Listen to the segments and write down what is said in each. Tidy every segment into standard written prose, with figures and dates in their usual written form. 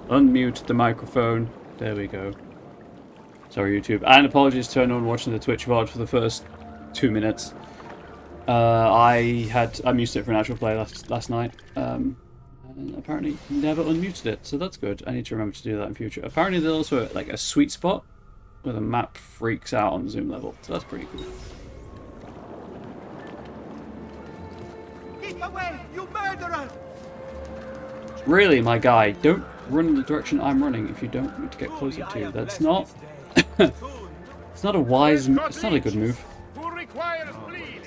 unmute the microphone. There we go. Sorry, YouTube. And apologies to anyone watching the Twitch VOD for the first 2 minutes. I muted it for an actual play last night. And apparently never unmuted it, so that's good. I need to remember to do that in future. Apparently there's also like a sweet spot where the map freaks out on zoom level, so that's pretty cool. Get away, you murderer! Really, my guy, don't run in the direction I'm running if you don't need to get closer to. That's not... it's not a wise... It's not a good move. Who requires bleeding?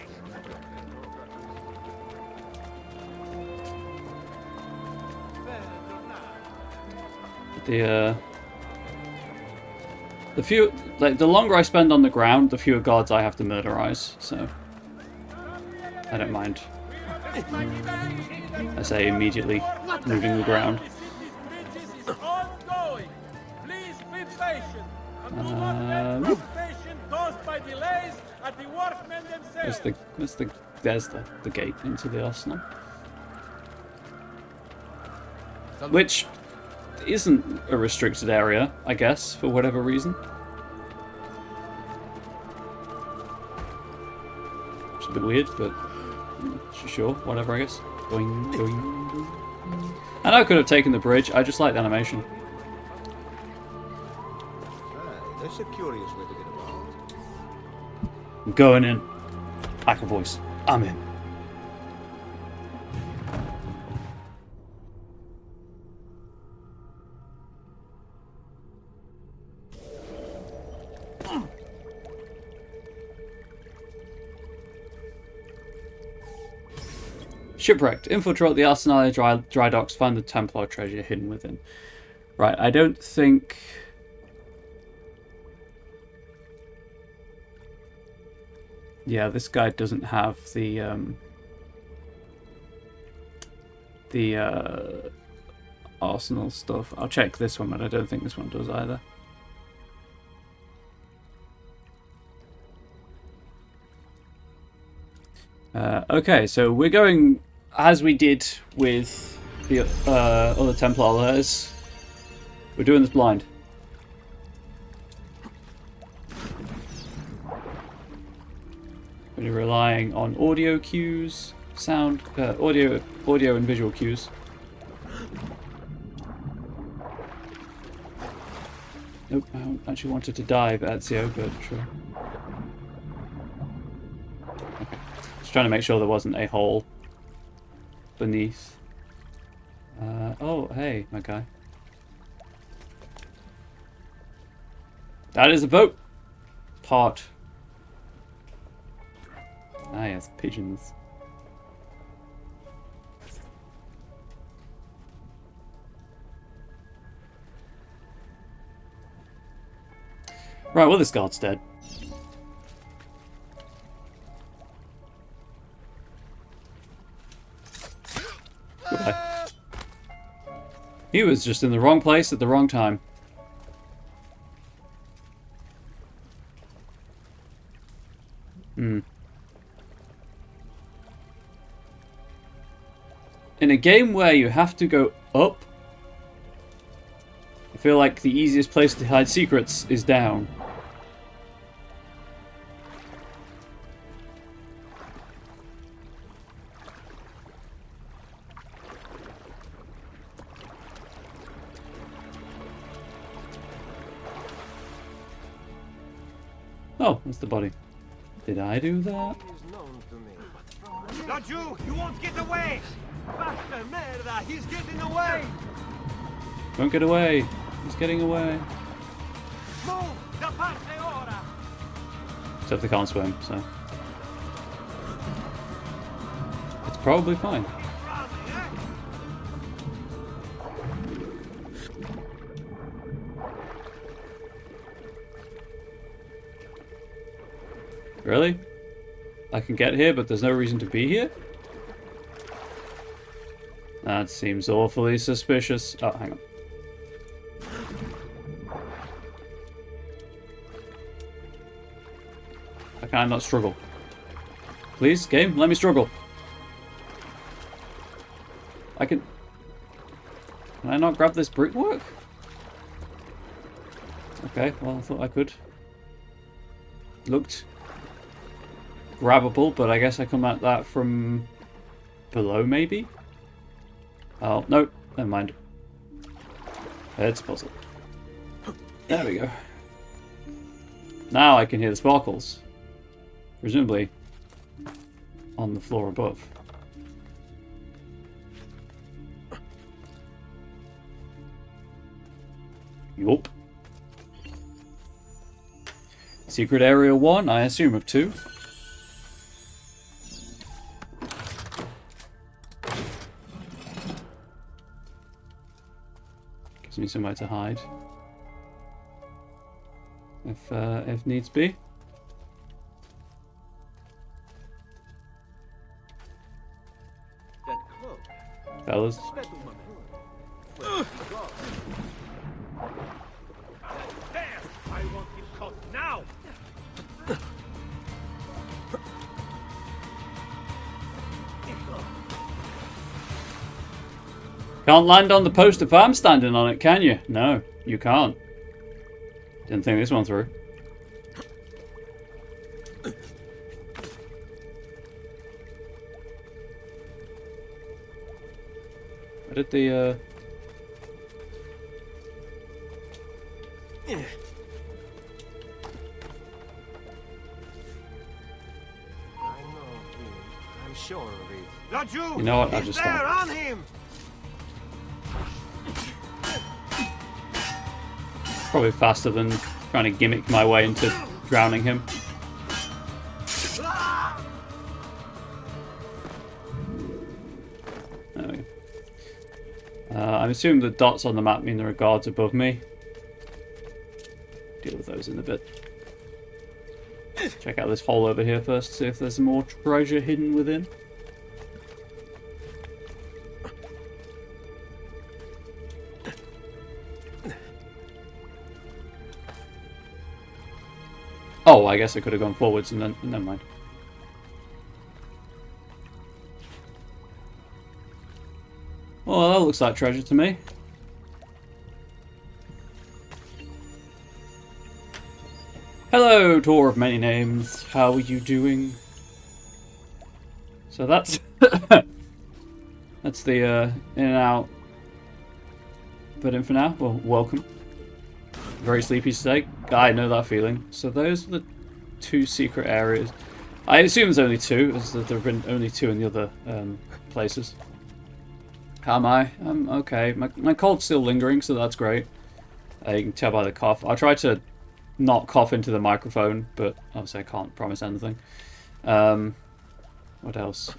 The longer I spend on the ground, the fewer guards I have to murderize, so I don't mind. I say immediately moving the ground. There's the gate into the arsenal, which isn't a restricted area, I guess, for whatever reason. It's a bit weird, but sure, whatever, I guess. Boing, boing, boing. I know I could have taken the bridge, I just like the animation. That's a curious way to get about. I'm going in. Hacker voice. I'm in. Shipwrecked. Infiltrate the Arsenal dry docks. Find the Templar treasure hidden within. Right, I don't think... Yeah, this guy doesn't have the Arsenal stuff. I'll check this one, but I don't think this one does either. Okay, so we're going as we did with the other Templar letters. We're doing this blind. We're relying on audio cues, sound, audio and visual cues. Nope, I don't actually wanted to dive Ezio, but sure. Okay. Just trying to make sure there wasn't a hole beneath. Oh, hey, my guy. That is a boat part. Ah, yes, pigeons. Right, well, this guard's dead. Goodbye. He was just in the wrong place at the wrong time. In a game where you have to go up, I feel like the easiest place to hide secrets is down. Oh, that's the body. Did I do that? Not you! You won't get away! Basta merda! He's getting away! Don't get away! He's getting away. Move! Da parte ora! Except they can't swim, so... It's probably fine. Really? I can get here, but there's no reason to be here? That seems awfully suspicious. Oh, hang on. How can I not struggle? Please, game, let me struggle. I can... Can I not grab this brickwork? Okay, well, I thought I could. Looked grabbable, but I guess I come at that from below, maybe? Oh, no, never mind. It's a puzzle. There we go. Now I can hear the sparkles. Presumably on the floor above. Yup. Secret area 1, I assume of 2. Gives me somewhere to hide. If needs be. That cloak. Fellas. There! I want him caught now! Can't land on the post if I'm standing on it, can you? No, you can't. Didn't think this one through. Where did the I know him. I'm sure of it. Raju! You know what? I'll He's just there, stop. on him! Probably faster than trying to gimmick my way into drowning him. There we go. I'm assuming the dots on the map mean there are guards above me. Deal with those in a bit. Check out this hole over here first, see if there's more treasure hidden within. Oh, I guess I could have gone forwards and then never mind. Well, that looks like treasure to me. Hello, Tour of Many Names. How are you doing? So that's that's the in and out. But in for now, well, welcome. Very sleepy today. I know that feeling. So those are the 2 secret areas. I assume there's only 2, as there have been only 2 in the other places. How am I? I'm okay. My cold's still lingering, so that's great. You can tell by the cough. I'll try to not cough into the microphone, but obviously I can't promise anything. What else?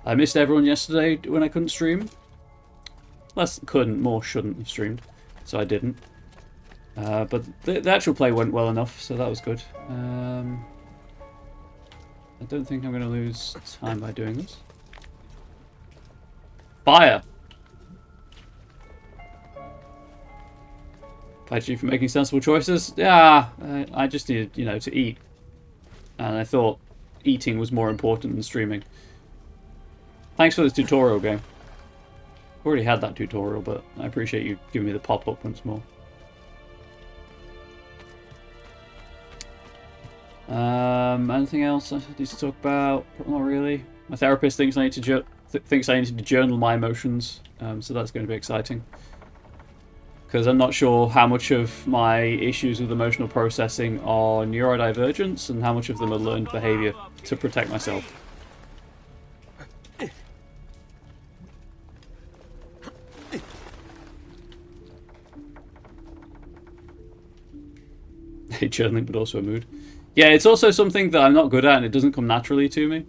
I missed everyone yesterday when I couldn't stream. Less couldn't, more shouldn't have streamed, so I didn't. But the actual play went well enough, so that was good. I don't think I'm going to lose time by doing this. Fire! Applied you for making sensible choices. Yeah, I just needed, you know, to eat. And I thought eating was more important than streaming. Thanks for this tutorial game. Already had that tutorial, but I appreciate you giving me the pop-up once more. Anything else I need to talk about? Not really. My therapist thinks I need to journal my emotions, so that's going to be exciting. Because I'm not sure how much of my issues with emotional processing are neurodivergence and how much of them are learned behavior to protect myself. Journaling, but also a mood. Yeah, it's also something that I'm not good at and it doesn't come naturally to me.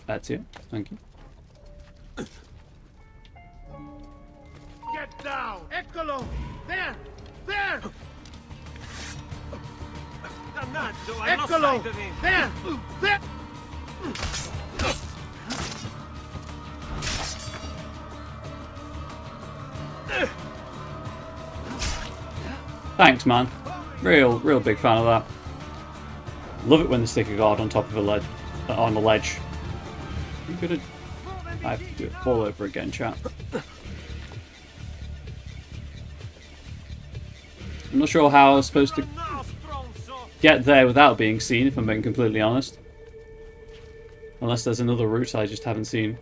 That's it. Thank you. Get down! Eccolo! There! There! Dannaggio, I lost sight of him! There! There! Thanks, man. Real big fan of that. Love it when they stick a guard on top of a ledge. On a ledge. You could have. I have to do it all over again, chat. I'm not sure how I was supposed to get there without being seen, if I'm being completely honest. Unless there's another route I just haven't seen.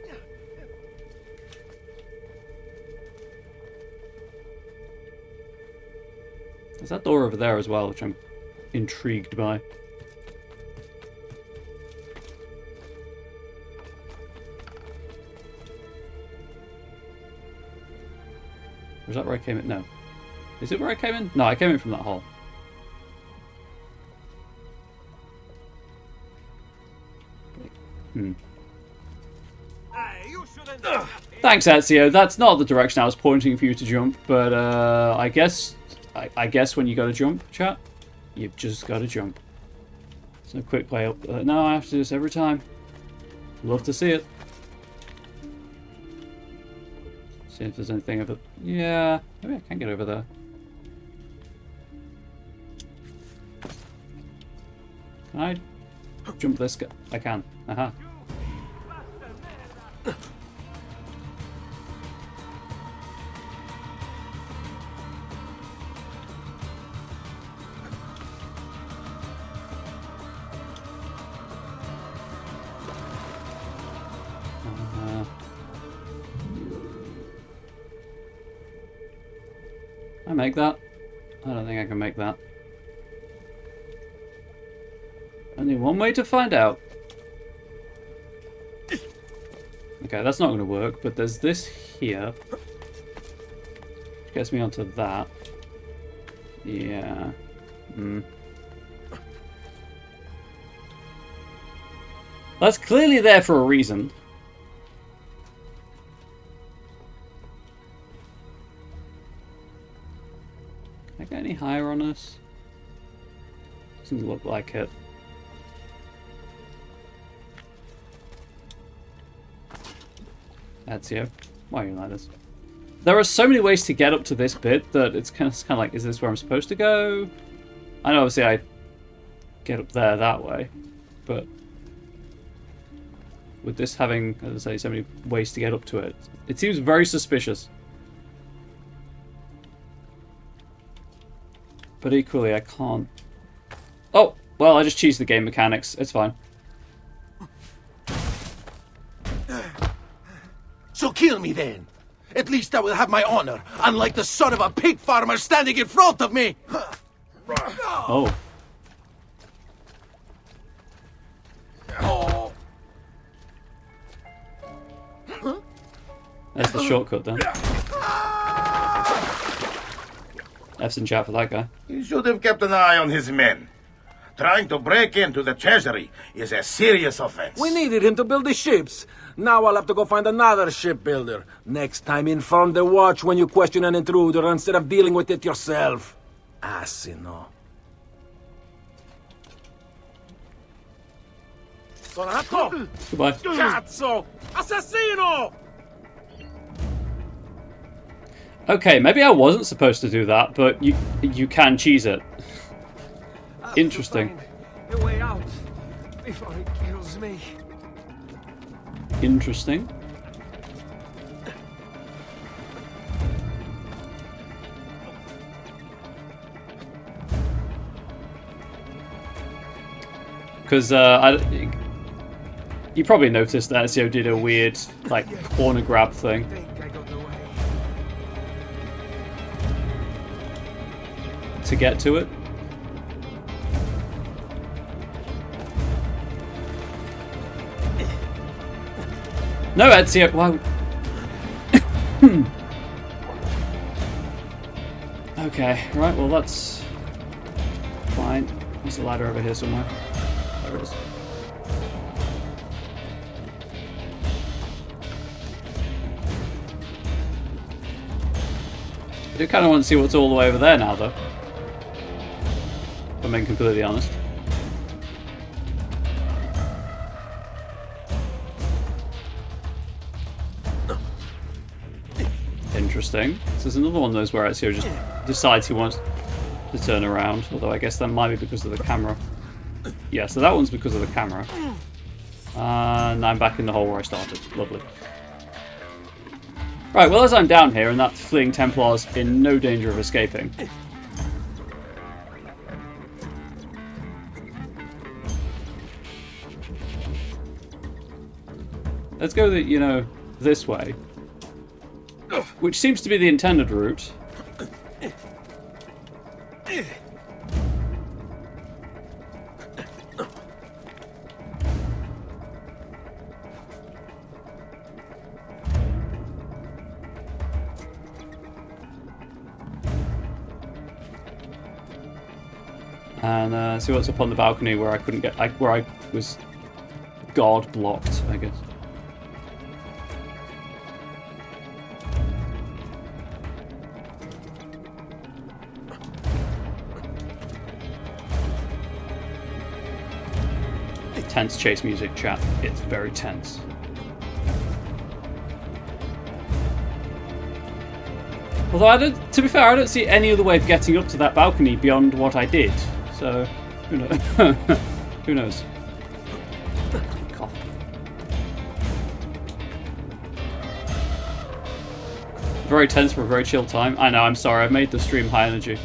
There's that door over there as well, which I'm intrigued by. Was that where I came in? No. Is it where I came in? No, I came in from that hole. Thanks, Ezio. That's not the direction I was pointing for you to jump, but I guess when you got to jump, chat, you've just got to jump. There's no quick way up. No, I have to do this every time. Love to see it. See if there's anything over. Yeah, maybe I can get over there. Can I jump this guy? I can. Aha. I make that? I don't think I can make that. Only one way to find out. Okay, that's not going to work, but there's this here. Which gets me onto that. Yeah. That's clearly there for a reason. Can I get any higher on this? Doesn't look like it. Ezio, why are you like this? There are so many ways to get up to this bit that it's kind of like, is this where I'm supposed to go? I know obviously I get up there that way, but with this having, as I say, so many ways to get up to it, it seems very suspicious. But equally, I can't... Oh! Well, I just cheesed the game mechanics. It's fine. So kill me then. At least I will have my honor, unlike the son of a pig farmer standing in front of me. Oh. That's the shortcut then. F's in chat for that guy. He should have kept an eye on his men. Trying to break into the treasury is a serious offense. We needed him to build the ships. Now I'll have to go find another shipbuilder. Next time, inform the watch when you question an intruder instead of dealing with it yourself. Asino. Donato! Goodbye. Cazzo! Assassino! Okay, maybe I wasn't supposed to do that, but you can cheese it. Interesting. The way out before it kills me. Interesting. Because you probably noticed that Ezio did a weird like corner grab thing. To get to it. No, Ezio, why would... Okay, right, well that's fine. There's a ladder over here somewhere. There it is. I do kind of want to see what's all the way over there now, though. If I'm being completely honest. Interesting. So there's another one of those where Ezio just decides he wants to turn around. Although I guess that might be because of the camera. Yeah, so that one's because of the camera. And I'm back in the hole where I started. Lovely. Right, well, as I'm down here and that fleeing Templar's in no danger of escaping. Let's go, this way. Which seems to be the intended route. And see what's up on the balcony where I couldn't get, where I was guard blocked, I guess. Tense chase music, chat. It's very tense. Although, to be fair, I don't see any other way of getting up to that balcony beyond what I did. So, who knows? Who knows? Cough. Very tense for a very chill time. I know, I'm sorry, I've made the stream high energy.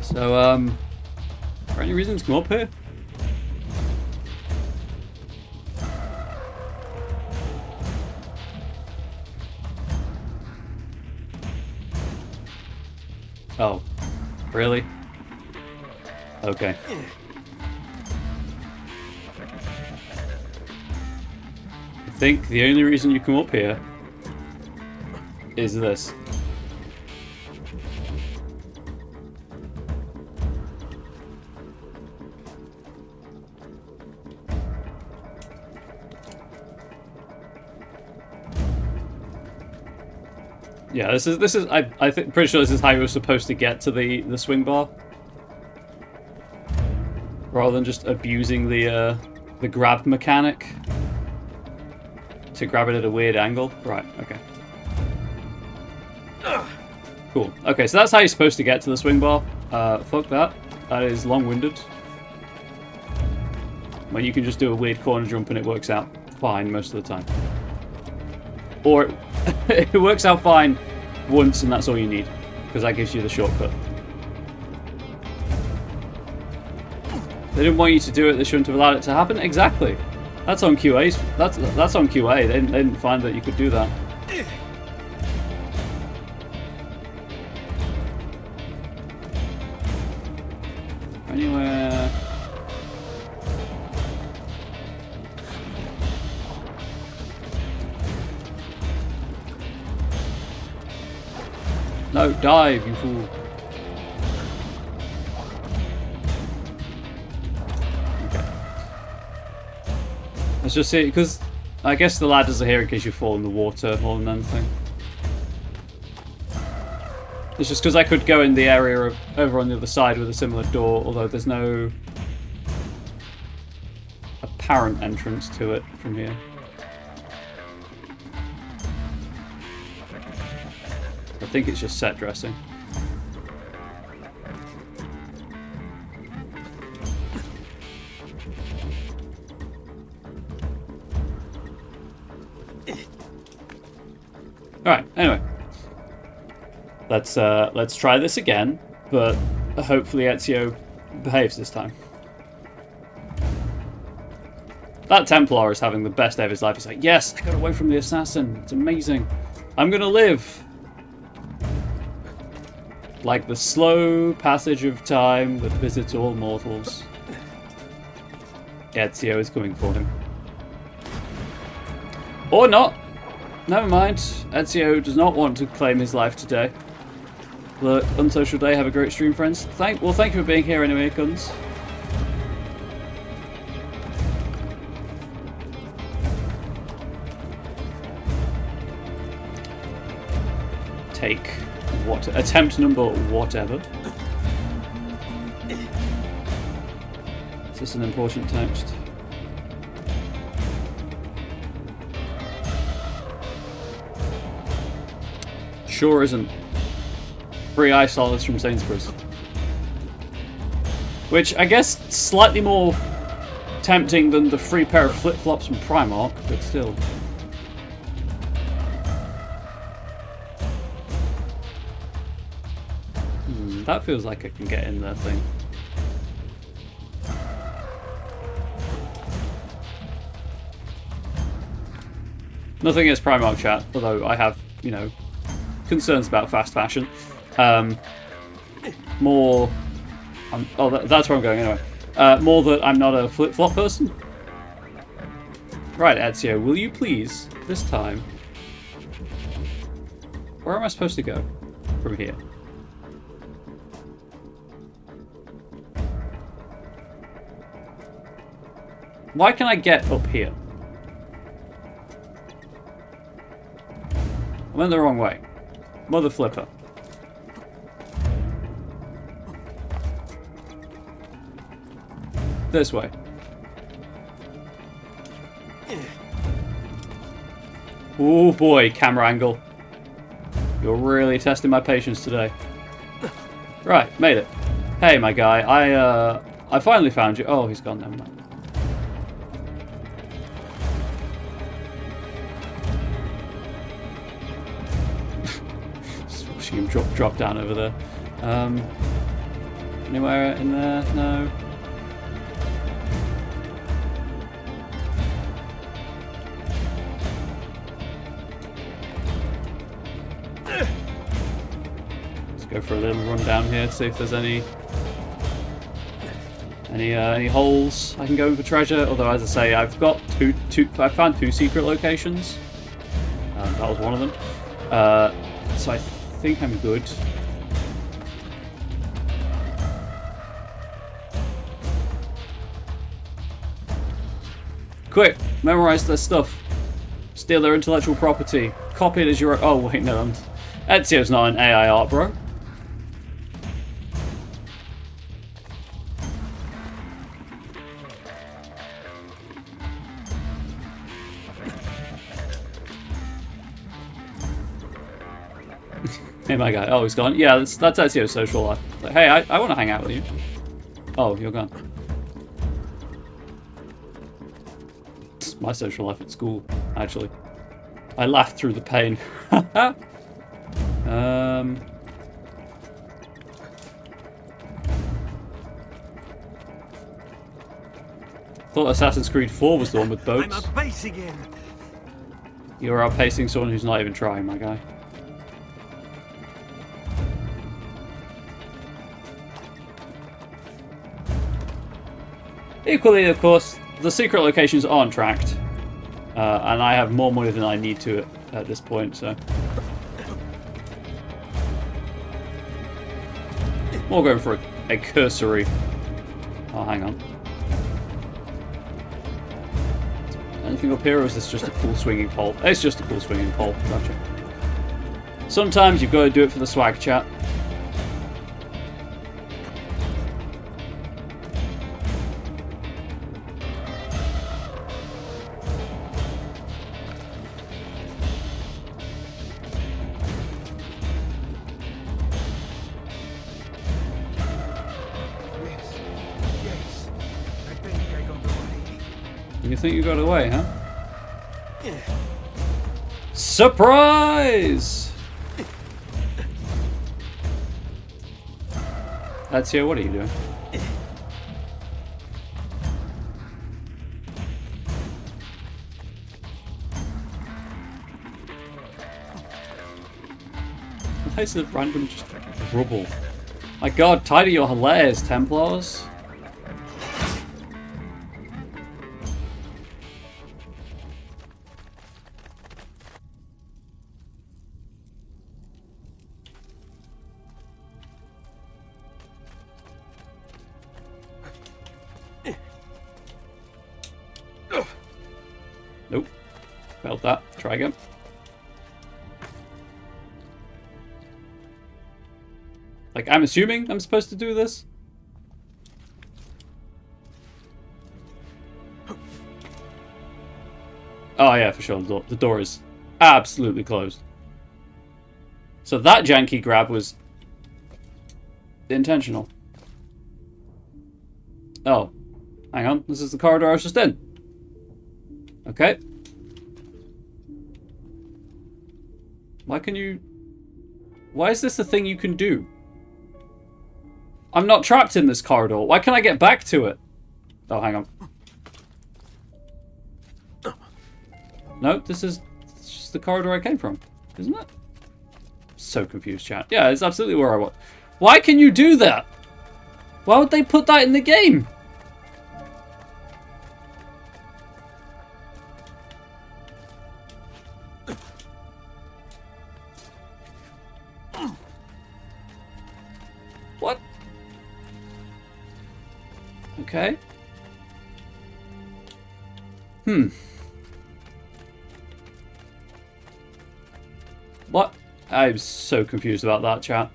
So, are there any reasons to come up here? Oh, really? Okay. I think the only reason you come up here is this. Yeah, this is. I think pretty sure this is how you were supposed to get to the swing bar, rather than just abusing the grab mechanic to grab it at a weird angle. Right. Okay. Cool. Okay, so that's how you're supposed to get to the swing bar. Fuck that. That is long-winded. When you can just do a weird corner jump and it works out fine most of the time. Or it works out fine once and that's all you need, because that gives you the shortcut. They didn't want you to do it, they shouldn't have allowed it to happen. Exactly. That's on QA's. That's on QA. They didn't find that you could do that. Anywhere. No, dive, you fool. Okay. Let's just see, because I guess the ladders are here in case you fall in the water more than anything. It's just because I could go in the area over on the other side with a similar door, although there's no apparent entrance to it from here. I think it's just set dressing. Alright, anyway. Let's try this again, but hopefully Ezio behaves this time. That Templar is having the best day of his life. He's like, yes, I got away from the assassin. It's amazing. I'm gonna live. Like the slow passage of time that visits all mortals. Ezio is coming for him. Or not. Never mind. Ezio does not want to claim his life today. Look, unsocial day. Have a great stream, friends. Thank you for being here anyway, Guns. Take what? Attempt number whatever. Is this an important text? Sure isn't. Free eye solids from Sainsbury's. Which I guess slightly more tempting than the free pair of flip-flops from Primark, but still. That feels like I can get in there thing. Nothing against Primark chat, although I have, you know, concerns about fast fashion. More... that's where I'm going anyway. More that I'm not a flip-flop person. Right, Ezio, will you please, this time... Where am I supposed to go from here? Why can I get up here? I went the wrong way. Mother flipper. This way. Oh boy, camera angle. You're really testing my patience today. Right, made it. Hey, my guy, I finally found you. Oh, he's gone, never mind. Just watching him drop down over there. Anywhere in there? No. Go for a little run down here to see if there's any holes I can go in for treasure. Although, as I say, I've got I found two secret locations. That was one of them. So I think I'm good. Quick, memorize their stuff. Steal their intellectual property. Copy it as your. Oh wait, no, Ezio's not an AI art, bro. Hey, my guy. Oh, he's gone. Yeah, that's Ezio's social life. Like, hey, I want to hang out with you. Oh, you're gone. It's my social life at school, actually. I laughed through the pain. Thought Assassin's Creed 4 was the one with boats. I'm outpacing him. You're outpacing someone who's not even trying, my guy. Equally, of course, the secret locations aren't tracked. And I have more money than I need to at this point, so... More going for a cursory... Oh, hang on. Anything up here, or is this just a cool swinging pole? It's just a cool swinging pole, gotcha. Sometimes you've got to do it for the swag, chat. You think you got away, huh? Yeah. Surprise! Ezio, what are you doing? Why is it random just rubble? My god, tidy your hilarious, Templars. Nope. Failed that. Try again. Like, I'm assuming I'm supposed to do this? Oh yeah, for sure. The door is absolutely closed. So that janky grab was intentional. Oh. Hang on. This is the corridor I was just in. Okay. Why can you... Why is this the thing you can do? I'm not trapped in this corridor. Why can't I get back to it? Oh, hang on. No, this is just the corridor I came from, isn't it? So confused, chat. Yeah, it's absolutely where I was. Why can you do that? Why would they put that in the game? What? Okay. What? I'm so confused about that, chat.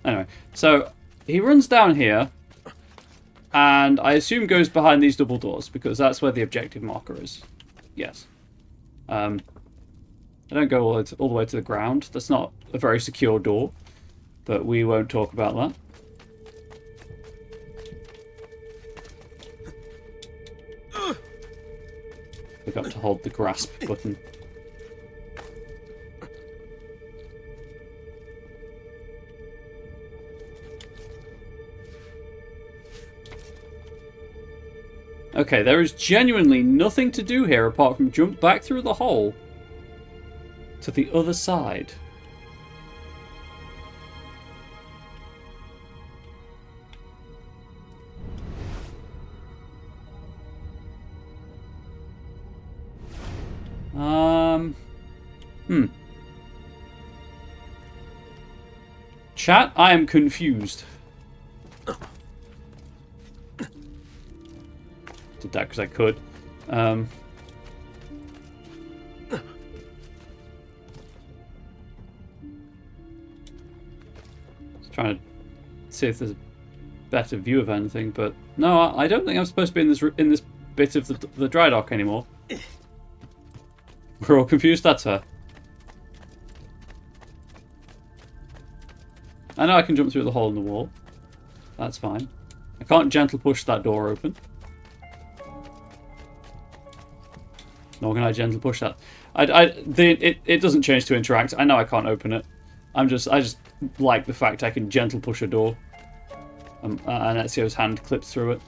Anyway, so he runs down here, and I assume goes behind these double doors, because that's where the objective marker is. Yes. I don't go all the way to the ground. That's not a very secure door, but we won't talk about that. Forgot to hold the grasp button. Okay, there is genuinely nothing to do here apart from jump back through the hole to the other side. Chat, I am confused. Did that because I could. Just trying to see if there's a better view of anything, but no, I don't think I'm supposed to be in this bit of the dry dock anymore. We're all confused. That's her. I know I can jump through the hole in the wall. That's fine. I can't gentle push that door open. Nor can I gentle push that. It doesn't change to interact. I know I can't open it. I just like the fact I can gentle push a door. And Ezio's hand clips through it.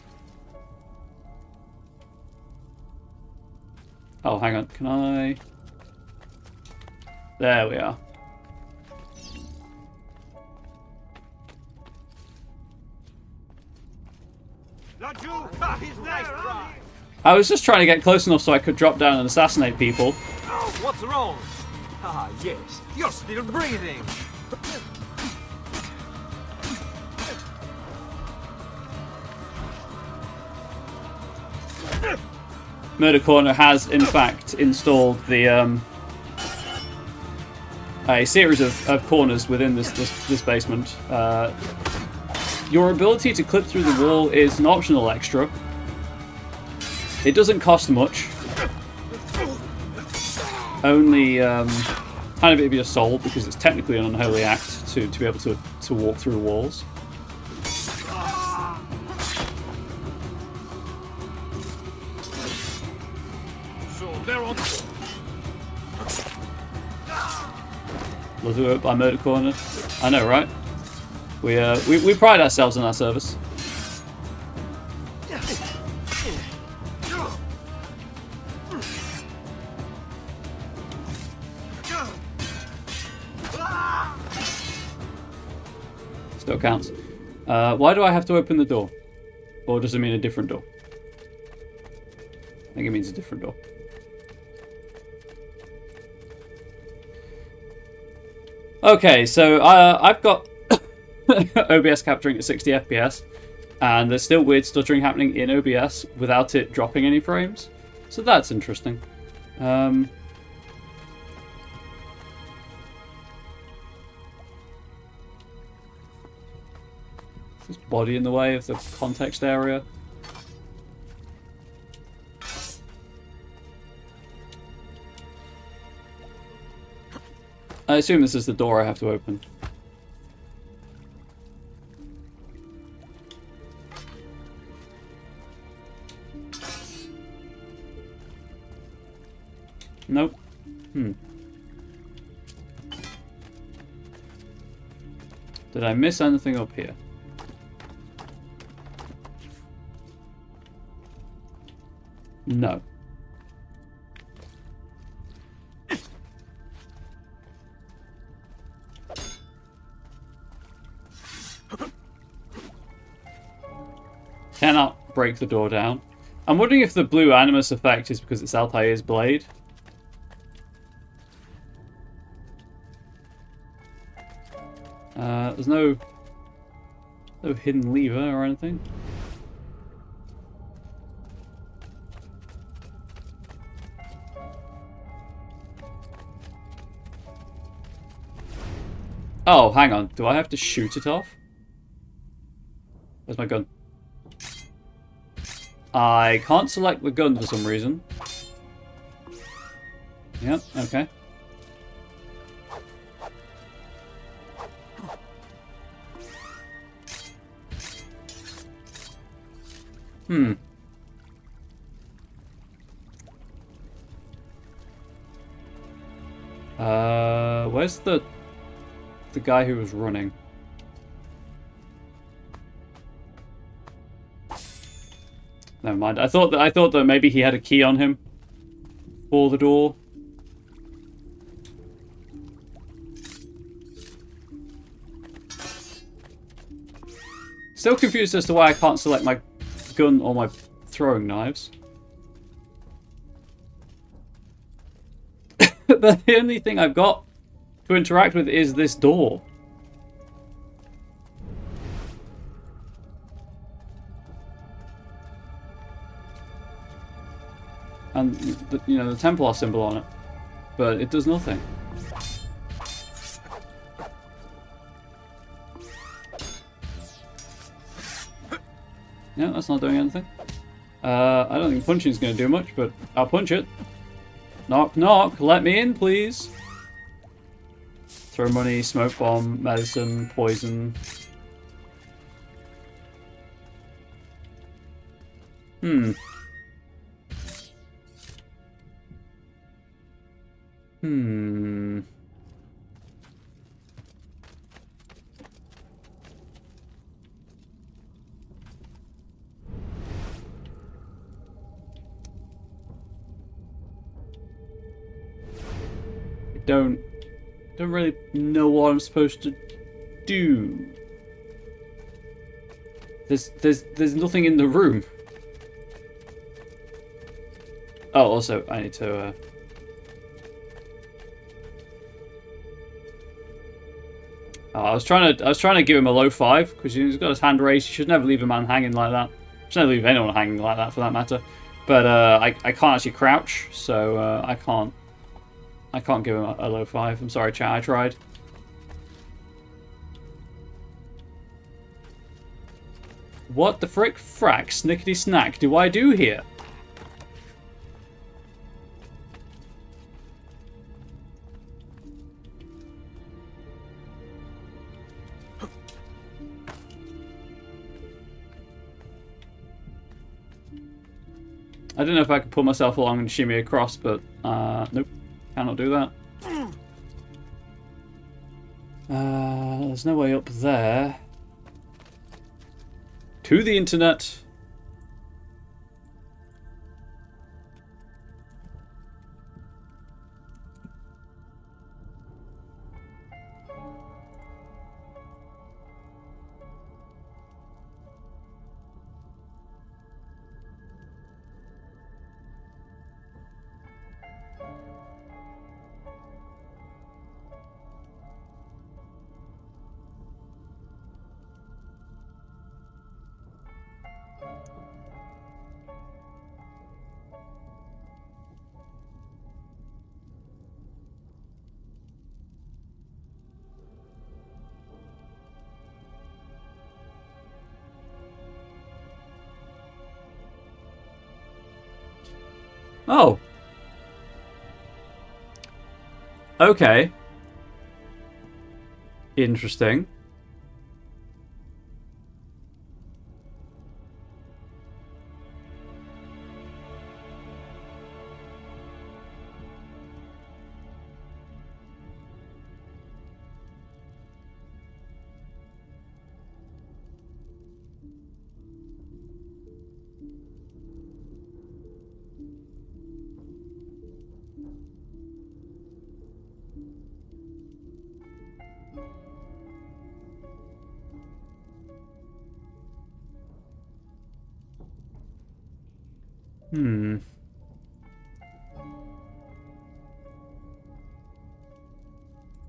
Oh, hang on. Can I... There we are. I was just trying to get close enough so I could drop down and assassinate people. Oh, what's wrong? Ah, yes, you're still breathing. Murder Corner has, in fact, installed the a series of corners within this basement. Your ability to clip through the wall is an optional extra. It doesn't cost much. Only kind of bit of your soul, because it's technically an unholy act to be able to walk through walls. Love it by Murder Corner. I know, right? We pride ourselves on our service. Still counts. Why do I have to open the door? Or does it mean a different door? I think it means a different door. Okay, so I've got OBS capturing at 60 FPS, and there's still weird stuttering happening in OBS without it dropping any frames. So that's interesting. Is this body in the way of the context area? I assume this is the door I have to open. Nope. Did I miss anything up here? No. Cannot break the door down. I'm wondering if the blue animus effect is because it's Altair's blade. There's no hidden lever or anything. Oh, hang on. Do I have to shoot it off? Where's my gun? I can't select the gun for some reason. Yep, okay. Where's the guy who was running? Never mind. I thought that maybe he had a key on him for the door. Still confused as to why I can't select my gun or my throwing knives. But the only thing I've got to interact with is this door. And, you know, the Templar symbol on it. But it does nothing. Yeah, that's not doing anything. I don't think punching is going to do much, but I'll punch it. Knock, knock. Let me in, please. Throw money, smoke bomb, medicine, poison. Don't really know what I'm supposed to do. There's nothing in the room. Oh, also I need to I was trying to give him a low 5 because he's got his hand raised. You should never leave a man hanging like that. You should never leave anyone hanging like that for that matter. But I can't actually crouch, so I can't give him a low 5. I'm sorry, chat. I tried. What the frick frack snickety snack do I do here? I don't know if I could pull myself along and shimmy across, but nope. Cannot do that. There's no way up there. To the internet. Oh. Okay. interesting.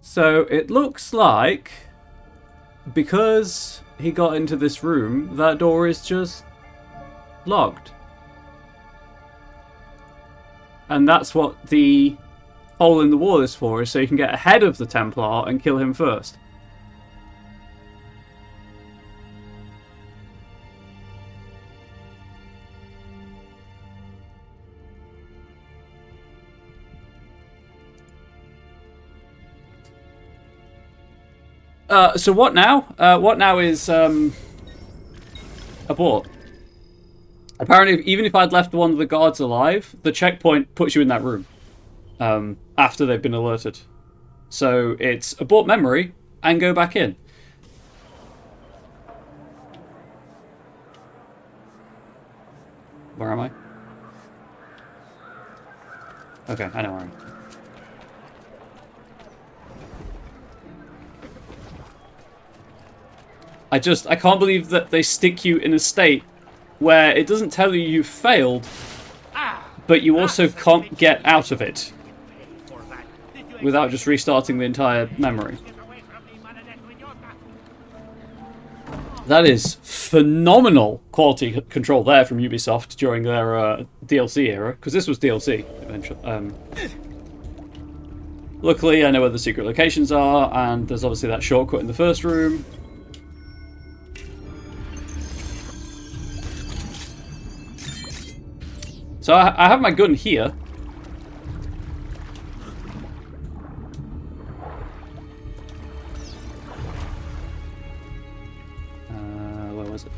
So it looks like because he got into this room, that door is just locked. And that's what the hole in the wall is for, is so you can get ahead of the Templar and kill him first. So what now? What now is abort. Apparently, even if I'd left one of the guards alive, the checkpoint puts you in that room after they've been alerted. So it's abort memory and go back in. Where am I? Okay, I know where I am. I can't believe that they stick you in a state where it doesn't tell you you've failed, but you also can't get out of it without just restarting the entire memory. That is phenomenal quality control there from Ubisoft during their DLC era, because this was DLC eventually. Luckily, I know where the secret locations are, and there's obviously that shortcut in the first room. So I have my gun here. Where was it?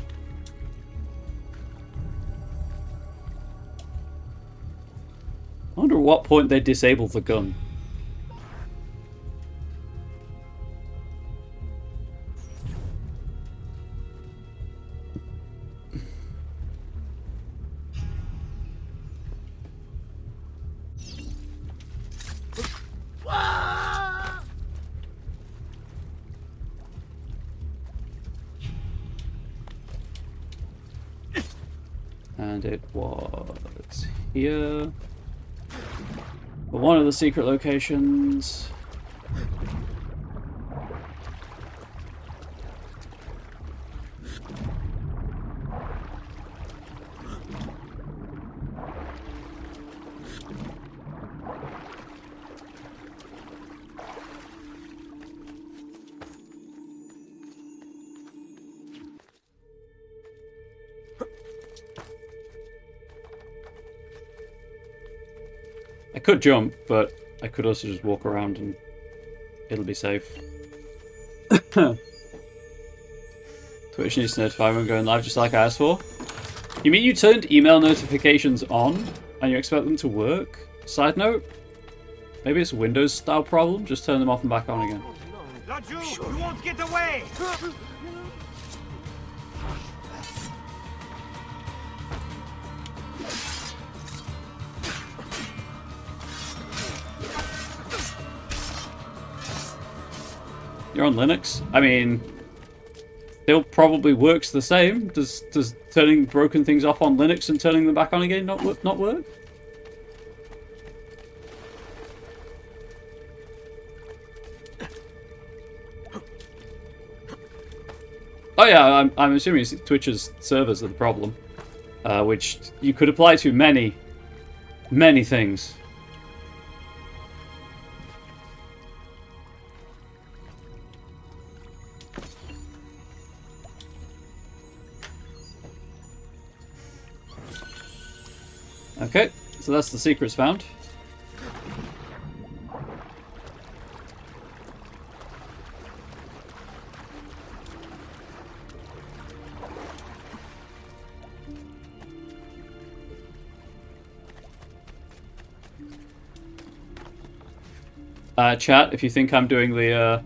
I wonder at what point they disable the gun. And it was here. One of the secret locations. I could jump, but I could also just walk around and it'll be safe. Twitch needs to notify when going live, just like I asked for. You mean you turned email notifications on and you expect them to work? Side note, maybe it's a Windows style problem, just turn them off and back on again. Not you! You won't get away! You're on Linux? I mean, still probably works the same. Does turning broken things off on Linux and turning them back on again not work? Oh yeah, I'm assuming it's Twitch's servers are the problem, which you could apply to many things. Okay, so that's the secrets found. Chat, if you think I'm doing the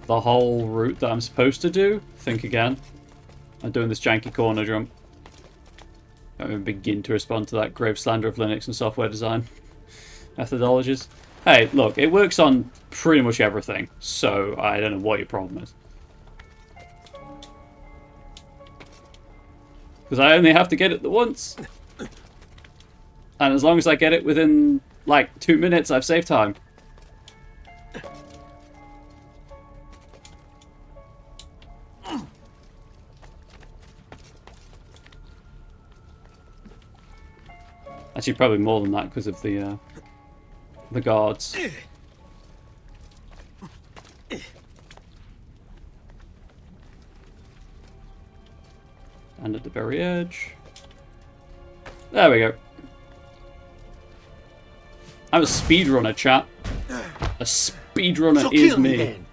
whole route that I'm supposed to do, think again. I'm doing this janky corner jump. I don't even begin to respond to that grave slander of Linux and software design methodologies. Hey, look, it works on pretty much everything, so I don't know what your problem is. Because I only have to get it once. And as long as I get it within, like, 2 minutes, I've saved time. Actually, probably more than that because of the guards. And at the very edge. There we go. I'm a speedrunner, chat. A speedrunner So is kill me me. then.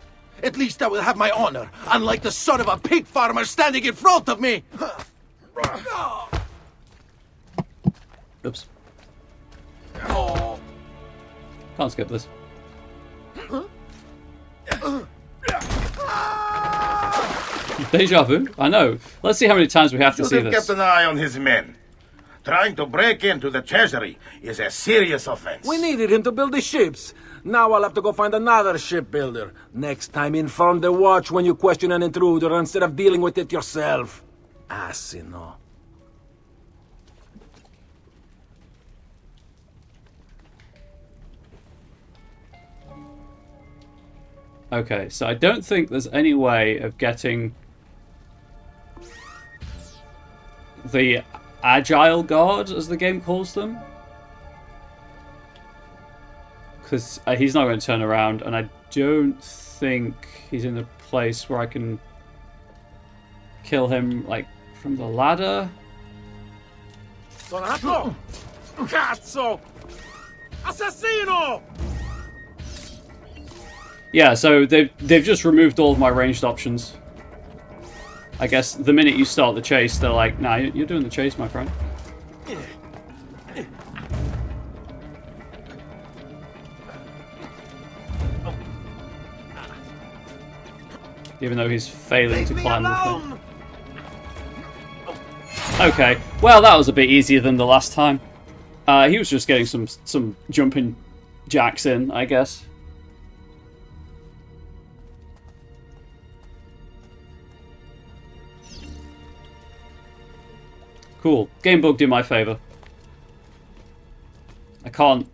At least I will have my honor, unlike the son of a pig farmer standing in front of me. Oops. Can't skip this. Deja vu? I know. Let's see how many times we have to Should see have this. kept an eye on his men. Trying to break into the treasury is a serious offense. We needed him to build the ships. Now I'll have to go find another shipbuilder. Next time, inform the watch when you question an intruder instead of dealing with it yourself. Asino. Okay, so I don't think there's any way of getting the agile guard, as the game calls them. Because he's not going to turn around, and I don't think he's in a place where I can kill him, like, from the ladder. Donato! Cazzo! Assassino! Yeah, so they've just removed all of my ranged options. I guess the minute you start the chase, they're like, nah, you're doing the chase, my friend. Even though he's failing to climb the thing. Okay, well that was a bit easier than the last time. He was just getting some jumping jacks in, I guess. Cool. Game bugged in my favour. I can't,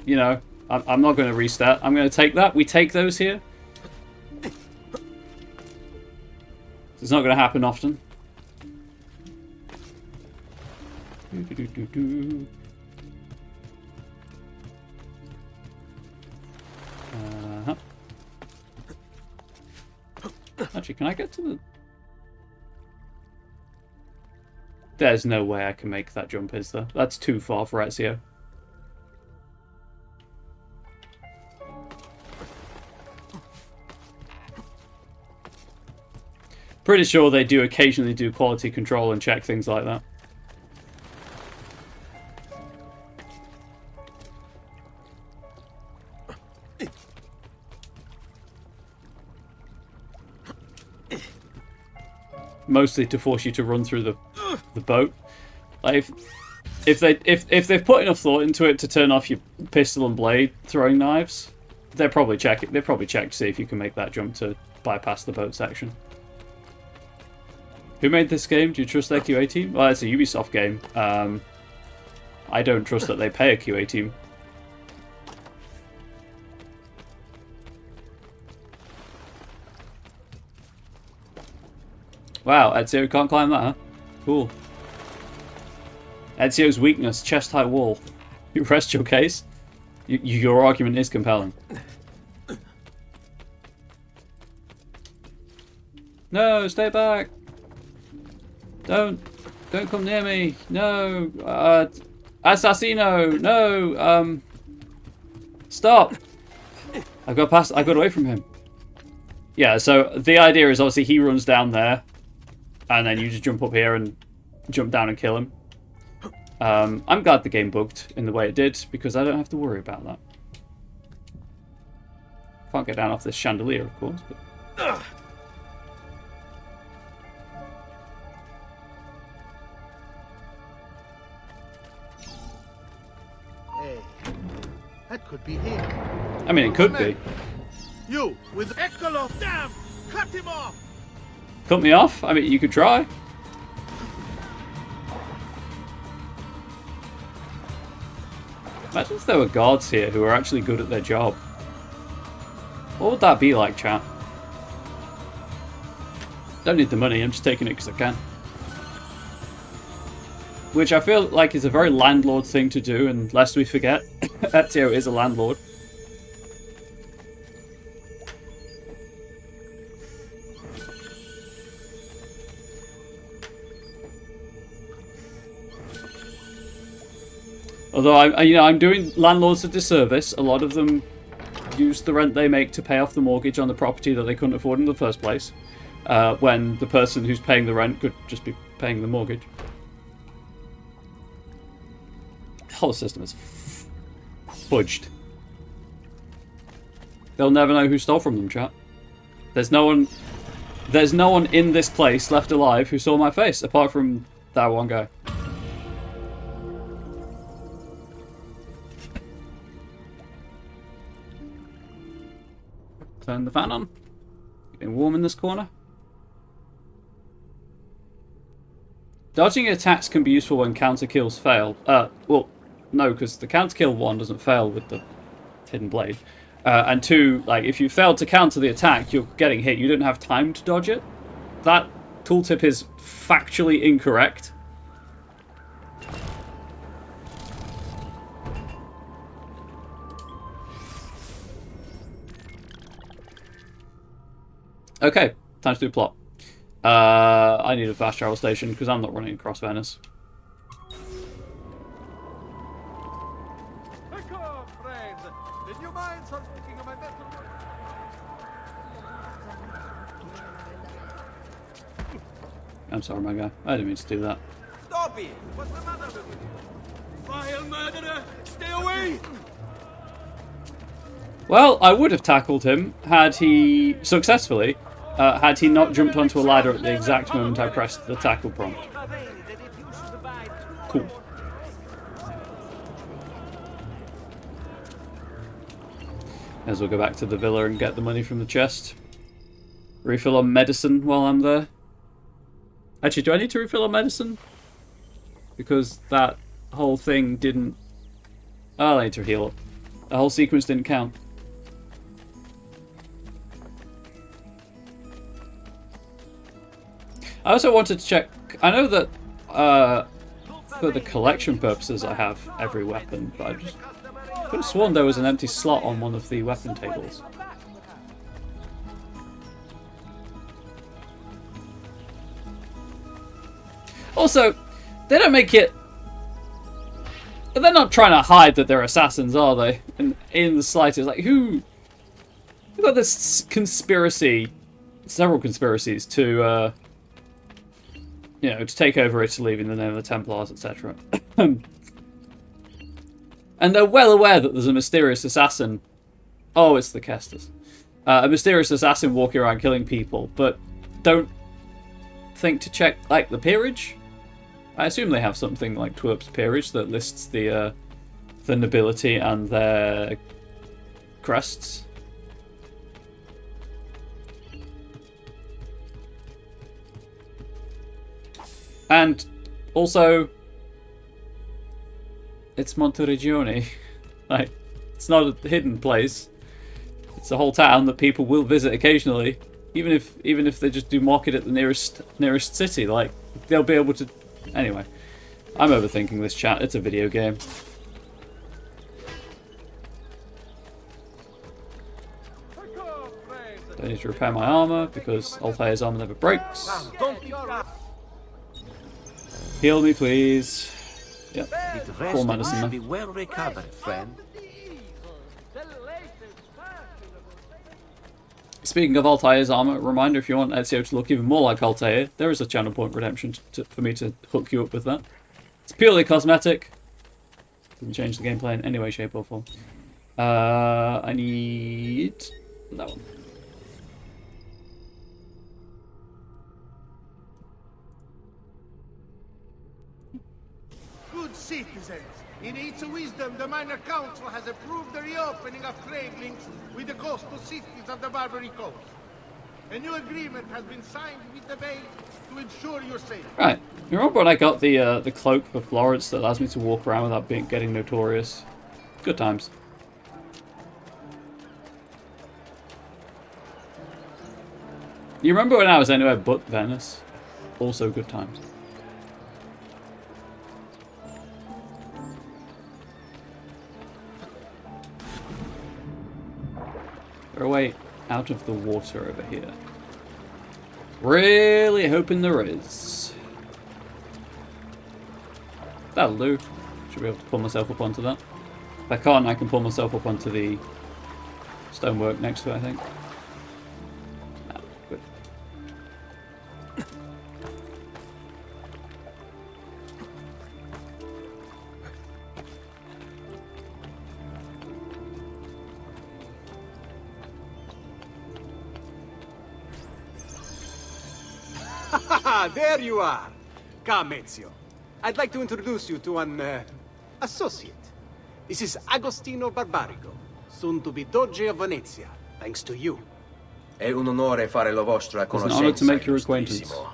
you know, I'm not going to restart. I'm going to take that. We take those here. It's not going to happen often. Uh-huh. Actually, can I get to the... There's no way I can make that jump, is there? That's too far for Ezio. Pretty sure they do occasionally do quality control and check things like that. Mostly to force you to run through the boat. Like if they've put enough thought into it to turn off your pistol and blade throwing knives, they'll probably check it. They probably check to see if you can make that jump to bypass the boat section. Who made this game? Do you trust their QA team? Well, it's a Ubisoft game. I don't trust that they pay a QA team. Wow, Ezio can't climb that, huh? Cool. Ezio's weakness, chest-high wall. You rest your case? Your argument is compelling. No, stay back! Don't come near me! No! Assassino! No! Stop! I got away from him. Yeah, so the idea is obviously he runs down there, and then you just jump up here and jump down and kill him. I'm glad the game bugged in the way it did, because I don't have to worry about that. Can't get down off this chandelier, of course, but... Hey, that could be him. I mean, it could be. You, with Ekkolov, damn! Cut him off! Cut me off? I mean, you could try. Imagine if there were guards here who are actually good at their job. What would that be like, chat? Don't need the money, I'm just taking it because I can. Which I feel like is a very landlord thing to do, and lest we forget, Ezio is a landlord. Although I'm doing landlords a disservice. A lot of them use the rent they make to pay off the mortgage on the property that they couldn't afford in the first place, when the person who's paying the rent could just be paying the mortgage. The whole system is fudged. They'll never know who stole from them, chat. There's no one in this place left alive who saw my face, apart from that one guy. Turn the fan on. Getting warm in this corner. Dodging attacks can be useful when counter kills fail. Well, no, because the counter kill one doesn't fail with the hidden blade. And two, like, if you fail to counter the attack, you're getting hit. You don't have time to dodge it. That tooltip is factually incorrect. Okay, time to do plot. I need a fast travel station because I'm not running across Venice. I'm sorry, my guy. I didn't mean to do that. Stop it! What's the matter with you? Vile murderer! Stay away! Well, I would have tackled him had he successfully, had he not jumped onto a ladder at the exact moment I pressed the tackle prompt. Cool. As we'll go back to the villa and get the money from the chest. Refill on medicine while I'm there. Actually, do I need to refill on medicine? Because that whole thing didn't... Oh, I need to heal up. The whole sequence didn't count. I also wanted to check... I know that for the collection purposes I have every weapon, but I just could have sworn there was an empty slot on one of the weapon tables. Also, they don't make it... They're not trying to hide that they're assassins, are they? In the slightest. Like, who... We've got this conspiracy... Several conspiracies to, you know, to take over Italy in the name of the Templars, etc. And they're well aware that there's a mysterious assassin... Oh, it's the Kestas. A mysterious assassin walking around killing people, but don't think to check, like, the peerage? I assume they have something like Twerp's peerage that lists the nobility and their crests. And also, it's Monteregione. Like, it's not a hidden place. It's a whole town that people will visit occasionally, even if they just do market at the nearest city. Like, they'll be able to. Anyway, I'm overthinking this chat. It's a video game. I need to repair my armor because Altair's armor never breaks. Heal me, please. Yep, full medicine now. Be well recovered, friend. Speaking of Altair's armor, reminder, if you want Ezio to look even more like Altair, there is a channel point redemption for me to hook you up with that. It's purely cosmetic. Doesn't change the gameplay in any way, shape or form. I need That one. Good citizens, in its wisdom, the Minor Council has approved the reopening of trade links with the coastal cities of the Barbary Coast. A new agreement has been signed with the Bay to ensure your safety. Right. You remember when I got the cloak for Florence that allows me to walk around without getting notorious? Good times. You remember when I was anywhere but Venice? Also good times. They're away out of the water over here. Really hoping there is. That'll do. Should be able to pull myself up onto that. If I can't, I can pull myself up onto the stonework next to it, I think. Ah, good. There you are. Come, Ezio. I'd like to introduce you to an associate. This is Agostino Barbarigo, soon to be Doge of Venezia, thanks to you. È un onore fare la vostra It's an conoscenza, honor to make your acquaintance. Illustrissimo.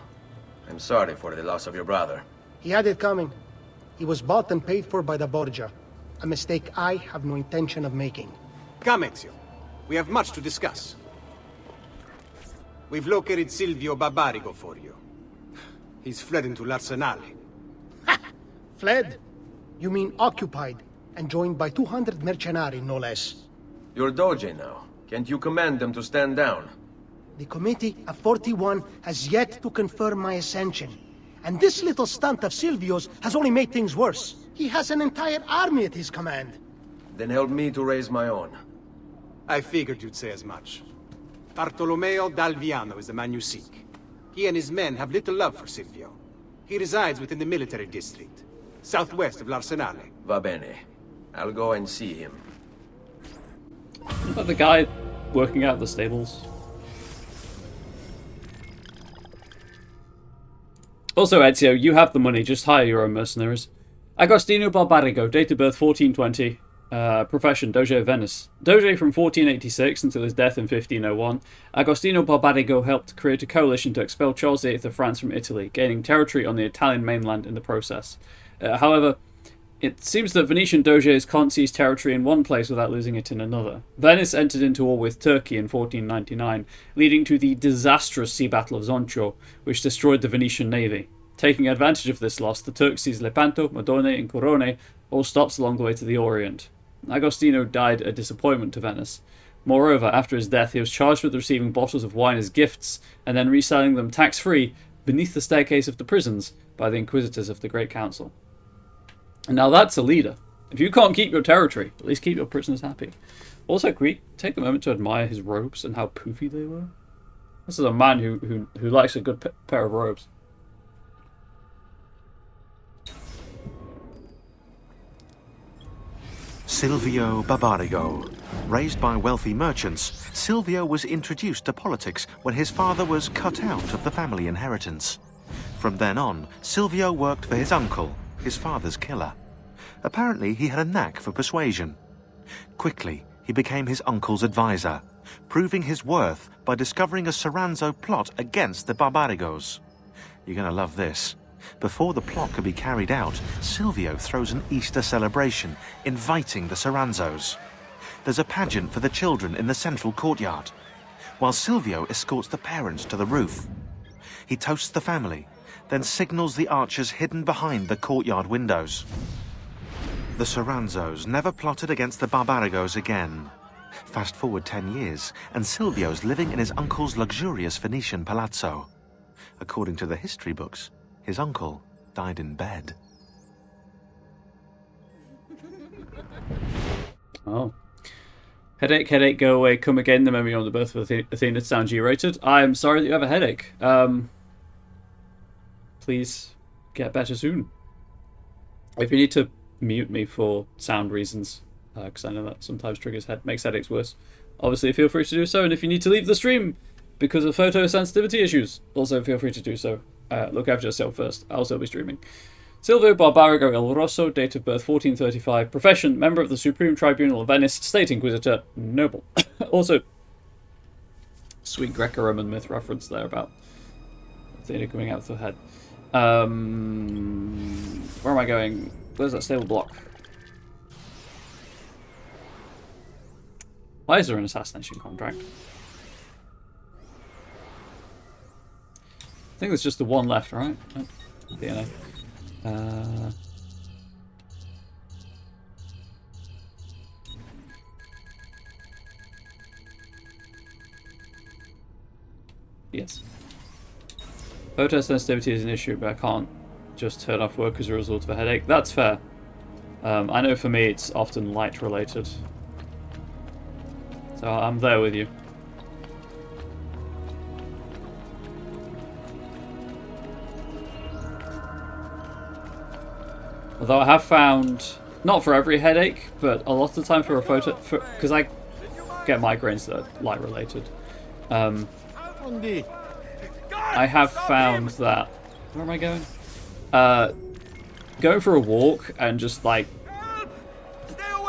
I'm sorry for the loss of your brother. He had it coming. He was bought and paid for by the Borgia. A mistake I have no intention of making. Come, Ezio. We have much to discuss. We've located Silvio Barbarigo for you. He's fled into l'Arsenale. Fled? You mean occupied, and joined by 200 mercenari, no less. You're Doge now. Can't you command them to stand down? The Committee of 41 has yet to confirm my ascension. And this little stunt of Silvio's has only made things worse. He has an entire army at his command. Then help me to raise my own. I figured you'd say as much. Bartolomeo d'Alviano is the man you seek. He and his men have little love for Silvio. He resides within the military district, southwest of l'Arsenale. Va bene. I'll go and see him. What about the guy working out the stables? Also, Ezio, you have the money. Just hire your own mercenaries. Agostino Barbarigo, date of birth 1420. Profession, Doge of Venice. Doge from 1486 until his death in 1501, Agostino Barbarigo helped create a coalition to expel Charles VIII of France from Italy, gaining territory on the Italian mainland in the process. However, it seems that Venetian Doges can't seize territory in one place without losing it in another. Venice entered into war with Turkey in 1499, leading to the disastrous Sea Battle of Zoncho, which destroyed the Venetian navy. Taking advantage of this loss, the Turks seized Lepanto, Modone, and Corone, all stops along the way to the Orient. Agostino died a disappointment to Venice. Moreover, after his death, he was charged with receiving bottles of wine as gifts and then reselling them tax-free beneath the staircase of the prisons by the inquisitors of the Great Council. And now that's a leader. If you can't keep your territory, at least keep your prisoners happy. Also, can we take a moment to admire his robes and how poofy they were? This is a man who likes a good pair of robes. Silvio Barbarigo. Raised by wealthy merchants, Silvio was introduced to politics when his father was cut out of the family inheritance. From then on, Silvio worked for his uncle, his father's killer. Apparently, he had a knack for persuasion. Quickly, he became his uncle's advisor, proving his worth by discovering a Soranzo plot against the Barbarigos. You're gonna love this. Before the plot could be carried out, Silvio throws an Easter celebration, inviting the Soranzos. There's a pageant for the children in the central courtyard, while Silvio escorts the parents to the roof. He toasts the family, then signals the archers hidden behind the courtyard windows. The Soranzos never plotted against the Barbarigos again. Fast forward 10 years, and Silvio's living in his uncle's luxurious Venetian palazzo. According to the history books, his uncle died in bed. Oh. Headache, headache, go away, come again. The memory on the birth of Athena sounds G-rated. I'm sorry that you have a headache. Please get better soon. If you need to mute me for sound reasons, because I know that sometimes makes headaches worse, obviously feel free to do so. And if you need to leave the stream because of photosensitivity issues, also feel free to do so. Look after yourself first. I'll still be streaming. Silvio Barbarigo El Rosso, date of birth 1435, profession, member of the Supreme Tribunal of Venice, state inquisitor, noble. Also, sweet Greco-Roman myth reference there about Athena coming out of the head. Where am I going? Where's that stable block? Why is there an assassination contract? I think there's just the one left, right? Oh, DNA. Yes. Photosensitivity is an issue, but I can't just turn off work as a result of a headache. That's fair. I know for me it's often light related. So I'm there with you. Although I have found, not for every headache, but a lot of the time for a photo, because I get migraines that are light related. I have found that, where am I going? Going for a walk and just like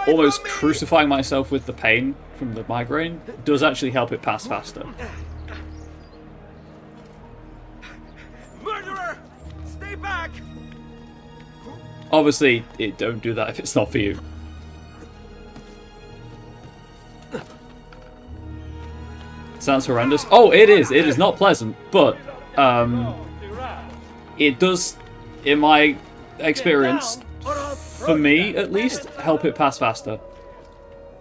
almost crucifying myself with the pain from the migraine does actually help it pass faster. Murderer! Stay back! Obviously, don't do that if it's not for you. Sounds horrendous. Oh, it is. It is not pleasant, but it does, in my experience, for me at least, help it pass faster.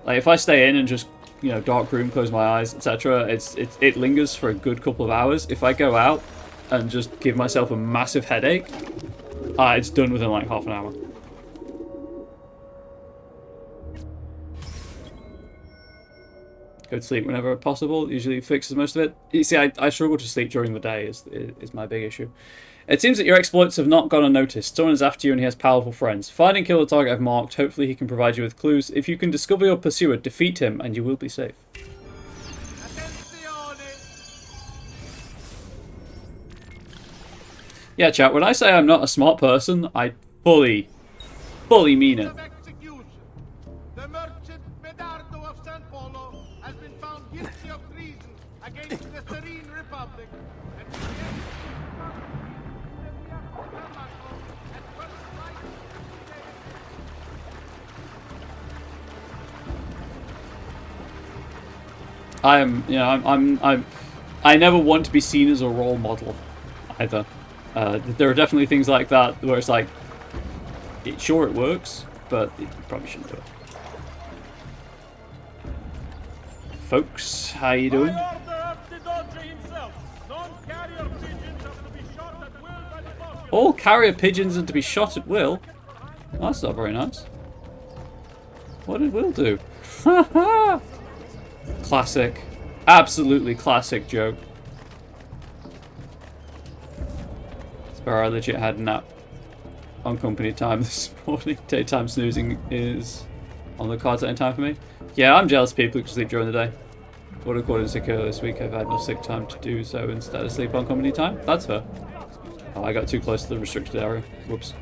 Like if I stay in and just, you know, dark room, close my eyes, etc., it lingers for a good couple of hours. If I go out and just give myself a massive headache, it's done within like half an hour. Go to sleep whenever possible. Usually fixes most of it. You see, I struggle to sleep during the day is my big issue. It seems that your exploits have not gone unnoticed. Someone is after you and he has powerful friends. Find and kill the target I've marked. Hopefully he can provide you with clues. If you can discover your pursuer, defeat him and you will be safe. Yeah, chat, when I say I'm not a smart person, I fully mean it. The merchant Medardo of San Polo has been found guilty of treason against the Serene Republic. I never want to be seen as a role model either. There are definitely things like that where it's like, sure it works, but you probably shouldn't do it. Folks, how you doing? All carrier pigeons are to be shot at will? That's not very nice. What did Will do? Classic. Absolutely classic joke. Where I legit had a nap on company time this morning. Daytime snoozing is on the cards at any time for me. Yeah, I'm jealous of people who can sleep during the day. But according to sick this week, I've had no sick time to do so instead of sleep on company time. That's fair. Oh, I got too close to the restricted area. Whoops.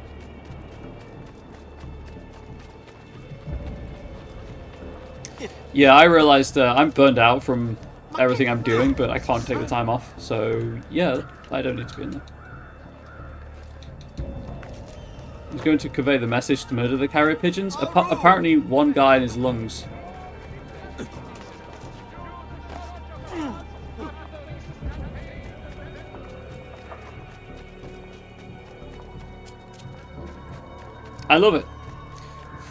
Yeah, I realized I'm burned out from everything I'm doing, but I can't take the time off. So, yeah, I don't need to be in there. He's going to convey the message to murder the carrier pigeons. Apparently, one guy in his lungs. I love it.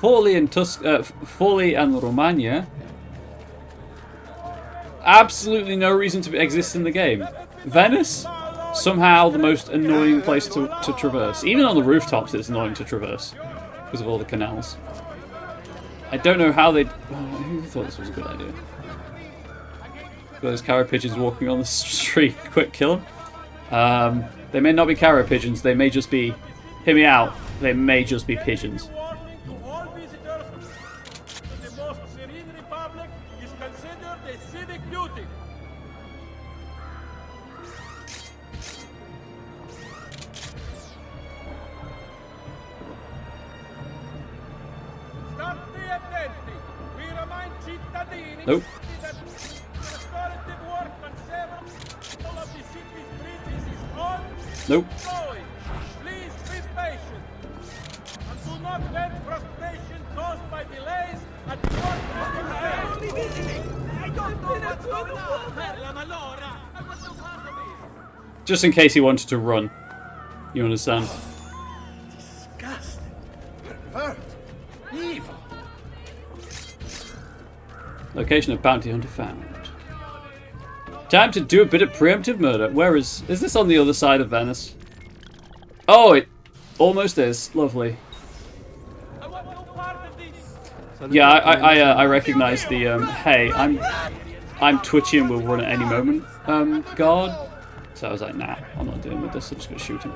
Forlì and Romagna. Absolutely no reason to exist in the game. Venice? Somehow the most annoying place to traverse. Even on the rooftops it's annoying to traverse because of all the canals. I don't know how they... who thought this was a good idea? Those carrier pigeons walking on the street. Quick, kill them. They may not be carrier pigeons. They may just be... Hear me out. They may just be pigeons. The most Serene Republic is considered a Nope. Nope. Please be patient. And do not vent frustration caused by delays at the work. I'm only visiting. I don't know what's going on. I was no part of it. Just in case he wanted to run. You understand? Disgusting. Pervert. Evil. Location of bounty hunter found. Time to do a bit of preemptive murder. Where is this on the other side of Venice? Oh, it almost is. Lovely. Yeah, I recognize the hey, I'm twitchy and will run at any moment guard. So I was like, nah, I'm not dealing with this. I'm just gonna shoot him.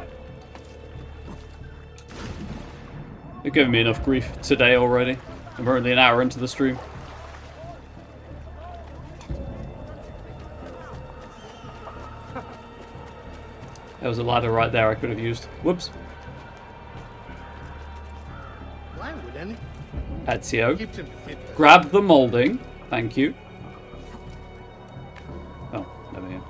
They've given me enough grief today already. I'm only an hour into the stream. There was a ladder right there I could have used. Whoops. Why would any? Ezio. Keeps him fit. Grab the molding. Thank you. Oh, never here.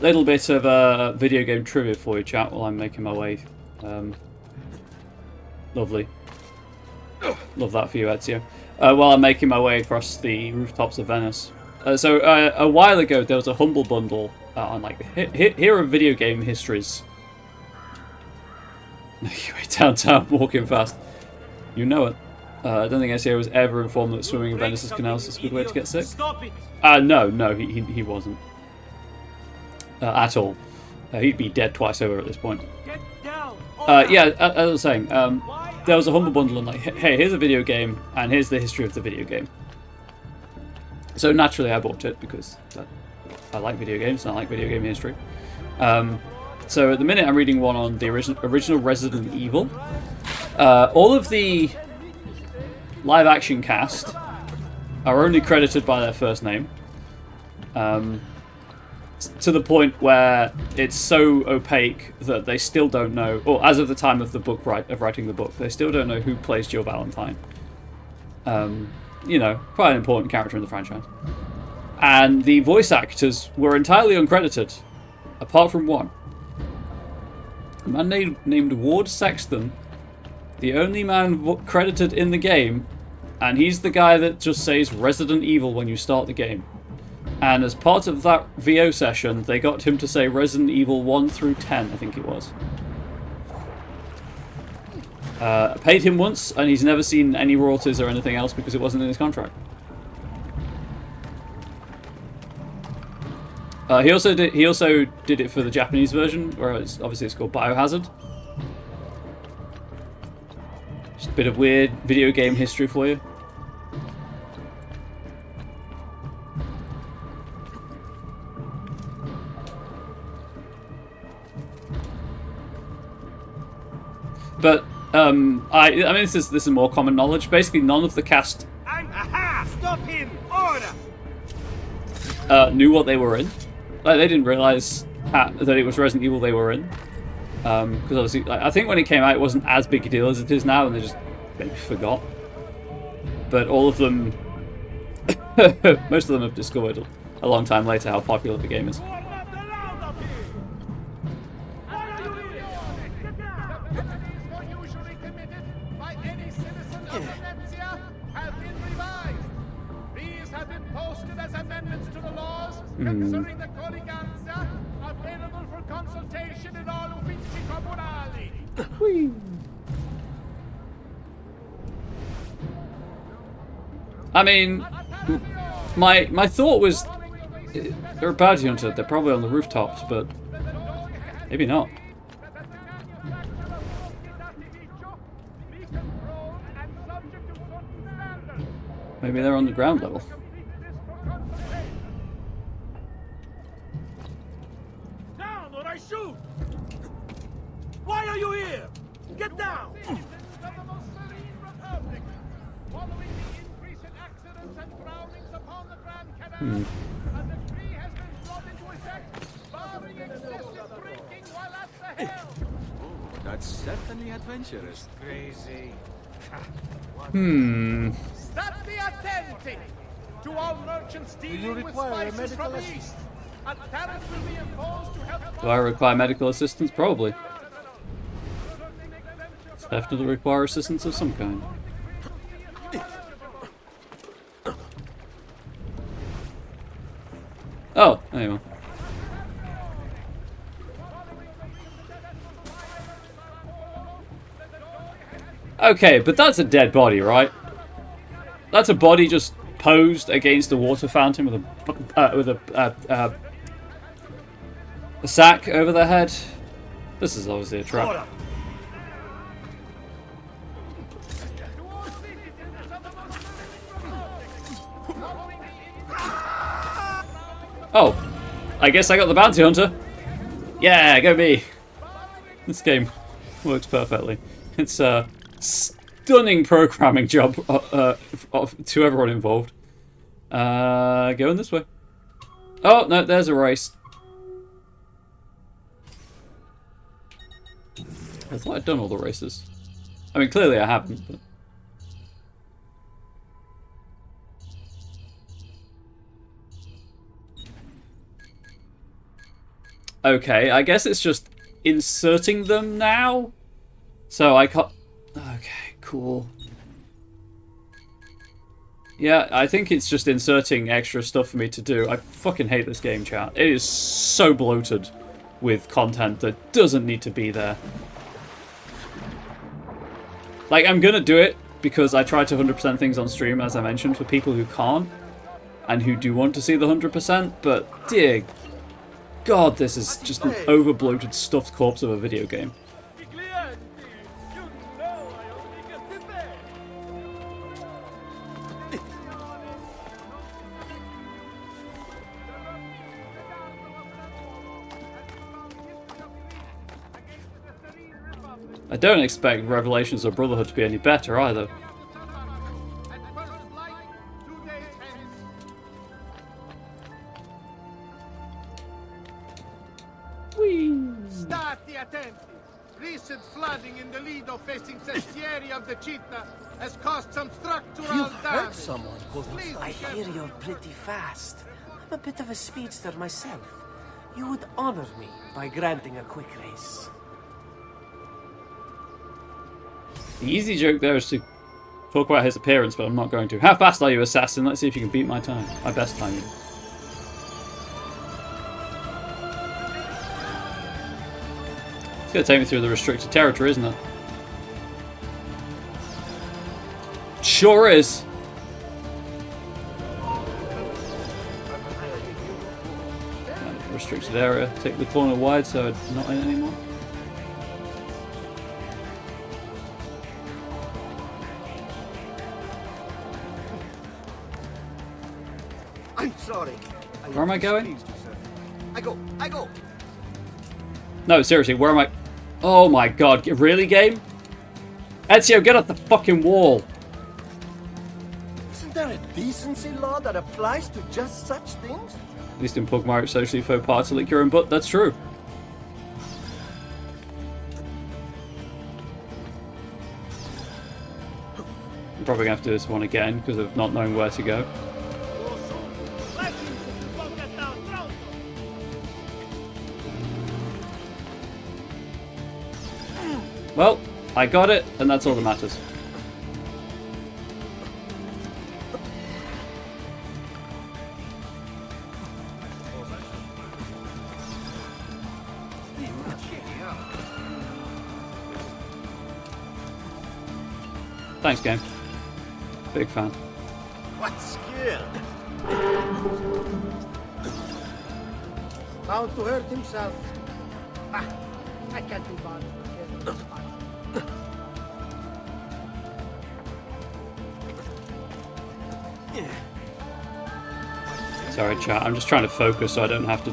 Little bit of video game trivia for you, chat, while I'm making my way. Lovely. Love that for you, Ezio. While I'm making my way across the rooftops of Venice. So a while ago, there was a Humble Bundle on like here are video game histories. Making your way downtown, walking fast. You know it. I don't think Ezio was ever informed that swimming in Venice's canals is a good way to get sick. No, he wasn't. At all. He'd be dead twice over at this point. Yeah, as I was saying, there was a Humble Bundle and like, hey, here's a video game, and here's the history of the video game. So naturally I bought it, because I like video games, and I like video game history. So at the minute I'm reading one on the original Resident Evil. All of the live-action cast are only credited by their first name. To the point where it's so opaque that they still don't know, or as of the time of the book writing the book, they still don't know who plays Jill Valentine. You know, quite an important character in the franchise. And the voice actors were entirely uncredited, apart from one. A man named Ward Sexton, the only man credited in the game, and he's the guy that just says Resident Evil when you start the game. And as part of that VO session, they got him to say Resident Evil 1 through 10, I think it was. Paid him once, and he's never seen any royalties or anything else because it wasn't in his contract. He also did it for the Japanese version, where obviously it's called Biohazard. Just a bit of weird video game history for you. But I mean, this is more common knowledge. Basically, none of the cast Stop him! Order! Knew what they were in. Like, they didn't realize that it was Resident Evil they were in. Because obviously, like, I think when it came out, it wasn't as big a deal as it is now, and they just maybe forgot. But all of them, most of them have discovered a long time later how popular the game is. Concerning the colleganza, available for consultation in all uffici comunali. I mean, my thought was they're a bounty hunter. They're probably on the rooftops, but maybe not. Maybe they're on the ground level. Shoot! Why are you here? Get down! Following the increase in accidents and drownings upon the Grand Canal, a decree has been brought into effect barring excessive drinking That's certainly adventurous. Crazy. State attenti to all merchants dealing with spices from the east. A tariff will be imposed to help. Do I require medical assistance? Probably. Definitely require assistance of some kind. Oh, there you are. Okay, but that's a dead body, right? That's a body just posed against a water fountain with a sack over their head. This is obviously a trap. Oh, I guess I got the bounty hunter. Yeah, go me. This game works perfectly. It's a stunning programming job to everyone involved. Going this way. Oh, no, there's a race. I thought I'd done all the races. I mean, clearly I haven't, but... Okay, I guess it's just inserting them now? So I can't... Okay, cool. Yeah, I think it's just inserting extra stuff for me to do. I fucking hate this game, chat. It is so bloated with content that doesn't need to be there. Like, I'm gonna do it because I try to 100% things on stream, as I mentioned, for people who can't and who do want to see the 100%, but dear God, this is just an over-bloated stuffed corpse of a video game. I don't expect Revelations of Brotherhood to be any better either. Stati attenti. Recent flooding in the Lido facing Sestieri of the Città has caused some structural damage. Someone Please I be hear careful. you're pretty fast. I'm a bit of a speedster myself. You would honor me by granting a quick race. The easy joke there is to talk about his appearance, but I'm not going to. How fast are you, assassin? Let's see if you can beat my time. My best time. It's going to take me through the restricted territory, isn't it? Sure is. Restricted area. Take the corner wide so it's not in anymore. I'm sorry. Where am I going? I go. No, seriously, where am I? Oh my god, really, game? Ezio, get off the fucking wall! Isn't there a decency law that applies to just such things? At least in Pugmire, it's socially faux pas to lick your own butt, that's true. I'm probably going to have to do this one again because of not knowing where to go. Well, I got it, and that's all that matters. Thanks, game. Big fan. What skill? Bound to hurt himself. Ah, I can't be bothered. Sorry, chat. I'm just trying to focus so I don't have to.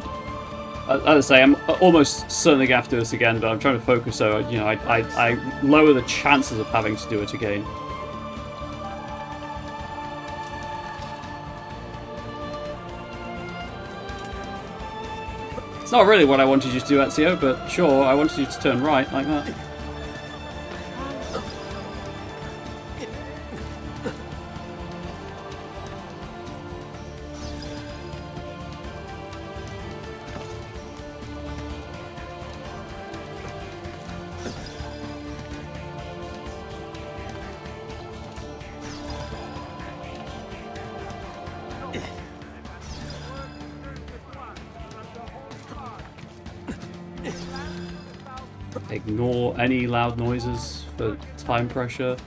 As I say, I'm almost certainly going to have to do this again, but I'm trying to focus so you know I lower the chances of having to do it again. It's not really what I wanted you to do, Ezio, but sure, I wanted you to turn right like that. Ignore any loud noises for time pressure.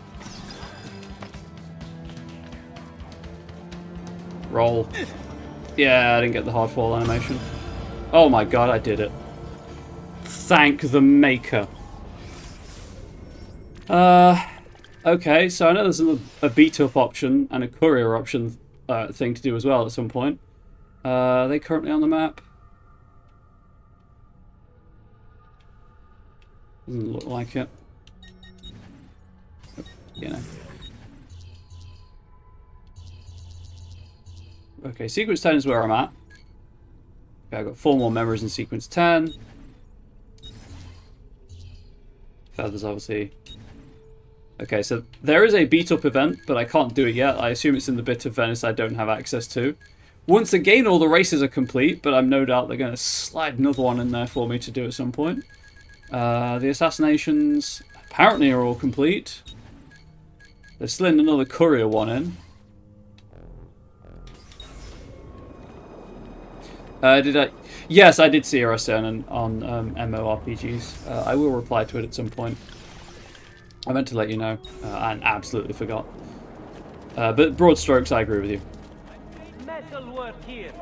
Roll. Yeah, I didn't get the hard fall animation. Oh my god, I did it. Thank the maker. Okay, so I know there's a beat up option and a courier option thing to do as well at some point. Are they currently on the map? Doesn't look like it. You know. Okay, sequence 10 is where I'm at. Okay, I've got 4 more memories in sequence 10. Feathers, obviously. Okay, so there is a beat-up event, but I can't do it yet. I assume it's in the bit of Venice I don't have access to. Once again, all the races are complete, but I'm no doubt they're going to slide another one in there for me to do at some point. The assassinations apparently are all complete. They've slid another courier one in. Did I? Yes, I did see RSN on MMORPGs. I will reply to it at some point. I meant to let you know, and absolutely forgot. But broad strokes, I agree with you. Metal work here.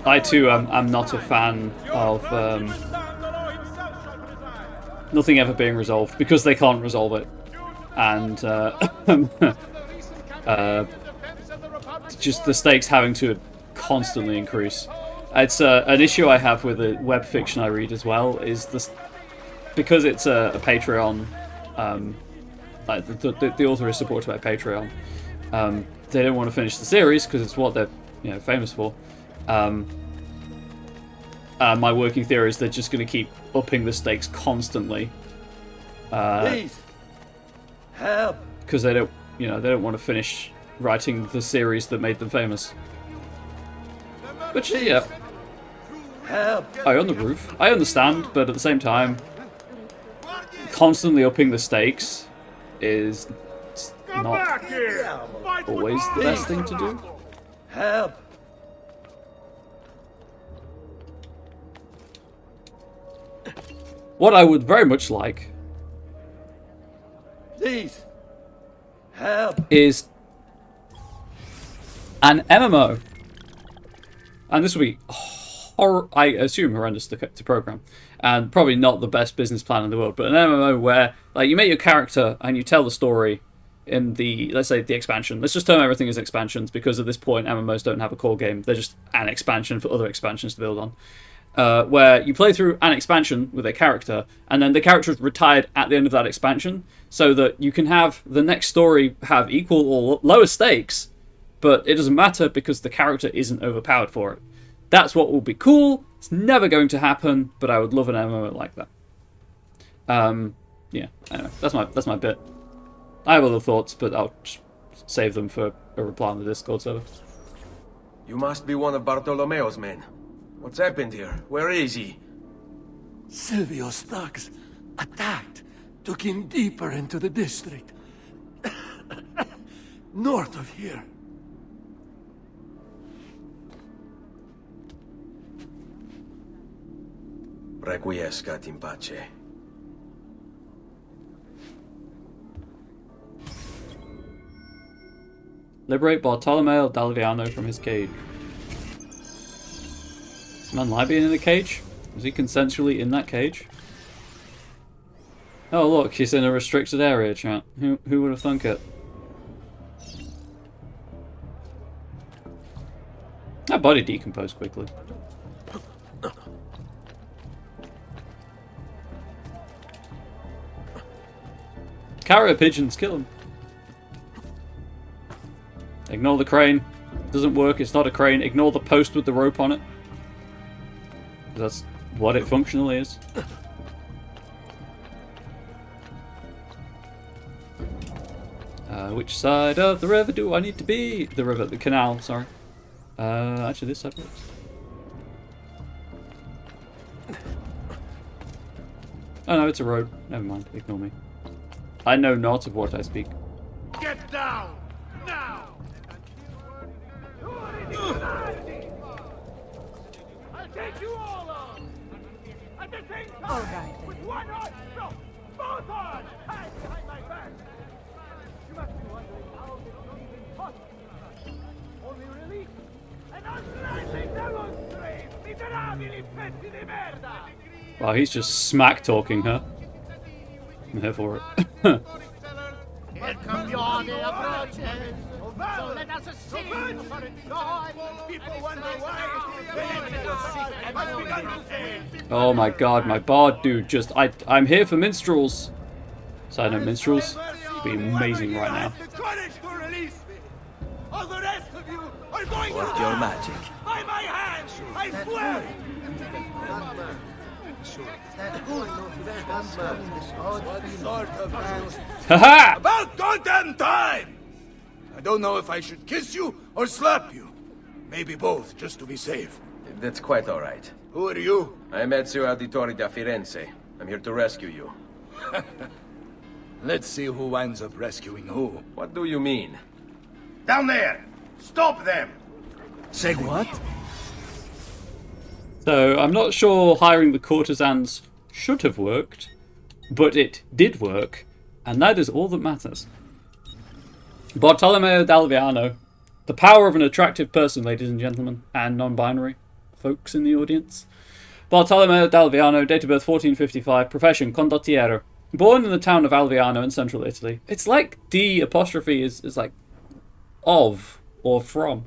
I too am not a fan of nothing ever being resolved because they can't resolve it, and just the stakes having to constantly increase. It's an issue I have with the web fiction I read as well. Is this because it's a Patreon? Like the author is supported by Patreon. They don't want to finish the series because it's what they're famous for. My working theory is they're just going to keep upping the stakes constantly. Please, help! Because they don't want to finish writing the series that made them famous. Which, yeah, help! I own the roof. I understand, but at the same time, constantly upping the stakes is not always the best thing to do. Help! What I would very much like, Please, help! is an MMO. And this will be, I assume, horrendous to program. And probably not the best business plan in the world. But an MMO where you make your character and you tell the story in the, let's say, the expansion. Let's just term everything as expansions because at this point MMOs don't have a core game. They're just an expansion for other expansions to build on. Where you play through an expansion with a character, and then the character is retired at the end of that expansion, so that you can have the next story have equal or lower stakes, but it doesn't matter because the character isn't overpowered for it. That's what will be cool. It's never going to happen, but I would love an MMO like that. Yeah, anyway, that's my bit. I have other thoughts, but I'll just save them for a reply on the Discord server. You must be one of Bartolomeo's men. What's happened here? Where is he? Silvio's thugs attacked, took him deeper into the district. North of here. Requiescat in pace. Liberate Bartolomeo Dalviano from his cage. Is man Libyan in the cage? Is he consensually in that cage? Oh look, he's in a restricted area, chat. Who would have thunk it? That body decomposed quickly. Carrier pigeons, kill him. Ignore the crane. Doesn't work. It's not a crane. Ignore the post with the rope on it. That's what it functionally is. Which side of the river do I need to be? The river, the canal, sorry. Actually this side works. Oh no, it's a road. Never mind, ignore me. I know not of what I speak. Get down! Now! I'll take you all on! At the same time! All right, then. With one arm! No! Both arms! Hands behind my back! You must be wondering how this is even possible. Only relief! And unlikely demonstrate! Miserabili pezzi di merda! Wow, he's just smack talking her. I'm here for it. El campione approaches. So let us sing for joy. People wonder why. Oh my god, my bard dude just I'm here for minstrels. Side note, minstrels would be amazing right now. The courage to release me. All the rest of you are going Work to your die. magic. By my hand, I swear. Haha! About goddamn time! I don't know if I should kiss you or slap you. Maybe both, just to be safe. That's quite all right. Who are you? I'm Ezio Auditore da Firenze. I'm here to rescue you. Let's see who winds up rescuing who. What do you mean? Down there! Stop them! Say what? So I'm not sure hiring the courtesans should have worked, but it did work, and that is all that matters. Bartolomeo d'Alviano, the power of an attractive person, ladies and gentlemen, and non-binary folks in the audience. Bartolomeo d'Alviano, date of birth 1455, profession condottiero. Born in the town of Alviano in central Italy. It's like D apostrophe is like of or from.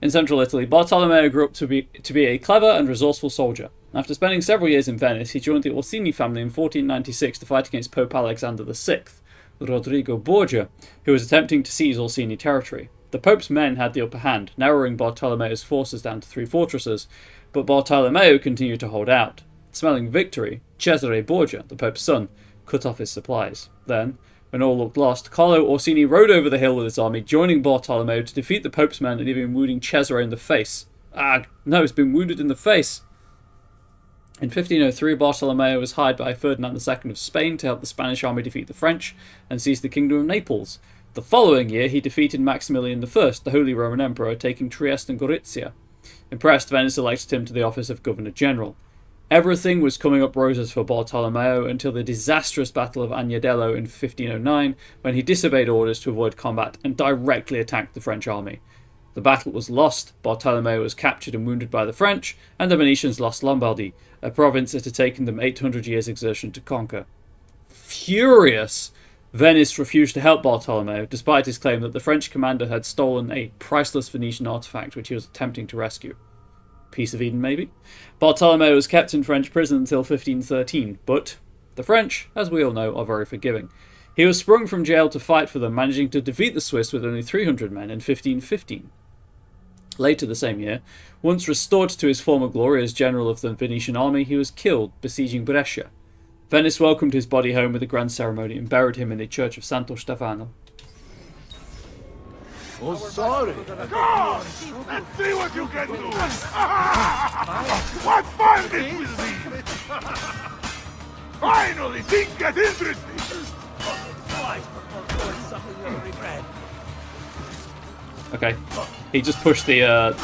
In central Italy, Bartolomeo grew up to be a clever and resourceful soldier. After spending several years in Venice, he joined the Orsini family in 1496 to fight against Pope Alexander VI, Rodrigo Borgia, who was attempting to seize Orsini territory. The Pope's men had the upper hand, narrowing Bartolomeo's forces down to 3 fortresses, but Bartolomeo continued to hold out. Smelling victory, Cesare Borgia, the Pope's son, cut off his supplies. Then, when all looked lost, Carlo Orsini rode over the hill with his army, joining Bartolomeo to defeat the Pope's men and even wounding Cesare in the face. No, he's been wounded in the face. In 1503, Bartolomeo was hired by Ferdinand II of Spain to help the Spanish army defeat the French and seize the Kingdom of Naples. The following year, he defeated Maximilian I, the Holy Roman Emperor, taking Trieste and Gorizia. Impressed, Venice elected him to the office of Governor-General. Everything was coming up roses for Bartolomeo until the disastrous Battle of Agnadello in 1509, when he disobeyed orders to avoid combat and directly attacked the French army. The battle was lost, Bartolomeo was captured and wounded by the French, and the Venetians lost Lombardy, a province it had taken them 800 years' exertion to conquer. Furious, Venice refused to help Bartolomeo, despite his claim that the French commander had stolen a priceless Venetian artifact which he was attempting to rescue. Piece of Eden, maybe? Bartolomeo was kept in French prison until 1513, but the French, as we all know, are very forgiving. He was sprung from jail to fight for them, managing to defeat the Swiss with only 300 men in 1515. Later the same year, once restored to his former glory as general of the Venetian army, he was killed besieging Brescia. Venice welcomed his body home with a grand ceremony and buried him in the church of Santo Stefano. Oh, sorry. Go! Let's see what you can do! What fun this will be! Finally, things get interesting! Okay, he just pushed the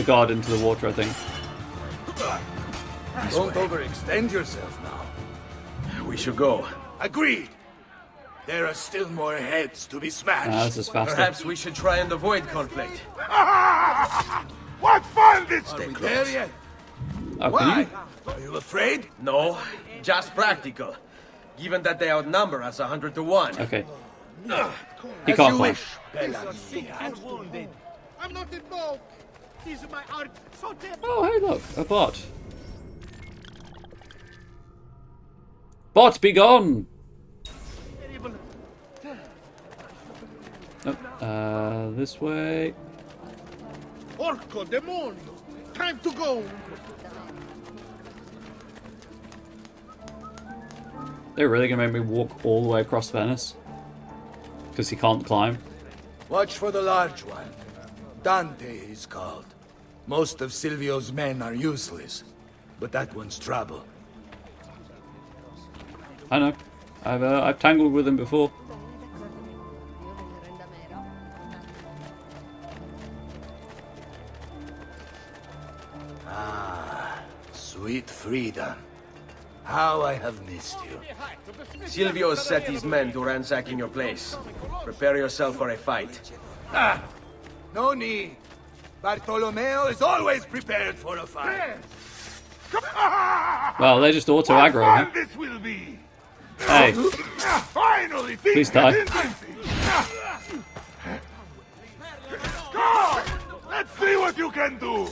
guard into the water, I think. Don't overextend yourself now. We should go. Agreed. There are still more heads to be smashed. This is faster. Perhaps we should try and avoid conflict. What fun this Are we there yet? Oh, Why? can Are you afraid? No, just practical. Given that they outnumber us 100 to 1. you? Okay. He As can't you climb. wish, and wounded. I'm not involved. These are my art. So Oh, hey, look, a bot. Bot, be gone! Oh, this way. Orco demonio! Time to go! They're really gonna make me walk all the way across Venice? Because he can't climb? Watch for the large one. Dante is called. Most of Silvio's men are useless, but that one's trouble. I know. I've tangled with him before. Ah, sweet freedom. How I have missed you. Silvio has set his men to ransacking your place. Prepare yourself for a fight. Ah, no need. Bartolomeo is always prepared for a fight. Well, they just auto aggro, huh? This will be. Hey, Finally, please die. Go! Let's see what you can do.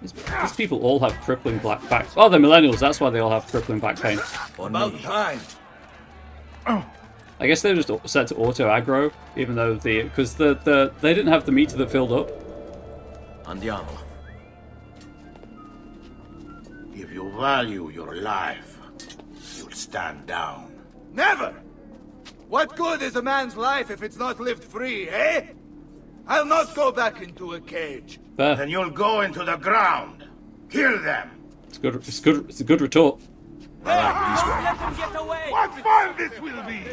These people all have crippling back pain. Oh, they're millennials, that's why they all have crippling back pain. About time. I guess they're just set to auto aggro, even though because they didn't have the meter that filled up. Andiamo. If you value your life, you'll stand down. Never! What good is a man's life if it's not lived free, eh? I'll not go back into a cage. Fair. Then you'll go into the ground. Kill them. It's good. It's good. It's a good retort. Let him get away! What fun this will be!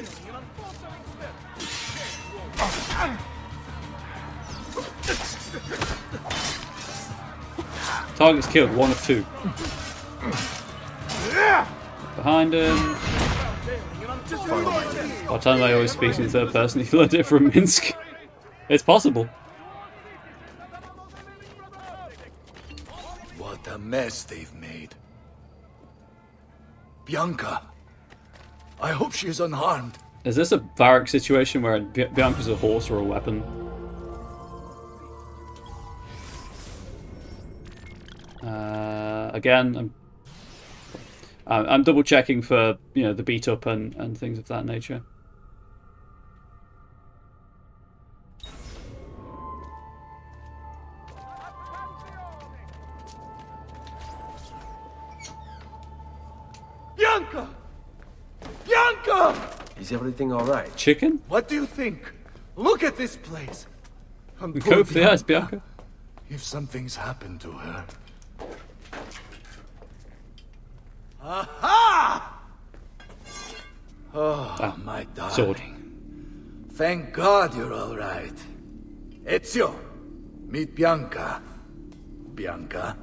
Target's killed. 1 of 2. Behind him. By the time I always speak in third person, he learned it from Minsk. It's possible. What a mess they've made. Bianca. I hope she is unharmed. Is this a barrack situation where Bianca's a horse or a weapon? Again, I'm double checking for the beat up and things of that nature. Bianca! Bianca! Is everything alright? Chicken? What do you think? Look at this place. And We poor go for the eyes, Bianca. If something's happened to her. Aha! Oh, my darling. Sword. Thank God you're all right. Ezio, meet Bianca. Bianca,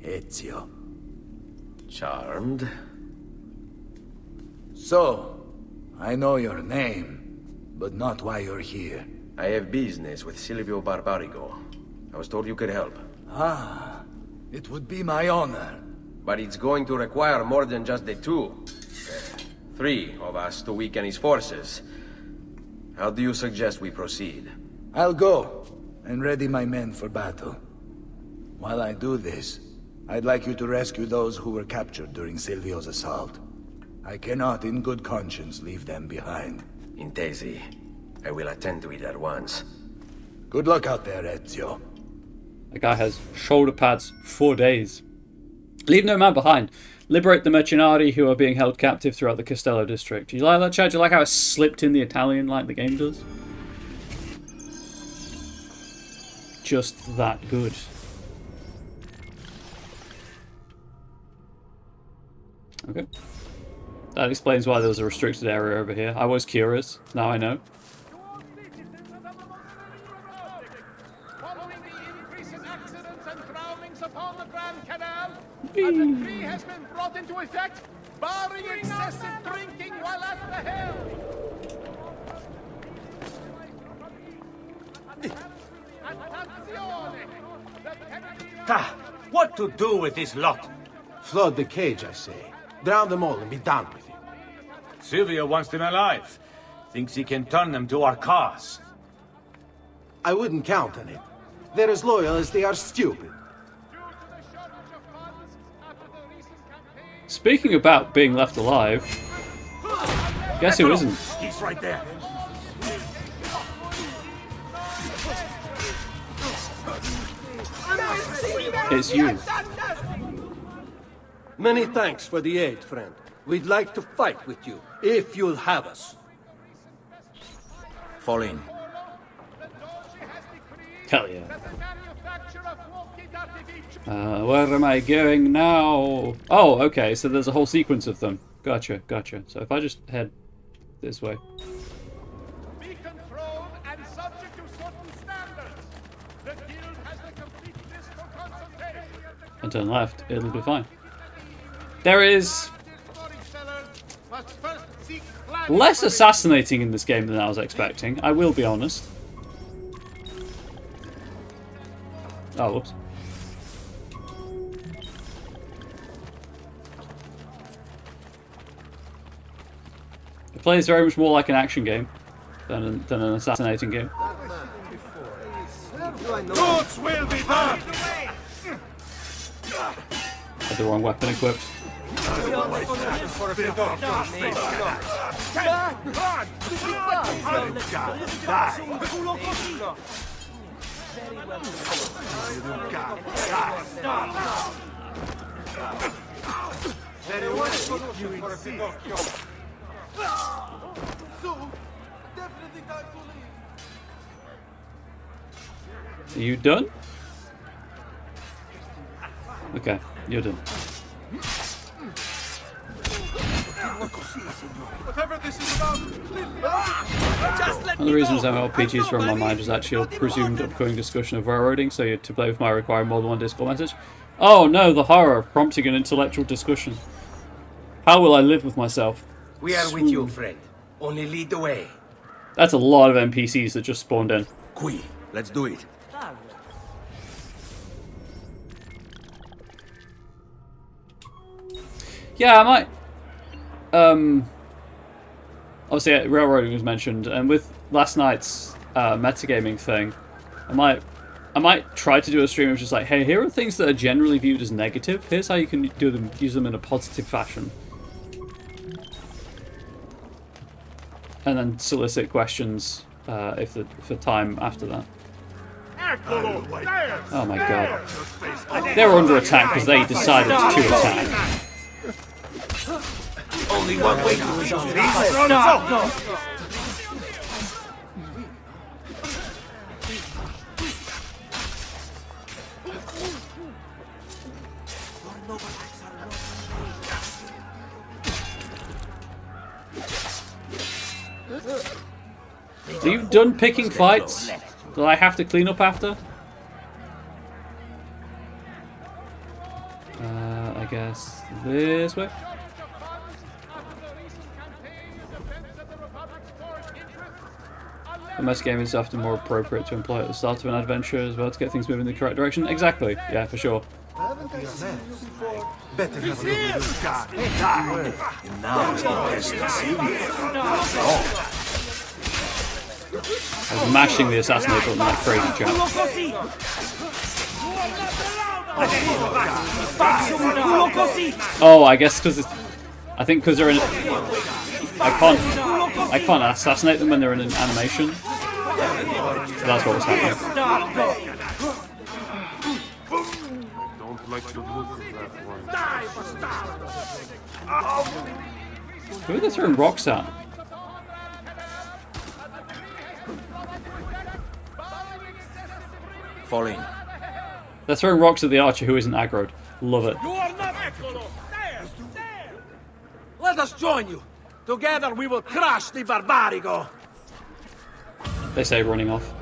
Ezio. Charmed. So, I know your name, but not why you're here. I have business with Silvio Barbarigo. I was told you could help. Ah, it would be my honor. But it's going to require more than just the 2. 3 of us to weaken his forces. How do you suggest we proceed? I'll go and ready my men for battle. While I do this, I'd like you to rescue those who were captured during Silvio's assault. I cannot in good conscience leave them behind. Intesi. I will attend to it at once. Good luck out there, Ezio. The guy has shoulder pads 4 days. Leave no man behind. Liberate the mercenari who are being held captive throughout the Castello district. Do you like that, Chad? Do you like how it slipped in the Italian like the game does? Just that good. Okay. That explains why there was a restricted area over here. I was curious. Now I know. Following the increase in accidents and drownings upon the Grand Canal, a decree has been brought into effect, barring excessive drinking while at the helm. What to do with this lot? Flood the cage, I say. Drown them all and be done with it. Silvio wants them alive. Thinks he can turn them to our cause. I wouldn't count on it. They're as loyal as they are stupid. Speaking about being left alive, guess who isn't? He's right there. It's you. Many thanks for the aid, friend. We'd like to fight with you, if you'll have us. Fall in. Hell yeah. Where am I going now? Oh, okay, so there's a whole sequence of them. Gotcha, gotcha. So if I just head this way. Be controlled and subject to certain standards. The guild has the complete list for consultation. And turn left, it'll be fine. There is less assassinating in this game than I was expecting, I will be honest. Oh, whoops. It plays very much more like an action game than an assassinating game. Goods will be done! Had the wrong weapon equipped. Are you done? Okay, you're done. Whatever this is about, One of the reasons MLPGs from my mind was actually a presumed upcoming discussion of railroading, so to play with might require more than one Discord message. Oh no, the horror of prompting an intellectual discussion. How will I live with myself? We are with you, friend. Only lead the way. That's a lot of NPCs that just spawned in. Qui, let's do it. Yeah, I might. Obviously, railroading was mentioned, and with last night's metagaming thing, I might try to do a stream of just like, hey, here are things that are generally viewed as negative. Here's how you can use them in a positive fashion, and then solicit questions for time after that. Oh my god, they were under attack because they decided to attack. Only one way to resolve this. Are you done picking fights that I have to clean up after? I guess this way. The mess game is often more appropriate to employ at the start of an adventure as well to get things moving in the correct direction. Exactly, yeah, for sure. Better have a look at this guy. And now it's the best to see I was mashing the assassinate button like crazy jump. Oh, I guess because I think because they're in. I can't assassinate them when they're in an animation. So that's what was happening. don't like the look of that one. Who are they throwing rocks at? Fall in. They're throwing rocks at the archer who isn't aggroed. Love it. You are not Let us join you. Together we will crush the Barbarigo. They say running off.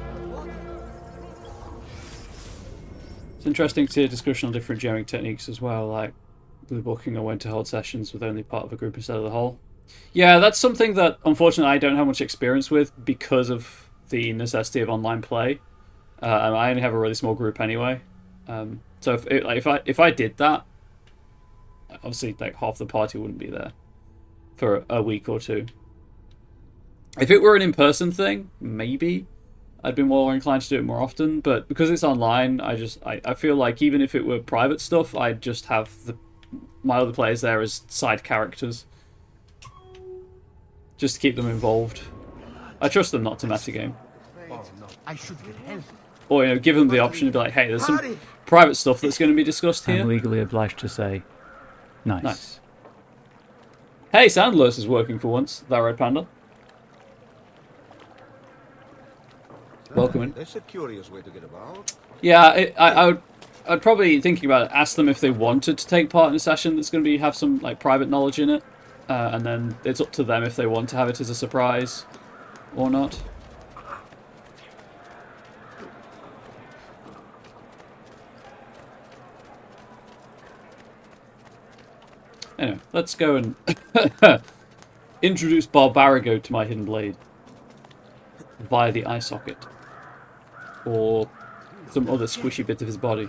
It's interesting to see a discussion on different jamming techniques as well, like blue booking or when to hold sessions with only part of a group instead of the whole. Yeah, that's something that unfortunately I don't have much experience with because of the necessity of online play. I only have a really small group anyway. So if I did that, obviously like half the party wouldn't be there for a week or two. If it were an in-person thing, maybe I'd be more inclined to do it more often. But because it's online, I feel like even if it were private stuff, I'd just have my other players there as side characters, just to keep them involved. I trust them not to metagame. I should get help. or give them the option to be like, hey, there's some private stuff that's going to be discussed here. I'm legally obliged to say, nice. Hey, sound alert is working for once. That Red Panda. Welcome in. That's a curious way to get about. Yeah, I'd probably, thinking about it, ask them if they wanted to take part in a session that's going to have some like private knowledge in it, and then it's up to them if they want to have it as a surprise or not. Anyway, let's go and introduce Barbarigo to my hidden blade via the eye socket or some other squishy bit of his body.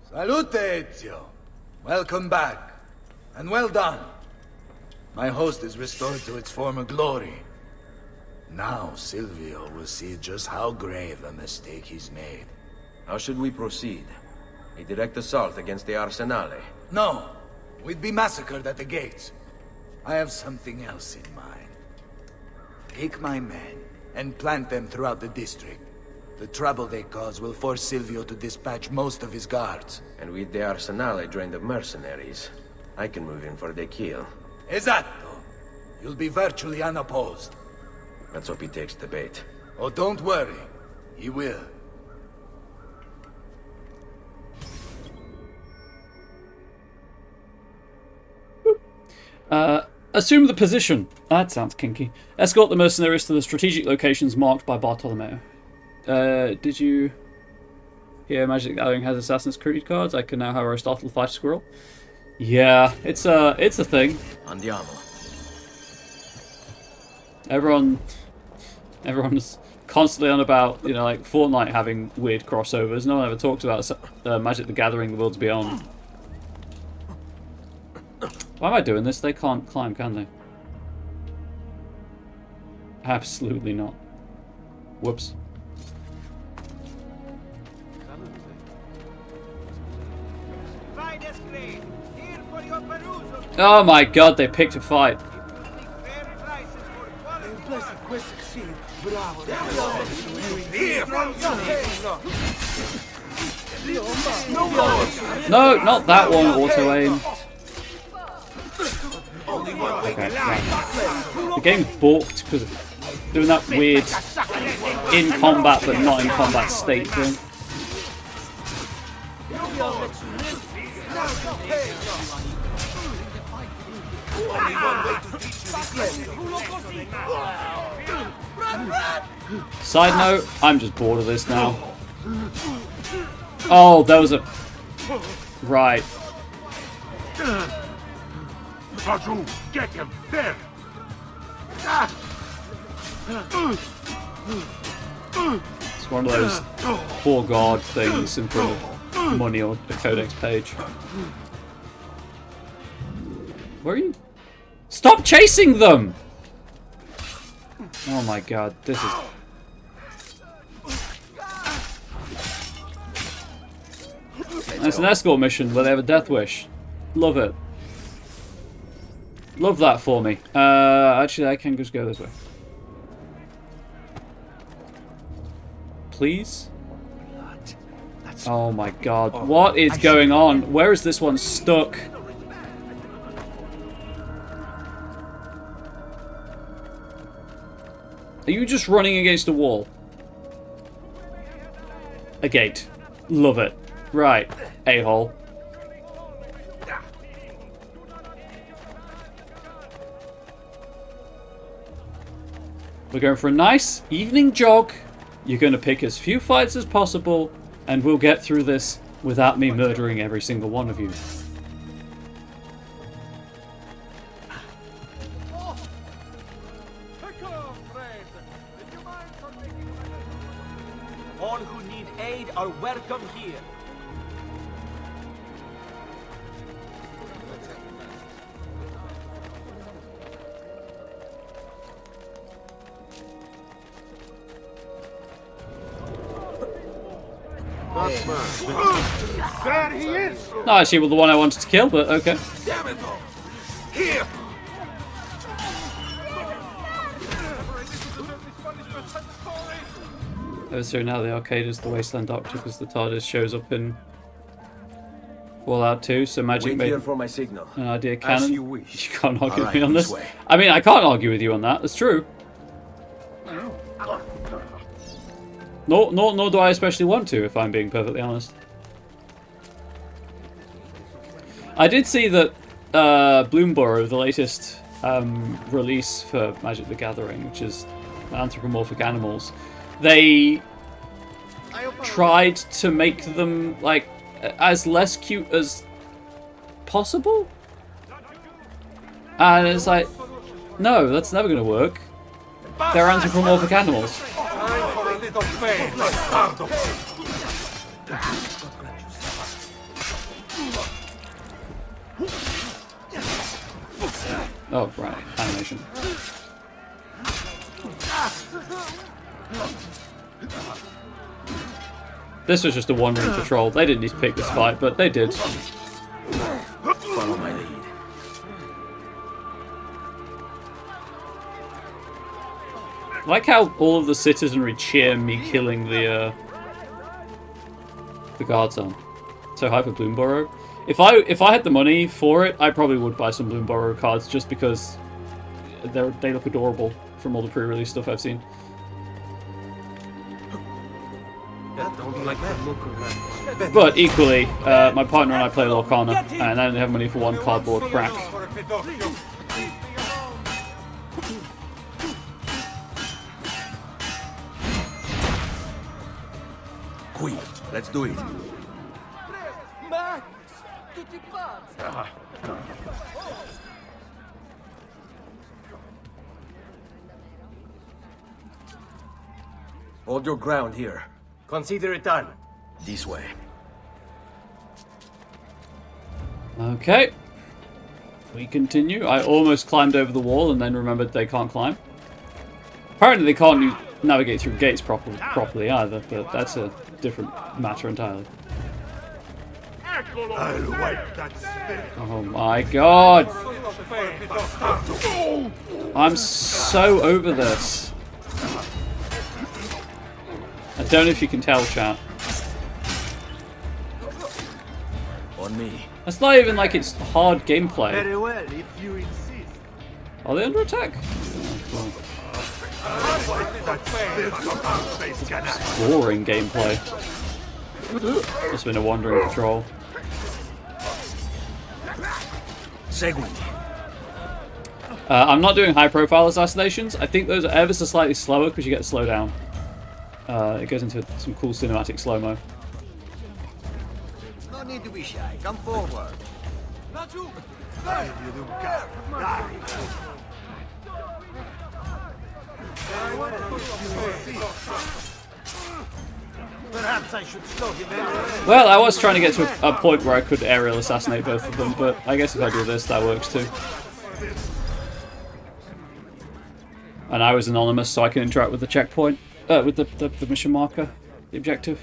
Salute, Ezio. Welcome back. And well done. My host is restored to its former glory. Now Silvio will see just how grave a mistake he's made. How should we proceed? A direct assault against the Arsenale? No. We'd be massacred at the gates. I have something else in mind. Take my men and plant them throughout the district. The trouble they cause will force Silvio to dispatch most of his guards. And with the Arsenale drained of mercenaries, I can move in for the kill. Esatto. You'll be virtually unopposed. Let's hope he takes the bait. Oh, don't worry. He will. Assume the position. That sounds kinky. Escort the mercenaries to the strategic locations marked by Bartolomeo. Did you hear Magic the Gathering has Assassin's Creed cards? I can now have Aristotle fight a squirrel. Yeah, it's a thing. Andiamo. Everyone's constantly on about, like Fortnite having weird crossovers. No one ever talks about Magic the Gathering, The Worlds Beyond. Why am I doing this? They can't climb, can they? Absolutely not. Whoops. Oh my god, they picked a fight. No, not that one, auto aim. Okay, right. The game balked because of doing that weird in combat but not in combat state thing. Side note, I'm just bored of this now. Oh, there was a... Right. Get him there. It's one of those poor god things in front of money or the codex page. Where are you? Stop chasing them! Oh my god, this is... It's an escort mission where they have a death wish. Love it. Love that for me. Actually, I can just go this way. Please? Oh my god. What is going on? Where is this one stuck? Are you just running against a wall? A gate. Love it. Right. A-hole. We're going for a nice evening jog. You're going to pick as few fights as possible, and we'll get through this without me murdering every single one of you. All who need aid are welcome here. There he is! Not actually well, the one I wanted to kill, but okay. Here. Oh, so now the arcade is the Wasteland Doctor because the TARDIS shows up in Fallout 2, so Magic Wait made here for my signal. an idea canon. As you wish. You can't argue with Alright, me on this this. way. I mean, I can't argue with you on that. It's true. Nor do I especially want to, if I'm being perfectly honest. I did see that Bloomborough, the latest release for Magic the Gathering, which is anthropomorphic animals, they tried to make them like as less cute as possible, and it's like, no, that's never going to work. They're anthropomorphic animals. Oh, right, animation. This was just a one-ring patrol. They didn't need to pick this fight, but they did. Follow my lead. I like how all of the citizenry cheer me killing the guards on. So high for Bloomborough. If I had the money for it, I probably would buy some Bloomborough cards just because they look adorable from all the pre-release stuff I've seen. But equally, my partner and I play Lorcana, and I only have money for one cardboard crack. Qui, let's do it. Hold your ground here. Consider it done. This way. Okay. We continue. I almost climbed over the wall and then remembered they can't climb. Apparently they can't navigate through gates properly either, but that's a different matter entirely. I'll wipe that spit. Oh my god! I'm so over this. I don't know if you can tell, chat. On me. That's not even like it's hard gameplay. Very well, if you insist. Are they under attack? Boring gameplay. Just been a wandering patrol. Segui. I'm not doing high-profile assassinations. I think those are ever so slightly slower because you get to slow down. It goes into some cool cinematic slow-mo. No need to be shy. Come forward. Not you. Perhaps I should slow him down. Well, I was trying to get to a point where I could aerial assassinate both of them, but I guess if I do this, that works too. And I was anonymous, so I can interact with the checkpoint, with the mission marker, the objective.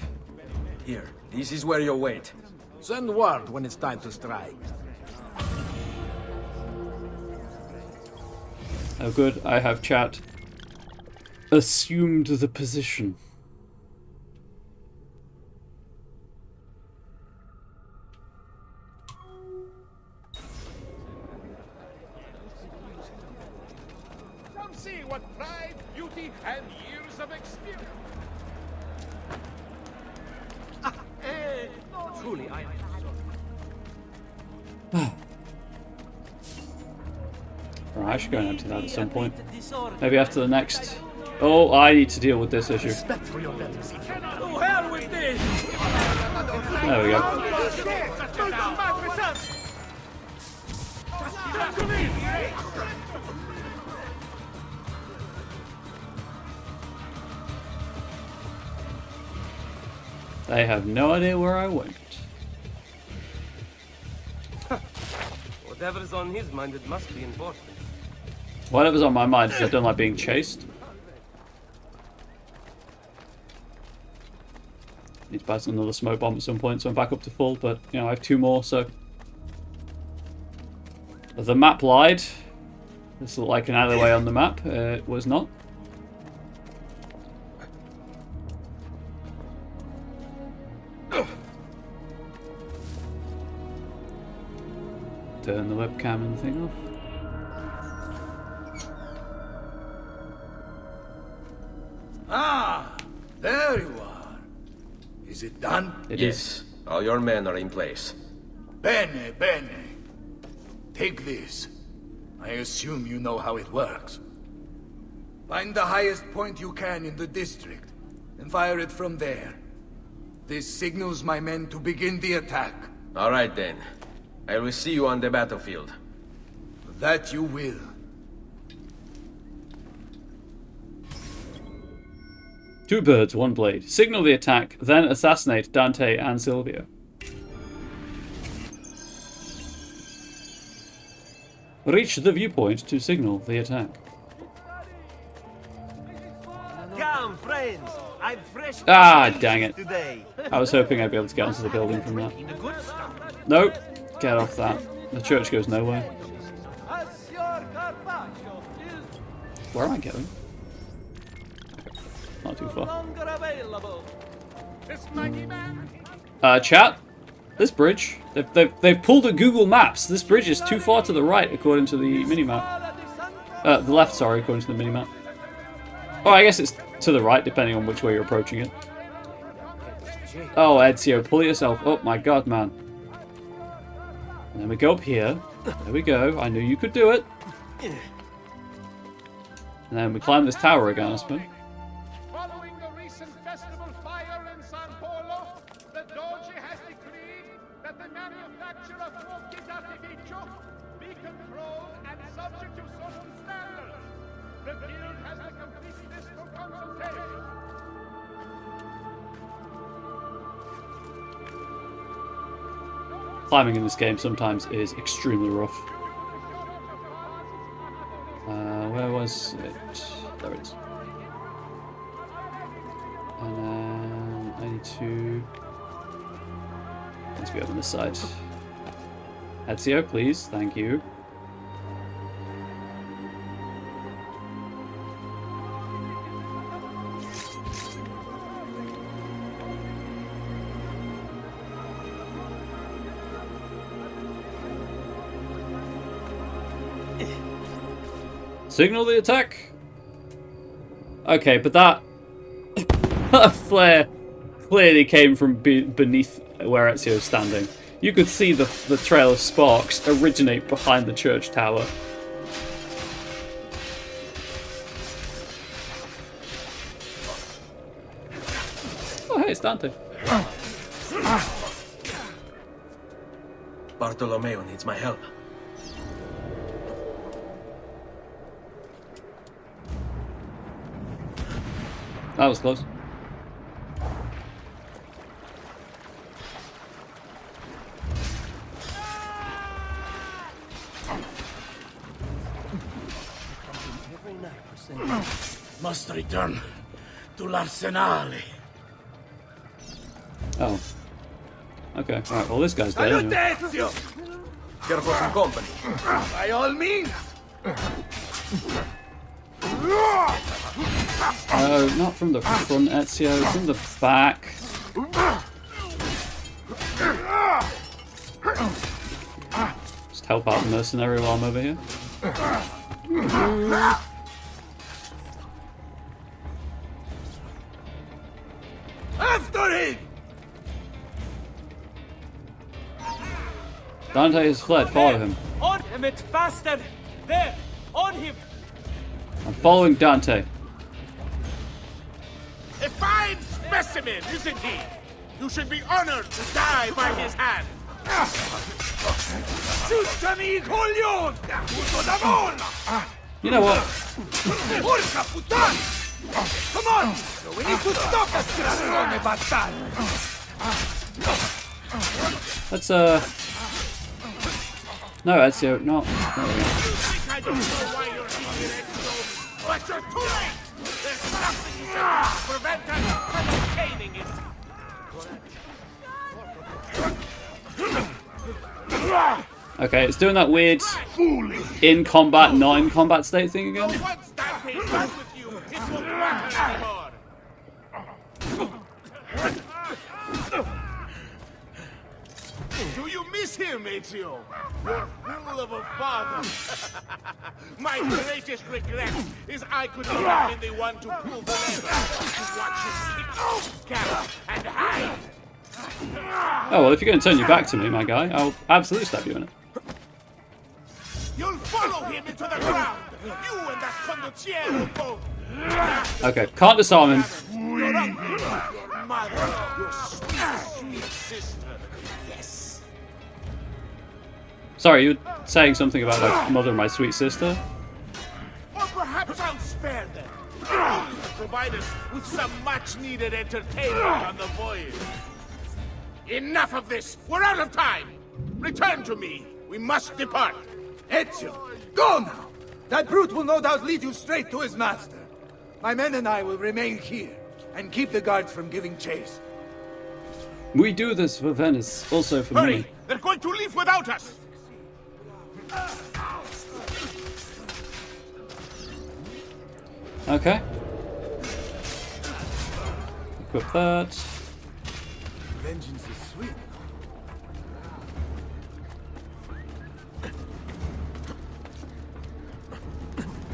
Here, this is where you wait. Send word when it's time to strike. Oh good, I have chat assumed the position. Come see what pride, beauty, and years of experience. Truly, I am Right, I should go and empty that at some point. Maybe after the next... Oh, I need to deal with this issue. respect for your letters. To hell with this! There we go. They have no idea where I went. Whatever's on his mind, it must be important. Whatever's on my mind is I don't like being chased. Need to buy another smoke bomb at some point, so I'm back up to full, but you know, I have 2 more, so. The map lied. This looked like an alleyway on the map. It was not. Turn the webcam and thing off. Ah, there you are. Is it done? It yes. is. All your men are in place. Bene, bene. Take this. I assume you know how it works. Find the highest point you can in the district, and fire it from there. This signals my men to begin the attack. All right, then. I will see you on the battlefield. That you will. Two birds, one blade. Signal the attack, then assassinate Dante and Silvio. Reach the viewpoint to signal the attack. Come, friends. I've fresh Dang it. today. I was hoping I'd be able to get onto the building from that. Nope. Get off that. The church goes nowhere. Where am I going? Not too far. Chat. This bridge. They've pulled a Google Maps. This bridge is too far to the right, according to the minimap. The left, sorry, according to the minimap. Oh, I guess it's to the right, depending on which way you're approaching it. Oh, Ezio, pull yourself up. My God, man. And then we go up here. There we go. I knew you could do it. And then we climb this tower again, I suppose. Following the recent festival fire in San Polo, the Doge has decreed that the manufacture of fuochi d'artificio be controlled and subject to social standards. The guild has a complete list for consultation. Climbing in this game sometimes is extremely rough. Where was it? There it is. And then I need to... Let's go on this side. Ezio, please. Thank you. Signal the attack! Okay, but that flare clearly came from beneath where Ezio's standing. You could see the trail of sparks originate behind the church tower. Oh, hey, it's Dante. Bartolomeo needs my help. That was close. Must return to l'Arsenale. Oh. Okay, alright, well this guy's dead anyway. Ezio! Careful from company. By all means! Not from the front, Ezio, from the back. Just help out the mercenary while I'm over here. After him! Dante has fled, follow him. On him, it's faster! There! On him! I'm following Dante. A fine specimen, isn't he? You should be honored to die by his hand. Shootami, coglion! Tutto da molla! You know what? Porca puttana! Come on! So we need to stop that stronge bastard! Let's, No, Ezio, no. You think I don't know why you're here, Ezio? But you're too late! There's nothing you can do to prevent us from obtaining it! Okay, it's doing that weird in combat, not in combat state thing again. Once Dante is done with you, it won't matter anymore! Do you miss him, Ezio? You're full of a father. My greatest regret is I could not have been the one to pull the lever, to watch him kick, gallop, and hide. Oh, well, if you're going to turn your back to me, my guy, I'll absolutely stab you in it. You'll follow him into the ground. You and that condottiero both. Okay, can't disarm him. Your uncle, your mother, your sweet, sweet sister. Yes. Sorry, you were saying something about my mother and my sweet sister? Or perhaps I'll spare them. Only to provide us with some much-needed entertainment on the voyage. Enough of this! We're out of time! Return to me! We must depart! Ezio, go now! That brute will no doubt lead you straight to his master. My men and I will remain here, and keep the guards from giving chase. We do this for Venice, also for Hurry! me. They're going to leave without us! Okay. Equip that. Vengeance is sweet.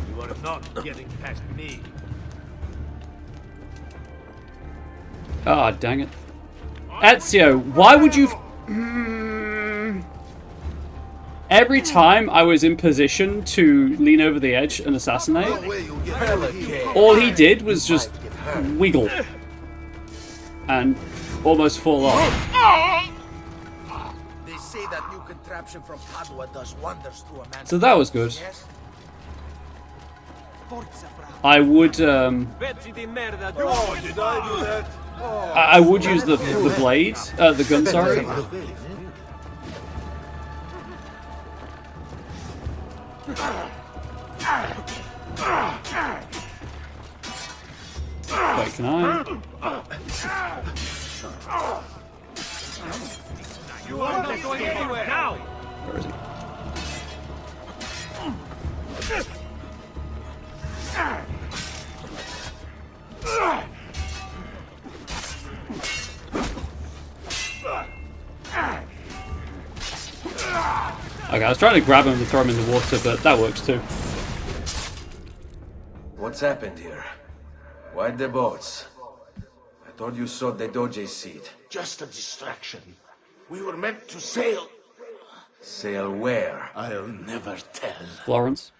You are not getting past me. Ah, dang it. Ezio, why would you... Every time I was in position to lean over the edge and assassinate, all he did was just wiggle and almost fall off. They say that new contraption from Padua does wonders to a man. So that was good. I would I would use the blade, the gun, sorry. Wait, can I? You are not going anywhere now! Where is he? Okay, I was trying to grab him and throw him in the water, but that works too. What's happened here? Why the boats? I thought you saw the Doge's seat. Just a distraction. We were meant to sail. Sail where? I'll never tell. Florence.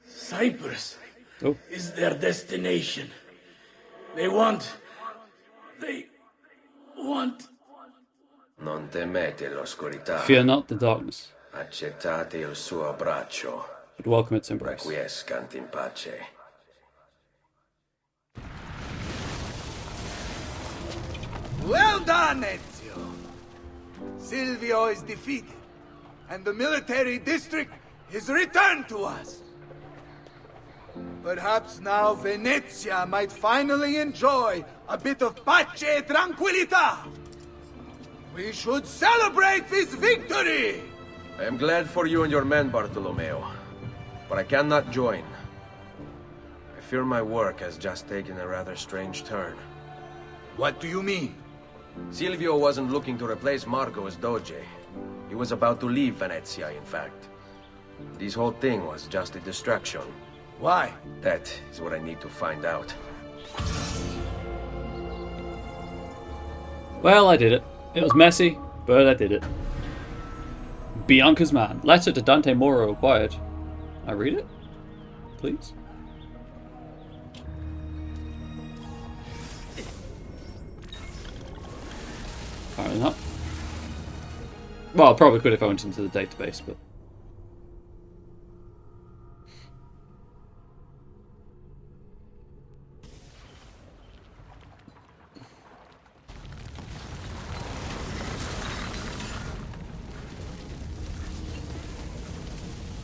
Cyprus Oh. is their destination. They want... Non temete l'oscurità. Fear not the darkness, Accettate il suo abbraccio. but welcome its embrace. Requiescant in pace. Well done, Ezio! Silvio is defeated, and the military district is returned to us. Perhaps now Venezia might finally enjoy a bit of pace e tranquillità. We should celebrate this victory! I am glad for you and your men, Bartolomeo. But I cannot join. I fear my work has just taken a rather strange turn. What do you mean? Silvio wasn't looking to replace Marco as Doge. He was about to leave Venezia, in fact. This whole thing was just a distraction. Why? That is what I need to find out. Well, I did it. It was messy, but I did it. Bianca's man. Letter to Dante Moro acquired. I read it? Please? Apparently not. Well, I probably could if I went into the database, but...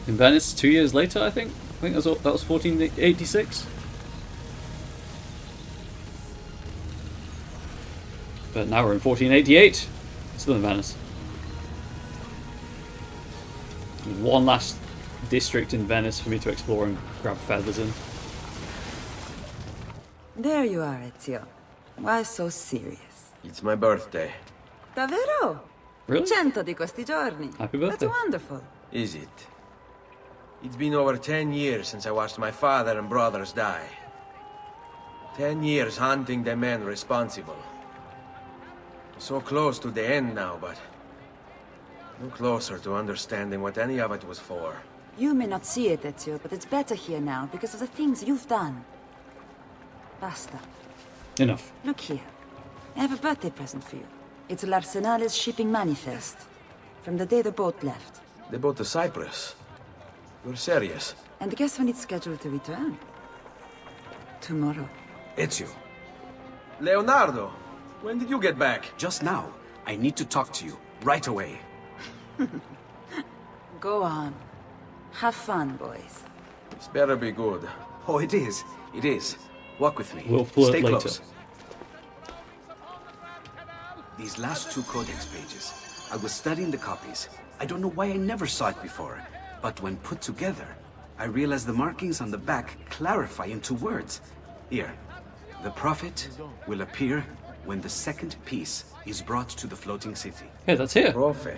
in Venice 2 years later, I think that was 1486. But now we're in 1488. Still in Venice. One last district in Venice for me to explore and grab feathers in. There you are, Ezio. Why so serious? It's my birthday. Davvero? Really? 100 di questi giorni. Happy birthday. That's wonderful. Is it? It's been over 10 years since I watched my father and brothers die. 10 years hunting the men responsible. So close to the end now, but no closer to understanding what any of it was for. You may not see it, Ezio, but it's better here now because of the things you've done. Basta. Enough. Look here. I have a birthday present for you. It's l'Arsenale's shipping manifest. From the day the boat left. The boat to Cyprus. You're serious? And guess when it's scheduled to return? Tomorrow. Ezio. Leonardo! When did you get back? Just now. I need to talk to you. Right away. Go on. Have fun, boys. This better be good. Oh, it is. It is. Walk with me. We'll flirt Stay later. close. These last 2 codex pages. I was studying the copies. I don't know why I never saw it before. But when put together, I realized the markings on the back clarify into words. Here. The prophet will appear when the second piece is brought to the floating city. Hey, that's here. Prophet.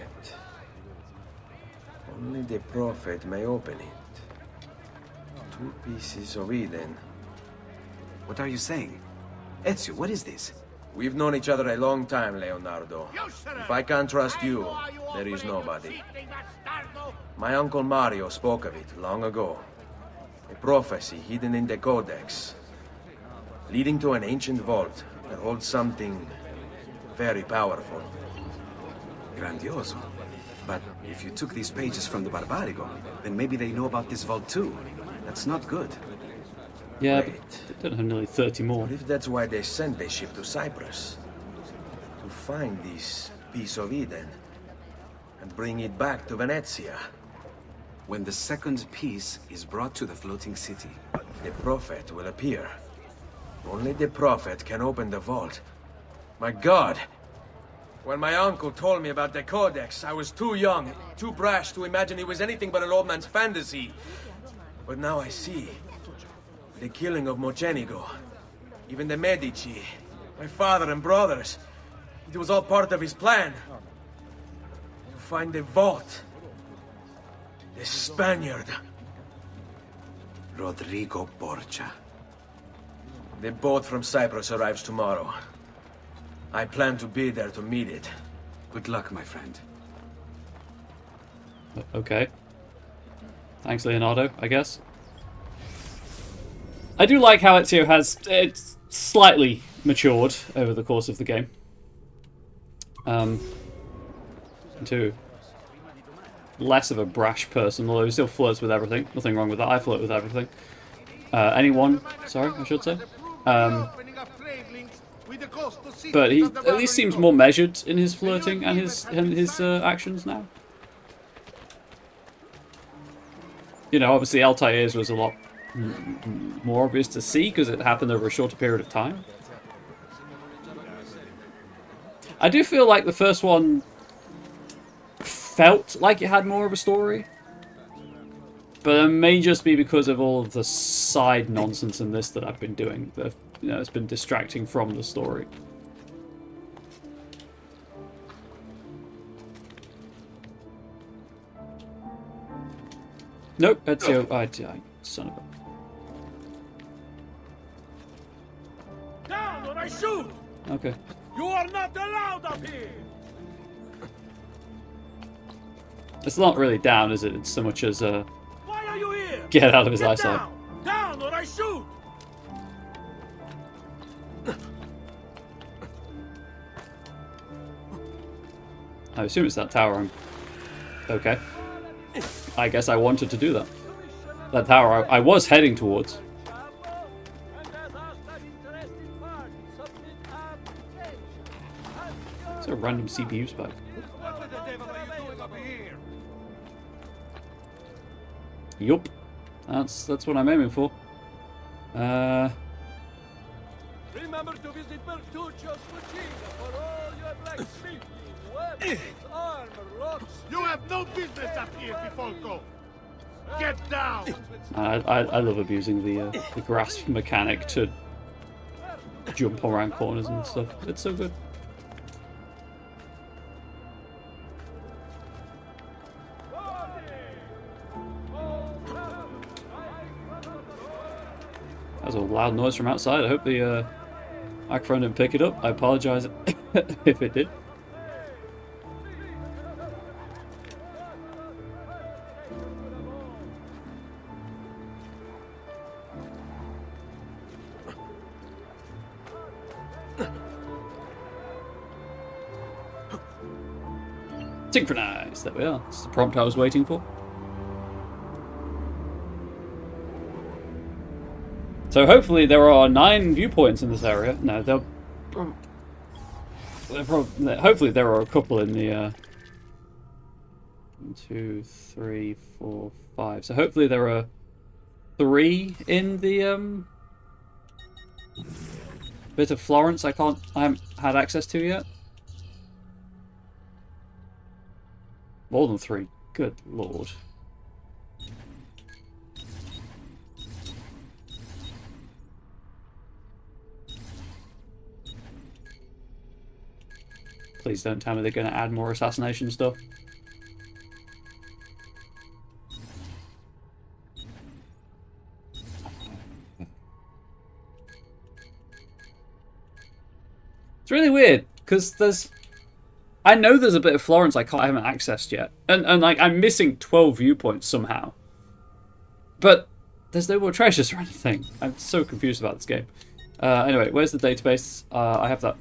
Only the prophet may open it. 2 pieces of Eden. What are you saying? Ezio, what is this? We've known each other a long time, Leonardo. If I can't trust you, there is nobody. My uncle Mario spoke of it long ago. A prophecy hidden in the Codex, leading to an ancient vault that holds something very powerful. Grandioso. But if you took these pages from the Barbarigo, then maybe they know about this vault too. That's not good. Yeah, Wait. but they don't have nearly 30 more. What if that's why they sent the ship to Cyprus? To find this piece of Eden and bring it back to Venezia. When the second piece is brought to the floating city, the prophet will appear. Only the prophet can open the vault. My God! When my uncle told me about the Codex, I was too young, too brash to imagine it was anything but an old man's fantasy. But now I see. The killing of Mocenigo, even the Medici, my father and brothers. It was all part of his plan. To find the vault. The Spaniard. Rodrigo Borgia. The boat from Cyprus arrives tomorrow. I plan to be there to meet it. Good luck, my friend. Okay. Thanks, Leonardo, I guess. I do like how Ezio has slightly matured over the course of the game. Into less of a brash person, although he still flirts with everything. Nothing wrong with that. I flirt with everything. Anyone, sorry, I should say. But he at least seems more measured in his flirting and his actions now. You know, obviously Altair's was a lot more obvious to see because it happened over a shorter period of time. I do feel like the first one felt like it had more of a story, but it may just be because of all of the side nonsense in this that I've been doing that, you know, it's been distracting from the story. Nope, Ezio. I son of a. Down or I shoot! Okay. You are not allowed up here! It's not really down, is it? It's so much as Why are you here? get out of his Get eyesight. Down or I shoot! I assume it's that tower. Okay. I guess I wanted to do that. That tower I was heading towards. It's a random CPU spike. What the devil are you doing up here? Yup. That's what I'm aiming for. Remember to visit Bertuccio's Cucina for all your blacksmithing, weapons, armor, locks. You have no business up here, Bifolco. Get down! I love abusing the grasp mechanic to jump around corners and stuff. It's so good. was a loud noise from outside. I hope the microphone didn't pick it up. I apologise if it did. Synchronize. There we are. That's the prompt I was waiting for. So hopefully there are 9 viewpoints in this area. No, hopefully there are a couple in the 1, 2, 3, 4, 5. So hopefully there are 3 in the bit of Florence I haven't had access to yet. More than 3. Good lord. Please don't tell me they're going to add more assassination stuff. It's really weird, because I know there's a bit of Florence I haven't accessed yet. And like, I'm missing 12 viewpoints somehow. But there's no more treasures or anything. I'm so confused about this game. Anyway, where's the database? I have that.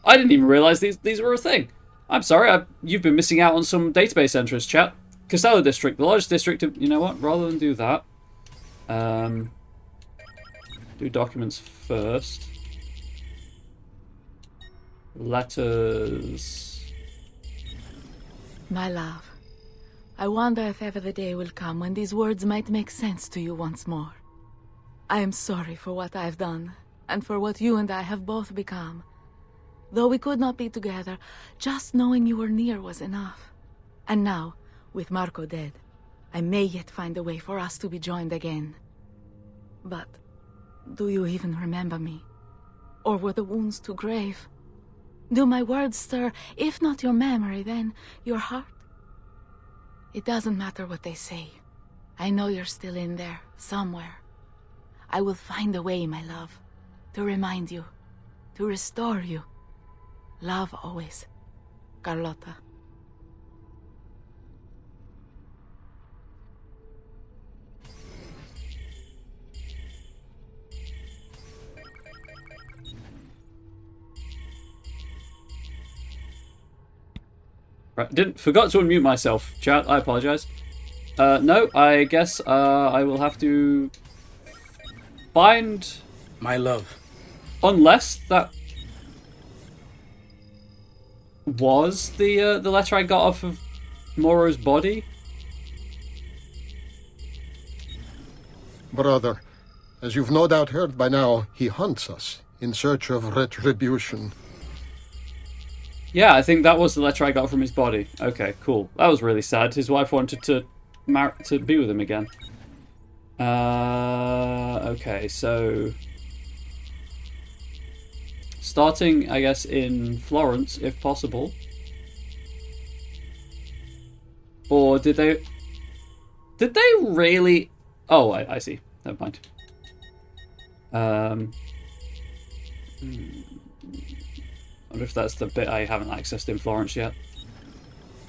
I didn't even realise these were a thing. I'm sorry, you've been missing out on some database entries, chat. Castello District, the largest district of... You know what? Rather than do that... do documents first. Letters... My love, I wonder if ever the day will come when these words might make sense to you once more. I am sorry for what I have done, and for what you and I have both become. Though we could not be together, just knowing you were near was enough. And now, with Marco dead, I may yet find a way for us to be joined again. But, do you even remember me? Or were the wounds too grave? Do my words stir, if not your memory, then your heart? It doesn't matter what they say. I know you're still in there, somewhere. I will find a way, my love, to remind you, to restore you. Love always, Carlotta. Right, forgot to unmute myself, chat. I apologise. No, I guess I will have to find my love. Unless that was the letter I got off of Moro's body. Brother, as you've no doubt heard by now, he hunts us in search of retribution. Yeah, I think that was the letter I got from his body. Okay, cool. That was really sad. His wife wanted to be with him again. Okay, so... starting, I guess, in Florence, if possible. Or did they... Did they really... Oh, I see. Never mind. I wonder if that's the bit I haven't accessed in Florence yet.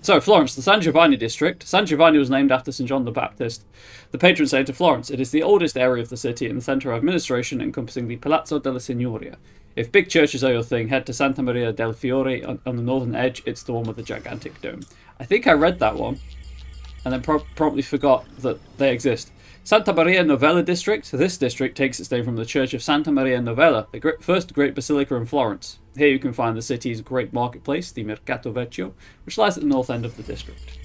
So, Florence, the San Giovanni district. San Giovanni was named after St. John the Baptist, the patron saint of Florence. It is the oldest area of the city and the centre of administration, encompassing the Palazzo della Signoria. If big churches are your thing, head to Santa Maria del Fiore on the northern edge. It's the one with the gigantic dome. I think I read that one, and then promptly forgot that they exist. Santa Maria Novella district. This district takes its name from the church of Santa Maria Novella, the first great basilica in Florence. Here you can find the city's great marketplace, the Mercato Vecchio, which lies at the north end of the district.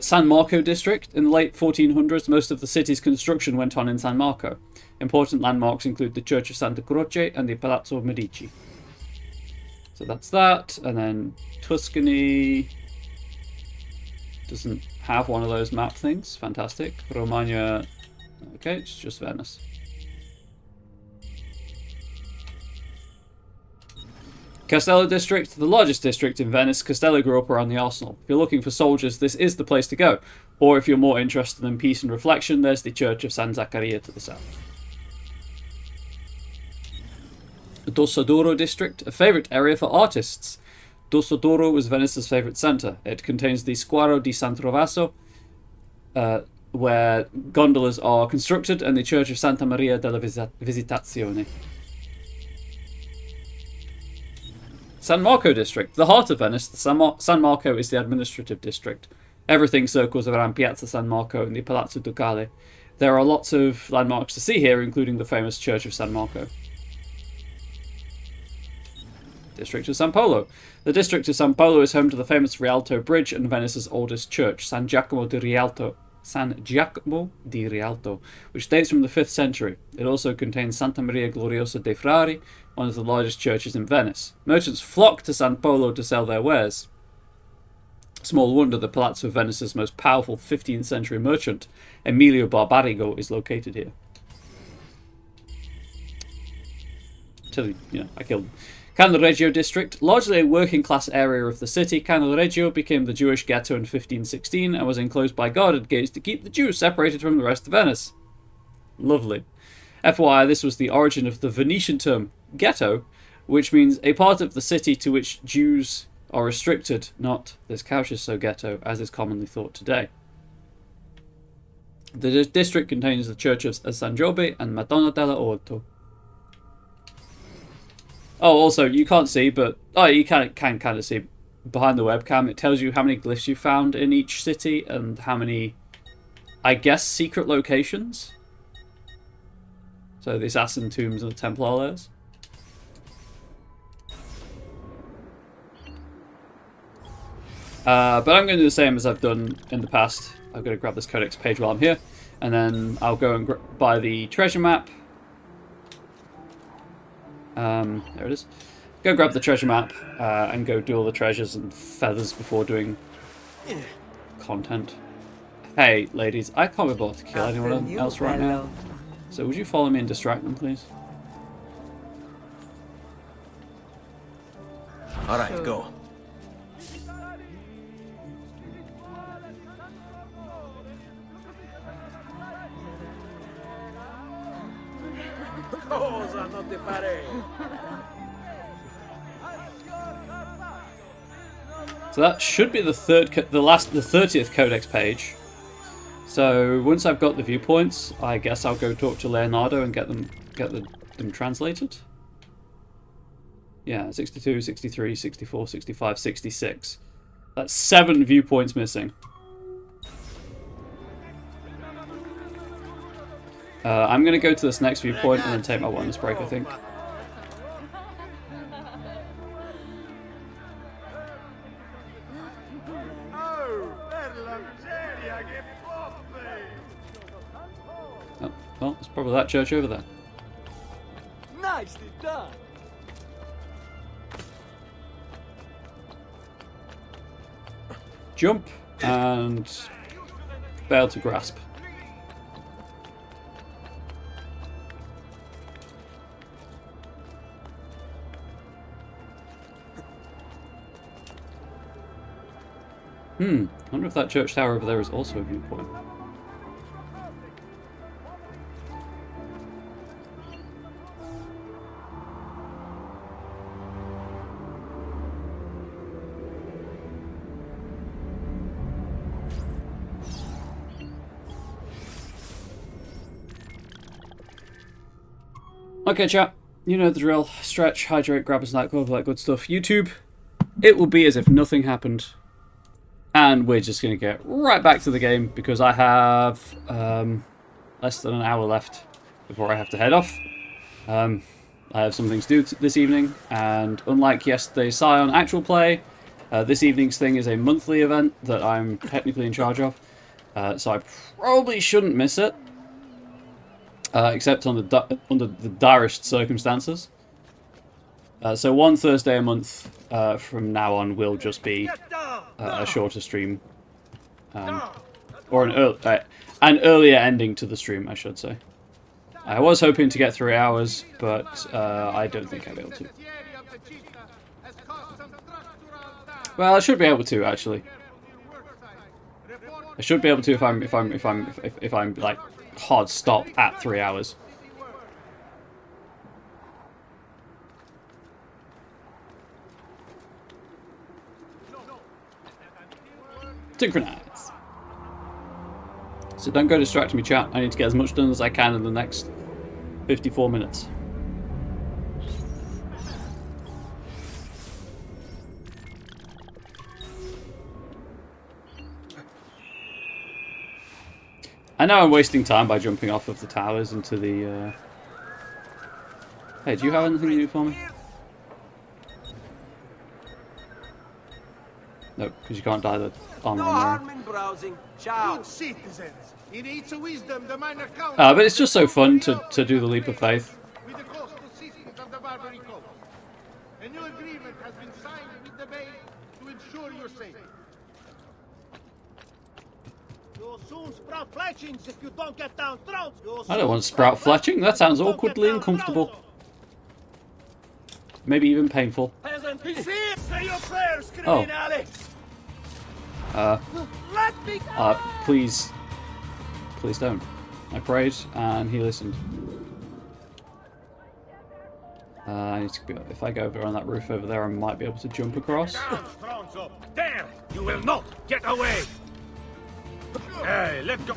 San Marco district. In the late 1400s, most of the city's construction went on in San Marco. Important landmarks include the Church of Santa Croce and the Palazzo Medici. So that's that. And then Tuscany doesn't have one of those map things. Fantastic. Romagna. Okay, it's just Venice. Castello district, the largest district in Venice. Castello grew up around the arsenal. If you're looking for soldiers, this is the place to go. Or if you're more interested in peace and reflection, there's the Church of San Zaccaria to the south. Dossoduro district, a favourite area for artists. Dossoduro was Venice's favourite centre. It contains the Squaro di San Trovaso, where gondolas are constructed, and the Church of Santa Maria della Visitazione. San Marco district, the heart of Venice. San Marco is the administrative district. Everything circles around Piazza San Marco and the Palazzo Ducale. There are lots of landmarks to see here, including the famous Church of San Marco. District of San Polo. The district of San Polo is home to the famous Rialto Bridge and Venice's oldest church, San Giacomo di Rialto, which dates from the 5th century. It also contains Santa Maria Gloriosa dei Frari, one of the largest churches in Venice. Merchants flock to San Polo to sell their wares. Small wonder the Palazzo of Venice's most powerful 15th century merchant, Emilio Barbarigo, is located here. I killed him. Cannaregio district, largely a working class area of the city, Cannaregio became the Jewish ghetto in 1516 and was enclosed by guarded gates to keep the Jews separated from the rest of Venice. Lovely. FYI, this was the origin of the Venetian term ghetto, which means a part of the city to which Jews are restricted, not "this couch is so ghetto" as is commonly thought today. The district contains the Church of San Giobbe and Madonna della Orto. Oh, also, you can't see, but you can kind of see behind the webcam. It tells you how many glyphs you found in each city and how many, I guess, secret locations. So the assassin tombs and the Templar layers. But I'm going to do the same as I've done in the past. I'm going to grab this codex page while I'm here, and then I'll go and buy the treasure map. There it is. Go grab the treasure map and go do all the treasures and feathers before doing content. Hey, ladies, I can't be bothered to kill anyone else right now. So would you follow me and distract them, please? Alright, go. Cosa non ti farei? So that should be the 30th codex page. So once I've got the viewpoints, I guess I'll go talk to Leonardo and get them translated. Yeah, 62, 63, 64, 65, 66. That's 7 viewpoints missing. I'm going to go to this next viewpoint and then take my wellness break, I think. Oh, well, it's probably that church over there. Nicely done. Jump and fail to grasp. I wonder if that church tower over there is also a viewpoint. Okay, chat. You know the drill. Stretch, hydrate, grab a snack, all of that good stuff. YouTube, it will be as if nothing happened. And we're just going to get right back to the game because I have less than an hour left before I have to head off. I have some things to do this evening, and unlike yesterday's Scion actual play, this evening's thing is a monthly event that I'm technically in charge of, so I probably shouldn't miss it, except under the direst circumstances. So one Thursday a month from now on will just be a shorter stream, or an earlier ending to the stream, I should say. I was hoping to get 3 hours, but I don't think I'll be able to. has caused some structural damage. Well, I should be able to actually. I should be able to if I'm like hard stop at 3 hours. Synchronize. So don't go distracting me, chat. I need to get as much done as I can in the next 54 minutes. I know I'm wasting time by jumping off of the towers into the... Hey, do you have anything to do for me? Nope, because you can't die the armor. No harm in browsing. Ciao. Good citizens. In its wisdom, the minor council... But it's just so fun to do the leap of faith. With the coastal cities of the Barbary Coast. A new agreement has been signed with the Bay to ensure your safety. You'll soon sprout fletchings if you don't get down throats. I don't want to sprout fletching. That sounds awkwardly uncomfortable. Maybe even painful. Peasant, say your prayers, Oh. criminale. Let me Please. Please don't. I prayed and he listened. I need to be, if I go over on that roof over there, I might be able to jump across. There! You will not get away! Hey, let go!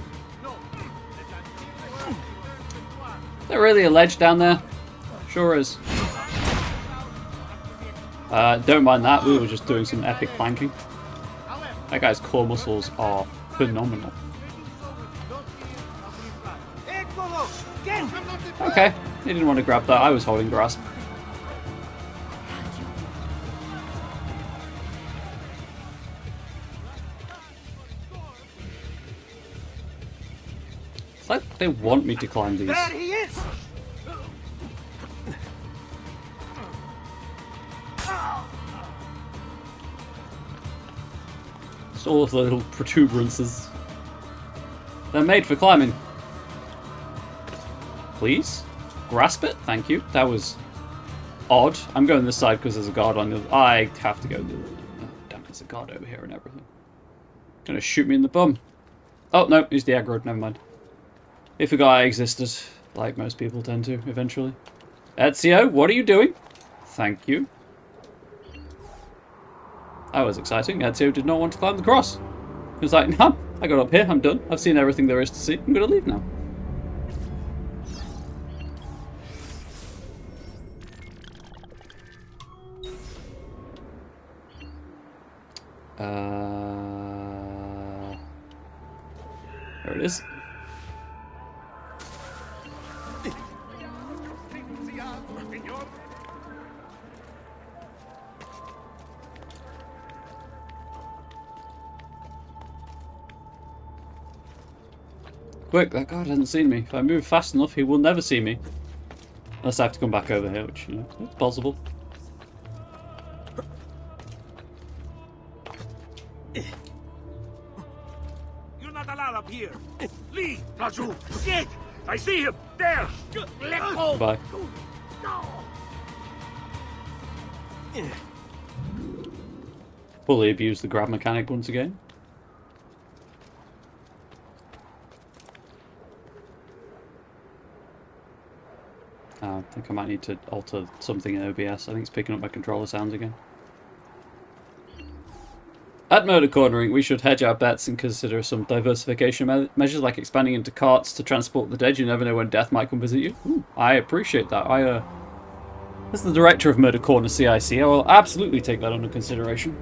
Is there really a ledge down there? Sure is. Don't mind that, we were just doing some epic planking. That guy's core muscles are phenomenal. Okay, he didn't want to grab that, I was holding grasp. It's like they want me to climb these. There he is! Just all of the little protuberances. They're made for climbing. Please? Grasp it? Thank you. That was odd. I'm going this side because there's a guard on the other. I have to go the other. Oh, damn it, there's a guard over here and everything. Gonna shoot me in the bum. Oh, no, he's the aggro. Never mind. He forgot I existed, like most people tend to, eventually. Ezio, what are you doing? Thank you. That was exciting. Ezio did not want to climb the cross. He was like, no, I got up here, I'm done. I've seen everything there is to see. I'm gonna leave now. There it is. Quick, that guard hasn't seen me. If I move fast enough, he will never see me. Unless I have to come back over here, which, you know, it's possible. You're not allowed up here. Leave, Raju. Shit! I see him. There. Let go. Goodbye. Fully abused the grab mechanic once again. I think I might need to alter something in OBS. I think it's picking up my controller sounds again. At Murder Cornering, we should hedge our bets and consider some diversification measures like expanding into carts to transport the dead. You never know when death might come visit you. Ooh, I appreciate that. As the director of Murder Corner CIC, I will absolutely take that under consideration.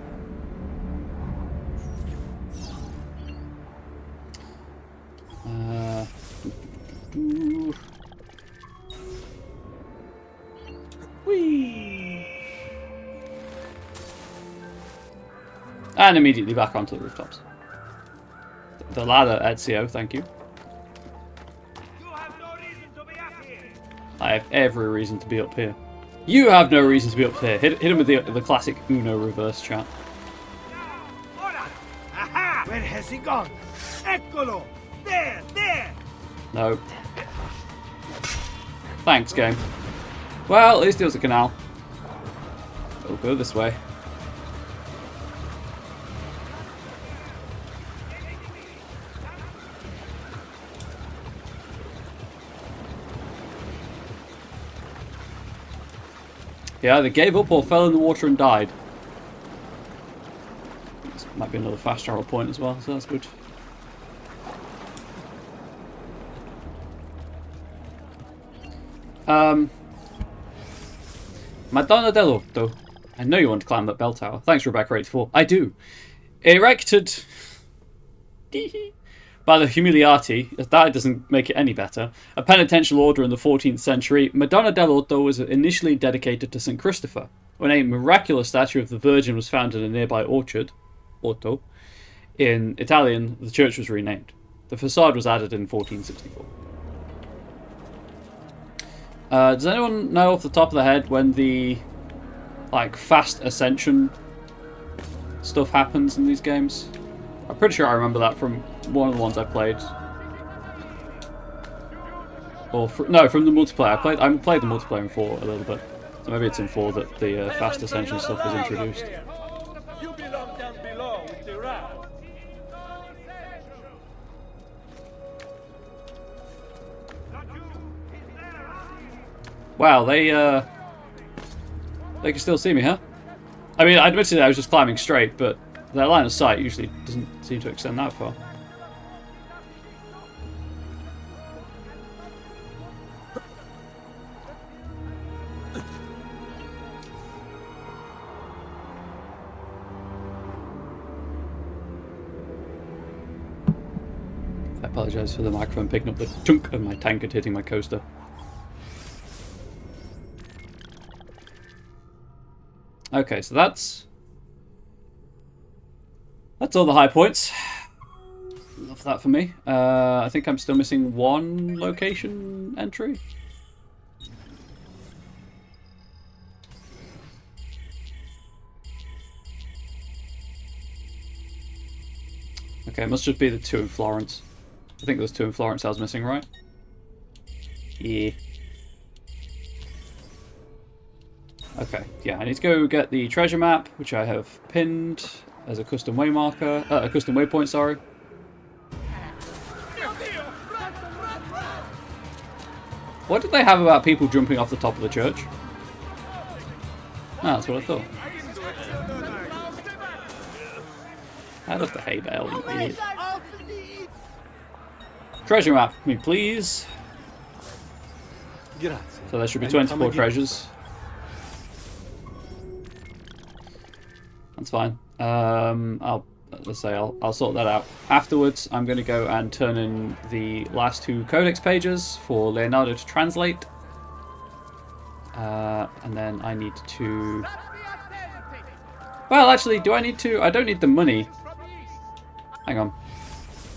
Whee! And immediately back onto the rooftops. The ladder, Ezio, thank you. I have every reason to be up here. You have no reason to be up here. Hit him with the classic Uno reverse chat. Aha! Where has he gone? Eccolo! There! There! No. Thanks, game. Well, at least it was a canal. We'll go this way. Yeah, they gave up or fell in the water and died. This might be another fast travel point as well, so that's good. Madonna dell'Orto. I know you want to climb that bell tower. Thanks, Rebecca84. I do. Erected by the Humiliati, that doesn't make it any better, a penitential order in the 14th century, Madonna dell'Orto was initially dedicated to St. Christopher. When a miraculous statue of the Virgin was found in a nearby orchard, Orto, in Italian, the church was renamed. The facade was added in 1464. Does anyone know off the top of their head when the fast ascension stuff happens in these games? I'm pretty sure I remember that from one of the ones I played. Or no, from the multiplayer. I played the multiplayer in 4 a little bit. So maybe it's in 4 that the fast ascension stuff was introduced. You belong down below with the rat. Wow, they can still see me, huh? I mean, admittedly I was just climbing straight, but their line of sight usually doesn't seem to extend that far. I apologise for the microphone picking up the chunk of my tankard hitting my coaster. Okay, so that's all the high points. Love that for me. I think I'm still missing one location entry. Okay, it must just be the 2 in Florence. I think there's 2 in Florence I was missing, right? Yeah. Okay, yeah, I need to go get the treasure map, which I have pinned as a custom waymarker, a custom waypoint, sorry. What did they have about people jumping off the top of the church? Ah, that's what I thought. Out of the hay bale, you idiot. Treasure map, me please. So there should be 24 treasures. That's fine. I'll sort that out afterwards. I'm going to go and turn in the last 2 codex pages for Leonardo to translate, and then I need to. Well, actually, do I need to? I don't need the money. Hang on.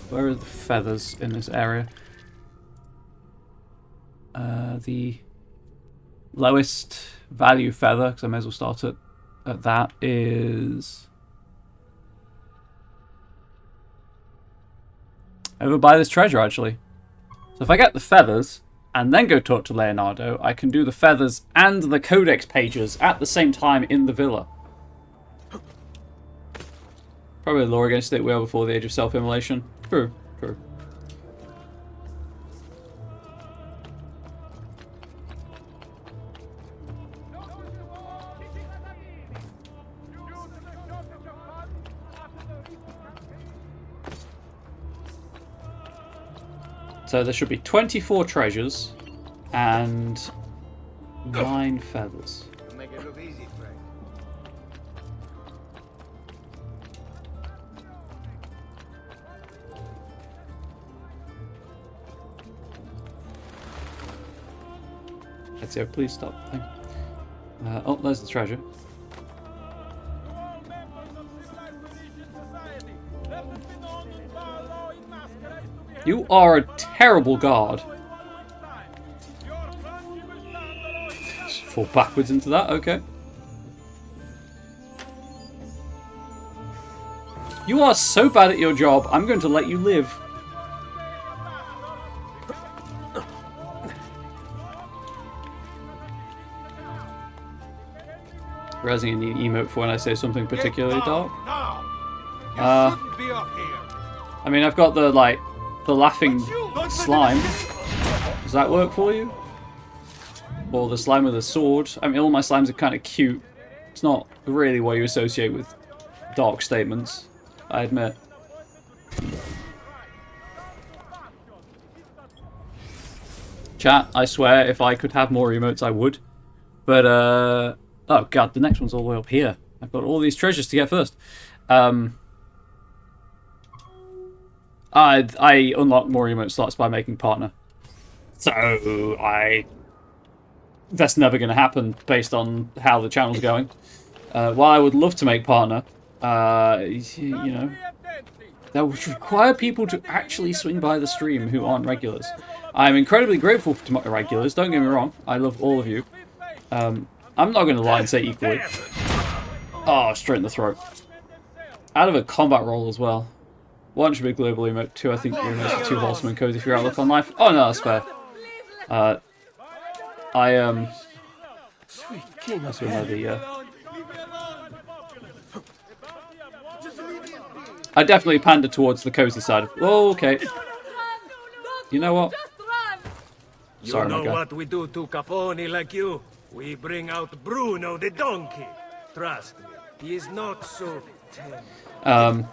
Where are the feathers in this area? The lowest value feather, because I may as well start at that, is over by this treasure, actually. So if I get the feathers and then go talk to Leonardo, I can do the feathers and the codex pages at the same time in the villa. Probably the law against it well before the age of self-immolation. True, true. So there should be 24 treasures and 9 feathers. Make it look easy, Frank. Ezio, please stop. Thank you. Oh, there's the treasure. You are a terrible guard. Just fall backwards into that, okay. You are so bad at your job, I'm going to let you live. Raising an emote for when I say something particularly dark. Be up here. I mean, I've got the laughing slime. Does that work for you? Or the slime with a sword? I mean, all my slimes are kind of cute. It's not really what you associate with dark statements, I admit. Chat, I swear, if I could have more emotes, I would. But, oh god, the next one's all the way up here. I've got all these treasures to get first. I unlock more emote slots by making partner. So, that's never going to happen based on how the channel's going. While I would love to make partner, you know, that would require people to actually swing by the stream who aren't regulars. I'm incredibly grateful to my regulars, don't get me wrong. I love all of you. I'm not going to lie and say equally. Oh, straight in the throat. Out of a combat roll as well. One should be global emote, two I think the emotes are too wholesome and cozy for your outlook on life. Oh no, that's fair. That's another, I definitely pander towards the cozy side of... Oh, okay. You know what? Sorry, you know my guy. what we do to Cafoni like you? We bring out Bruno the donkey. Trust me, he is not so tame.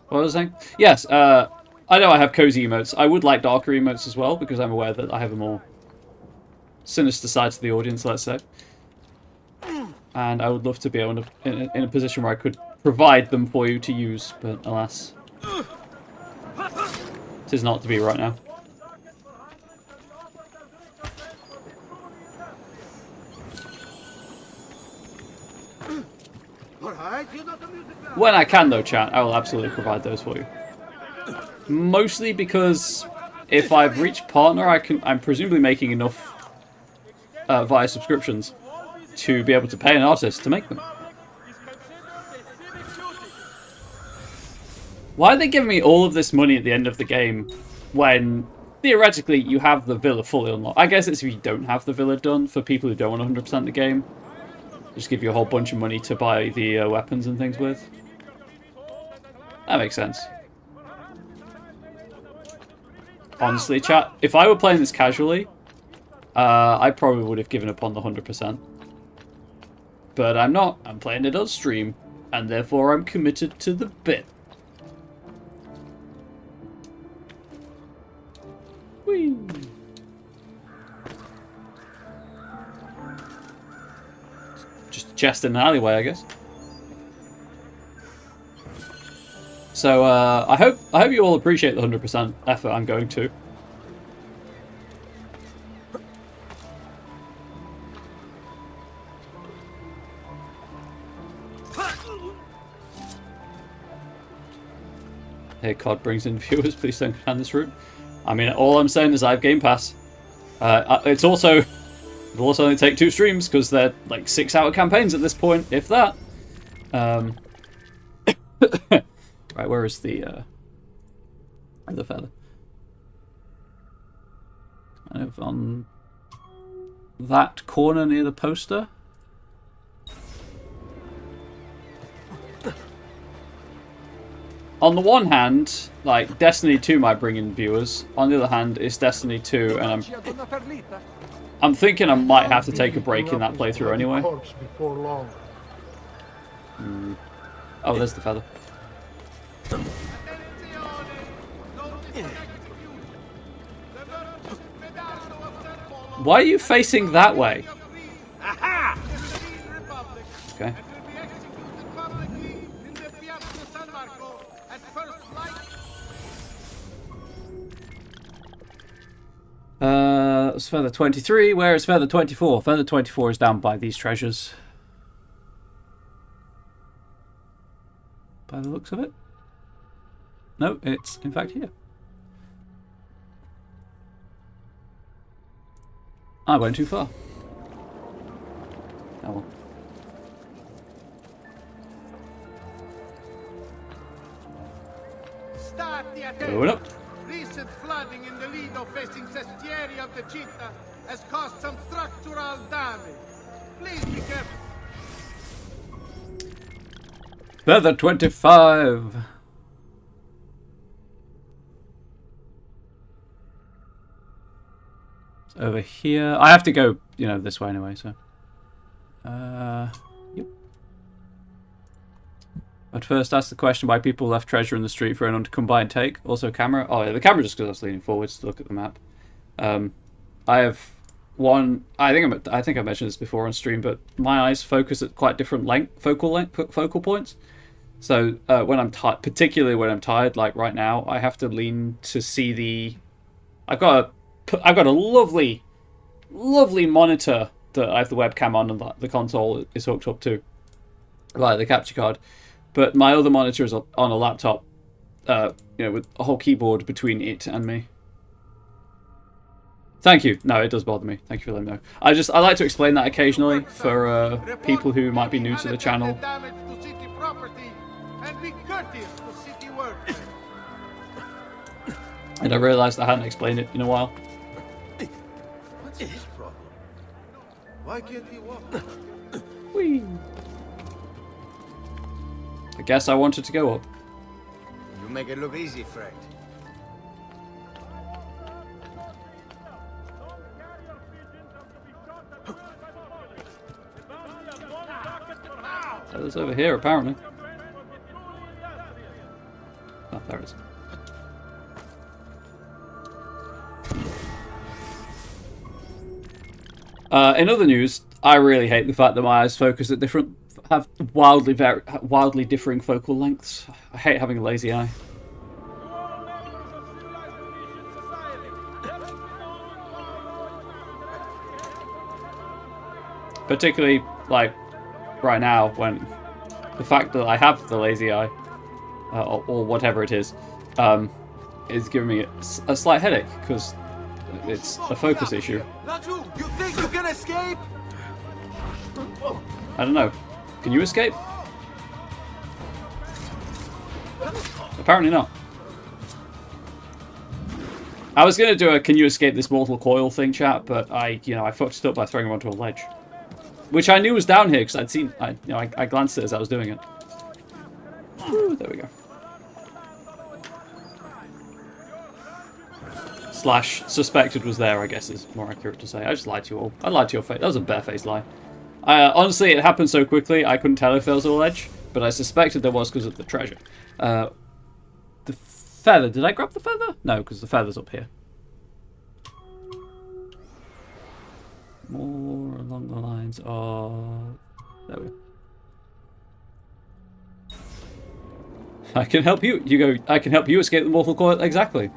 What was I saying? Yes, I know I have cozy emotes. I would like darker emotes as well, because I'm aware that I have a more sinister side to the audience, let's say. And I would love to be able to, in a position where I could provide them for you to use, but alas, it is not to be right now. When I can, though, chat, I will absolutely provide those for you. Mostly because if I've reached partner, I'm presumably making enough via subscriptions to be able to pay an artist to make them. Why are they giving me all of this money at the end of the game when theoretically you have the villa fully unlocked? I guess it's if you don't have the villa done, for people who don't want 100% the game. Just give you a whole bunch of money to buy the weapons and things with. That makes sense. Honestly, chat, if I were playing this casually, I probably would have given up on the 100%. But I'm not. I'm playing it on stream, and therefore I'm committed to the bit. Whee! Just a chest in an alleyway, I guess. So I hope you all appreciate the 100% effort I'm going to. Hey, COD brings in viewers. Please don't go down this route. I mean, all I'm saying is I have Game Pass. It'll also only take 2 streams because they're like 6-hour campaigns at this point, if that. Right, where is the feather? Kind of on that corner near the poster. On the one hand, like, Destiny 2 might bring in viewers. On the other hand, it's Destiny 2, and I'm thinking I might have to take a break in that playthrough anyway. Oh, there's the feather. Why are you facing that way? Okay. It's feather 23. Where is feather 24? Feather 24 is down by these treasures. By the looks of it. No, it's in fact here. I went too far. Oh well. Going up. Recent flooding in the Lido facing Sestieri of the Città has caused some structural damage. Please Feather 25. It's over here. I have to go, you know, this way anyway, so. Yep. At first, ask the question why people left treasure in the street for an uncombined take. Also, camera. Oh, yeah, the camera just because I was leaning forwards to look at the map. I have one. I think I mentioned this before on stream, but my eyes focus at quite different focal points. So when I'm tired, particularly when I'm tired, like right now, I have to lean to see the. I've got a lovely monitor that I have the webcam on and the console is hooked up to, like the capture card. But my other monitor is on a laptop, you know, with a whole keyboard between it and me. Thank you. No, it does bother me. Thank you for letting me know. I like to explain that occasionally for people who might be new to the channel. And I realised I hadn't explained it in a while. What's his problem? Why can't he walk? Whee! I guess I wanted to go up. You make it look easy, Frank. So it's over here, apparently. Oh, there it is. In other news, I really hate the fact that my eyes focus at have wildly differing focal lengths. I hate having a lazy eye. Particularly, like, right now, when the fact that I have the lazy eye, or whatever it is giving me a slight headache, because it's a focus issue. You think you can escape? I don't know. Can you escape? Apparently not. I was going to do a "Can you escape this mortal coil" thing, chat, but I fucked it up by throwing him onto a ledge, which I knew was down here because I'd seen. I glanced at it as I was doing it. Ooh, there we go. / suspected was there, I guess is more accurate to say. I just lied to you all. I lied to your face. That was a barefaced lie. Honestly, it happened so quickly, I couldn't tell if there was a ledge, but I suspected there was because of the treasure. The feather. Did I grab the feather? No, because the feather's up here. More along the lines of... There we go. I can help you. You go, I can help you escape the mortal coil. Exactly.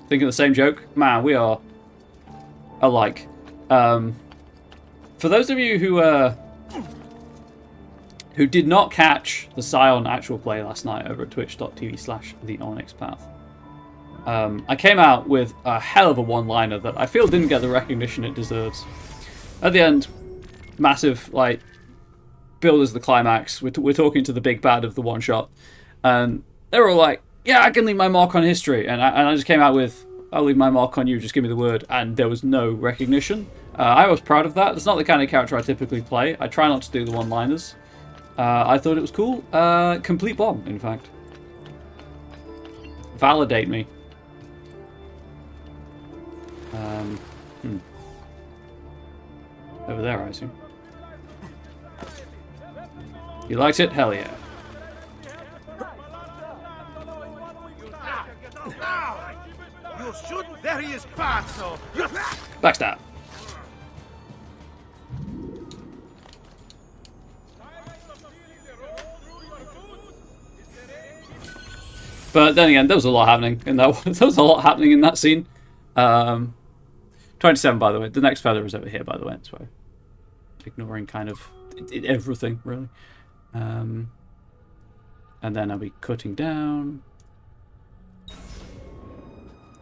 Thinking the same joke? Man, we are alike. For those of you who did not catch the Scion actual play last night over at twitch.tv/theonyxpath, I came out with a hell of a one-liner that I feel didn't get the recognition it deserves. At the end, massive, like, build as the climax. We're talking to the big bad of the one-shot, and they were all like, yeah, I can leave my mark on history. And I just came out with, I'll leave my mark on you, just give me the word. And there was no recognition. I was proud of that. That's not the kind of character I typically play. I try not to do the one-liners. I thought it was cool. Complete bomb, in fact. Validate me. Over there, I assume. You liked it? Hell yeah. You shoot. There he is, Pazzo. Backstab. But then again, there was a lot happening in that. There was a lot happening in that scene. 27, by the way. The next feather is over here, by the way. So ignoring kind of everything, really. And then I'll be cutting down.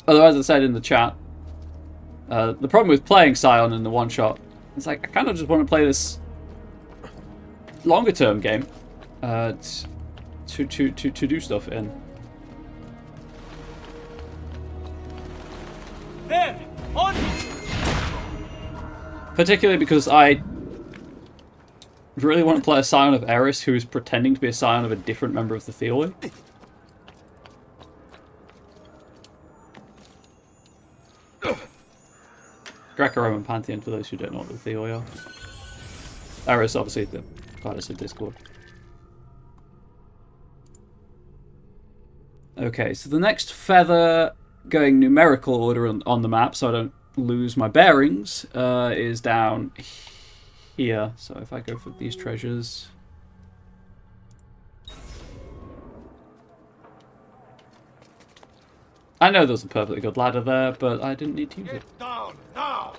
Although, as I said in the chat, the problem with playing Scion in the one-shot, it's like, I kind of just want to play this longer-term game to do stuff in. There! On! Particularly because I really want to play a Scion of Eris who is pretending to be a Scion of a different member of the Theoi. Greco-Roman Pantheon, for those who don't know what the Theoi are. Eris, obviously, the goddess of Discord. Okay, so the next feather, going numerical order on the map, so I don't lose my bearings, is down here. So if I go for these treasures... I know there's a perfectly good ladder there, but I didn't need to use it. Down now.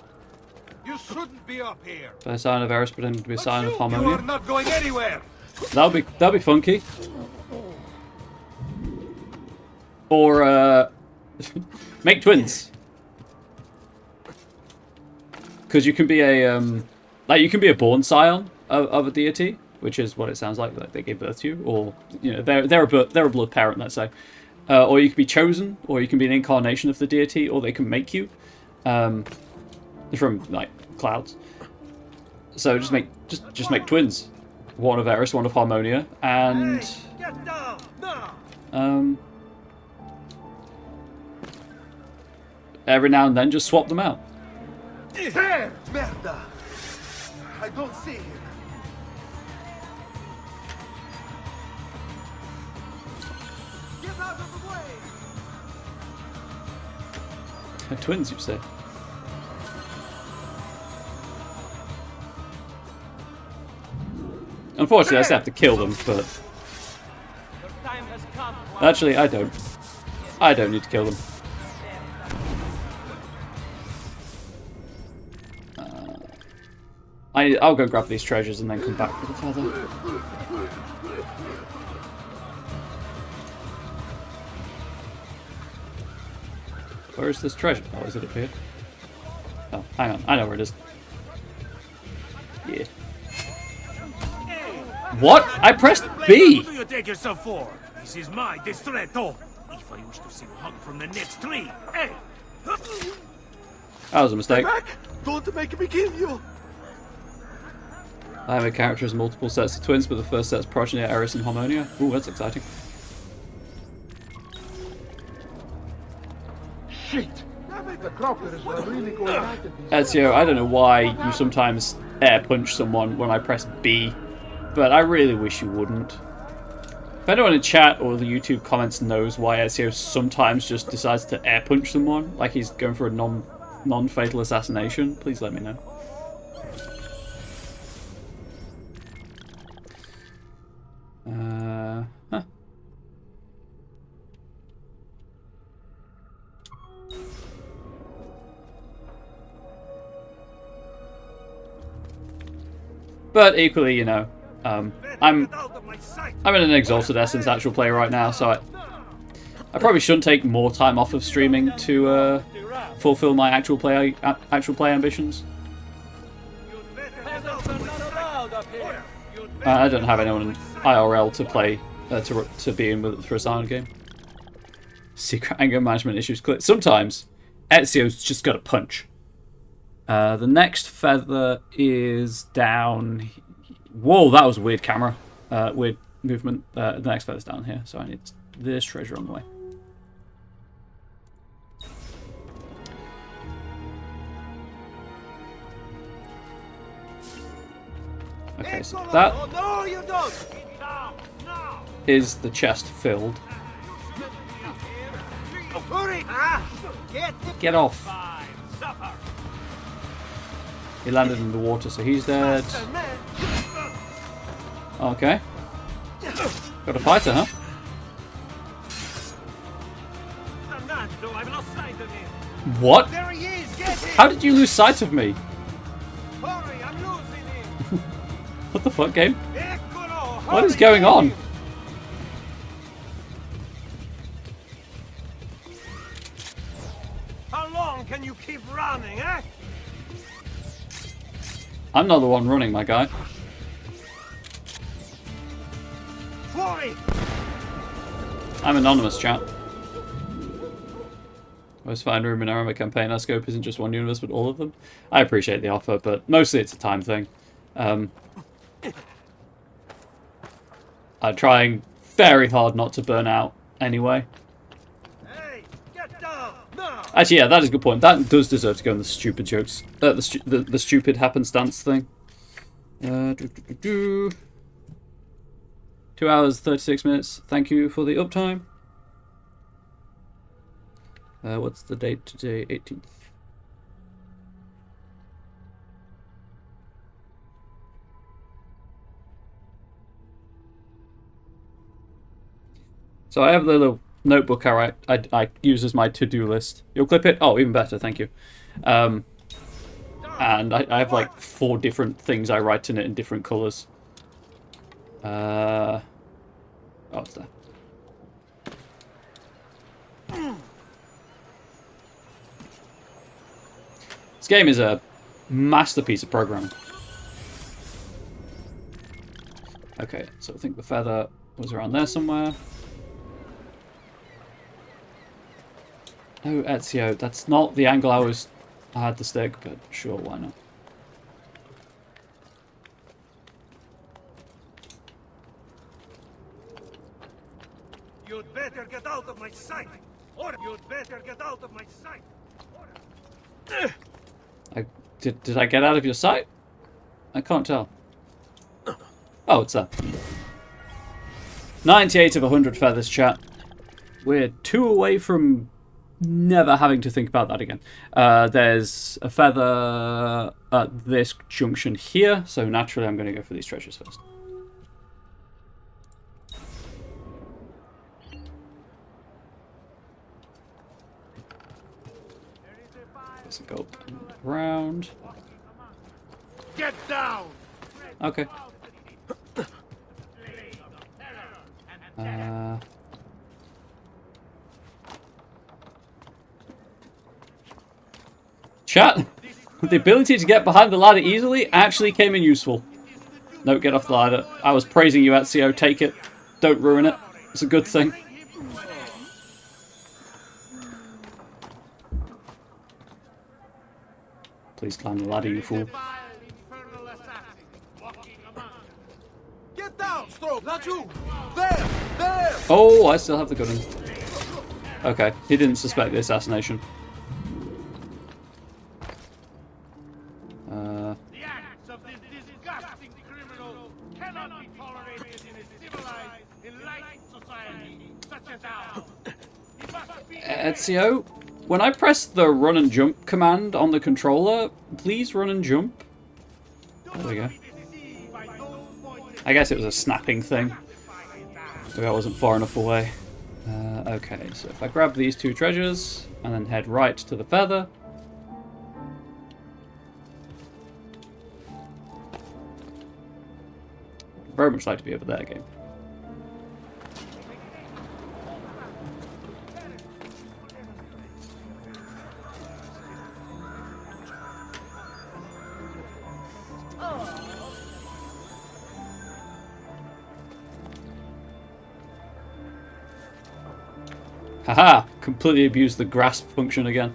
You shouldn't be up here. By a sign of Eris pretending to be a sign of Harmonia. You are not going anywhere. That'll be funky. Or make twins. Because you can be a you can be a born scion of a deity, which is what it sounds like they gave birth to you, or you know they're a blood parent, let's say. Or you can be chosen, or you can be an incarnation of the deity, or they can make you from like clouds. So just make twins, one of Eris, one of Harmonia, and Get down now. Every now and then just swap them out. There, merda. I don't see him. Get out of the way. Twins, you say? Unfortunately, I still have to kill them, but... Actually, I don't. I don't need to kill them. I'll go grab these treasures and then come back for the feather. Where is this treasure? Oh, is it up here? Oh, hang on. I know where it is. Yeah. What? I pressed B! What do you take yourself for? This is my distretto. If I wish to see hug from the next tree, hey! That was a mistake. Don't make me kill you. I have a character as multiple sets of twins, but the first set's progeny are Eris and Harmonia. Ooh, that's exciting. Shit. The croppers are really going at it. Ezio, I don't know why you sometimes air punch someone when I press B, but I really wish you wouldn't. If anyone in chat or the YouTube comments knows why Ezio sometimes just decides to air punch someone, like he's going for a non-fatal assassination, please let me know. Huh. But equally, you know, I'm in an exalted essence actual play right now, so I probably shouldn't take more time off of streaming to fulfill my actual play ambitions. I don't have anyone in IRL to play to be in with for a silent game. Secret anger management issues clear. Sometimes Ezio's just got a punch. The next feather is down. Whoa, that was a weird camera. Weird movement. The next feather's down here, so I need this treasure on the way. Okay, so that is the chest filled. Get off. He landed in the water, so he's dead. Okay. Got a fighter, huh? What? How did you lose sight of me? What the fuck, game? What is going on? How long can you keep running, eh? I'm not the one running, my guy. I'm anonymous, chat. Most fine room in Arama campaign. Our scope isn't just one universe, but all of them. I appreciate the offer, but mostly it's a time thing. I'm trying very hard not to burn out anyway. Actually, yeah, that is a good point. That does deserve to go in the stupid jokes. The stupid happenstance thing. 2 hours, 36 minutes. Thank you for the uptime. What's the date today? 18th. So I have the little notebook I use as my to-do list. You'll clip it? Oh, even better, thank you. And I have like 4 different things I write in it in different colours. Oh, it's there. This game is a masterpiece of programming. Okay, so I think the feather was around there somewhere. No, Ezio, that's not the angle I had to stick, but sure, why not? You'd better get out of my sight! Or you'd better get out of my sight! Did I get out of your sight? I can't tell. Oh, it's there. 98 of 100 feathers, chat. We're 2 away from never having to think about that again. There's a feather at this junction here, so naturally I'm going to go for these treasures first. Let's go up and around. Get down! Okay. Chat, the ability to get behind the ladder easily actually came in useful. No, get off the ladder. I was praising you, Ezio. Take it. Don't ruin it. It's a good thing. Please climb the ladder, you fool. Get down, Stroke! Not you! There! There! Oh, I still have the gun in. Okay, he didn't suspect the assassination. The acts of this disgusting criminal cannot be tolerated in a civilized, enlightened society such as ours. He must be... Ezio, when I press the run and jump command on the controller, please run and jump. There we go. I guess it was a snapping thing. So I wasn't far enough away. Okay, so if I grab these 2 treasures and then head right to the feather. Very much like to be over there, game. Haha! Completely abused the grasp function again.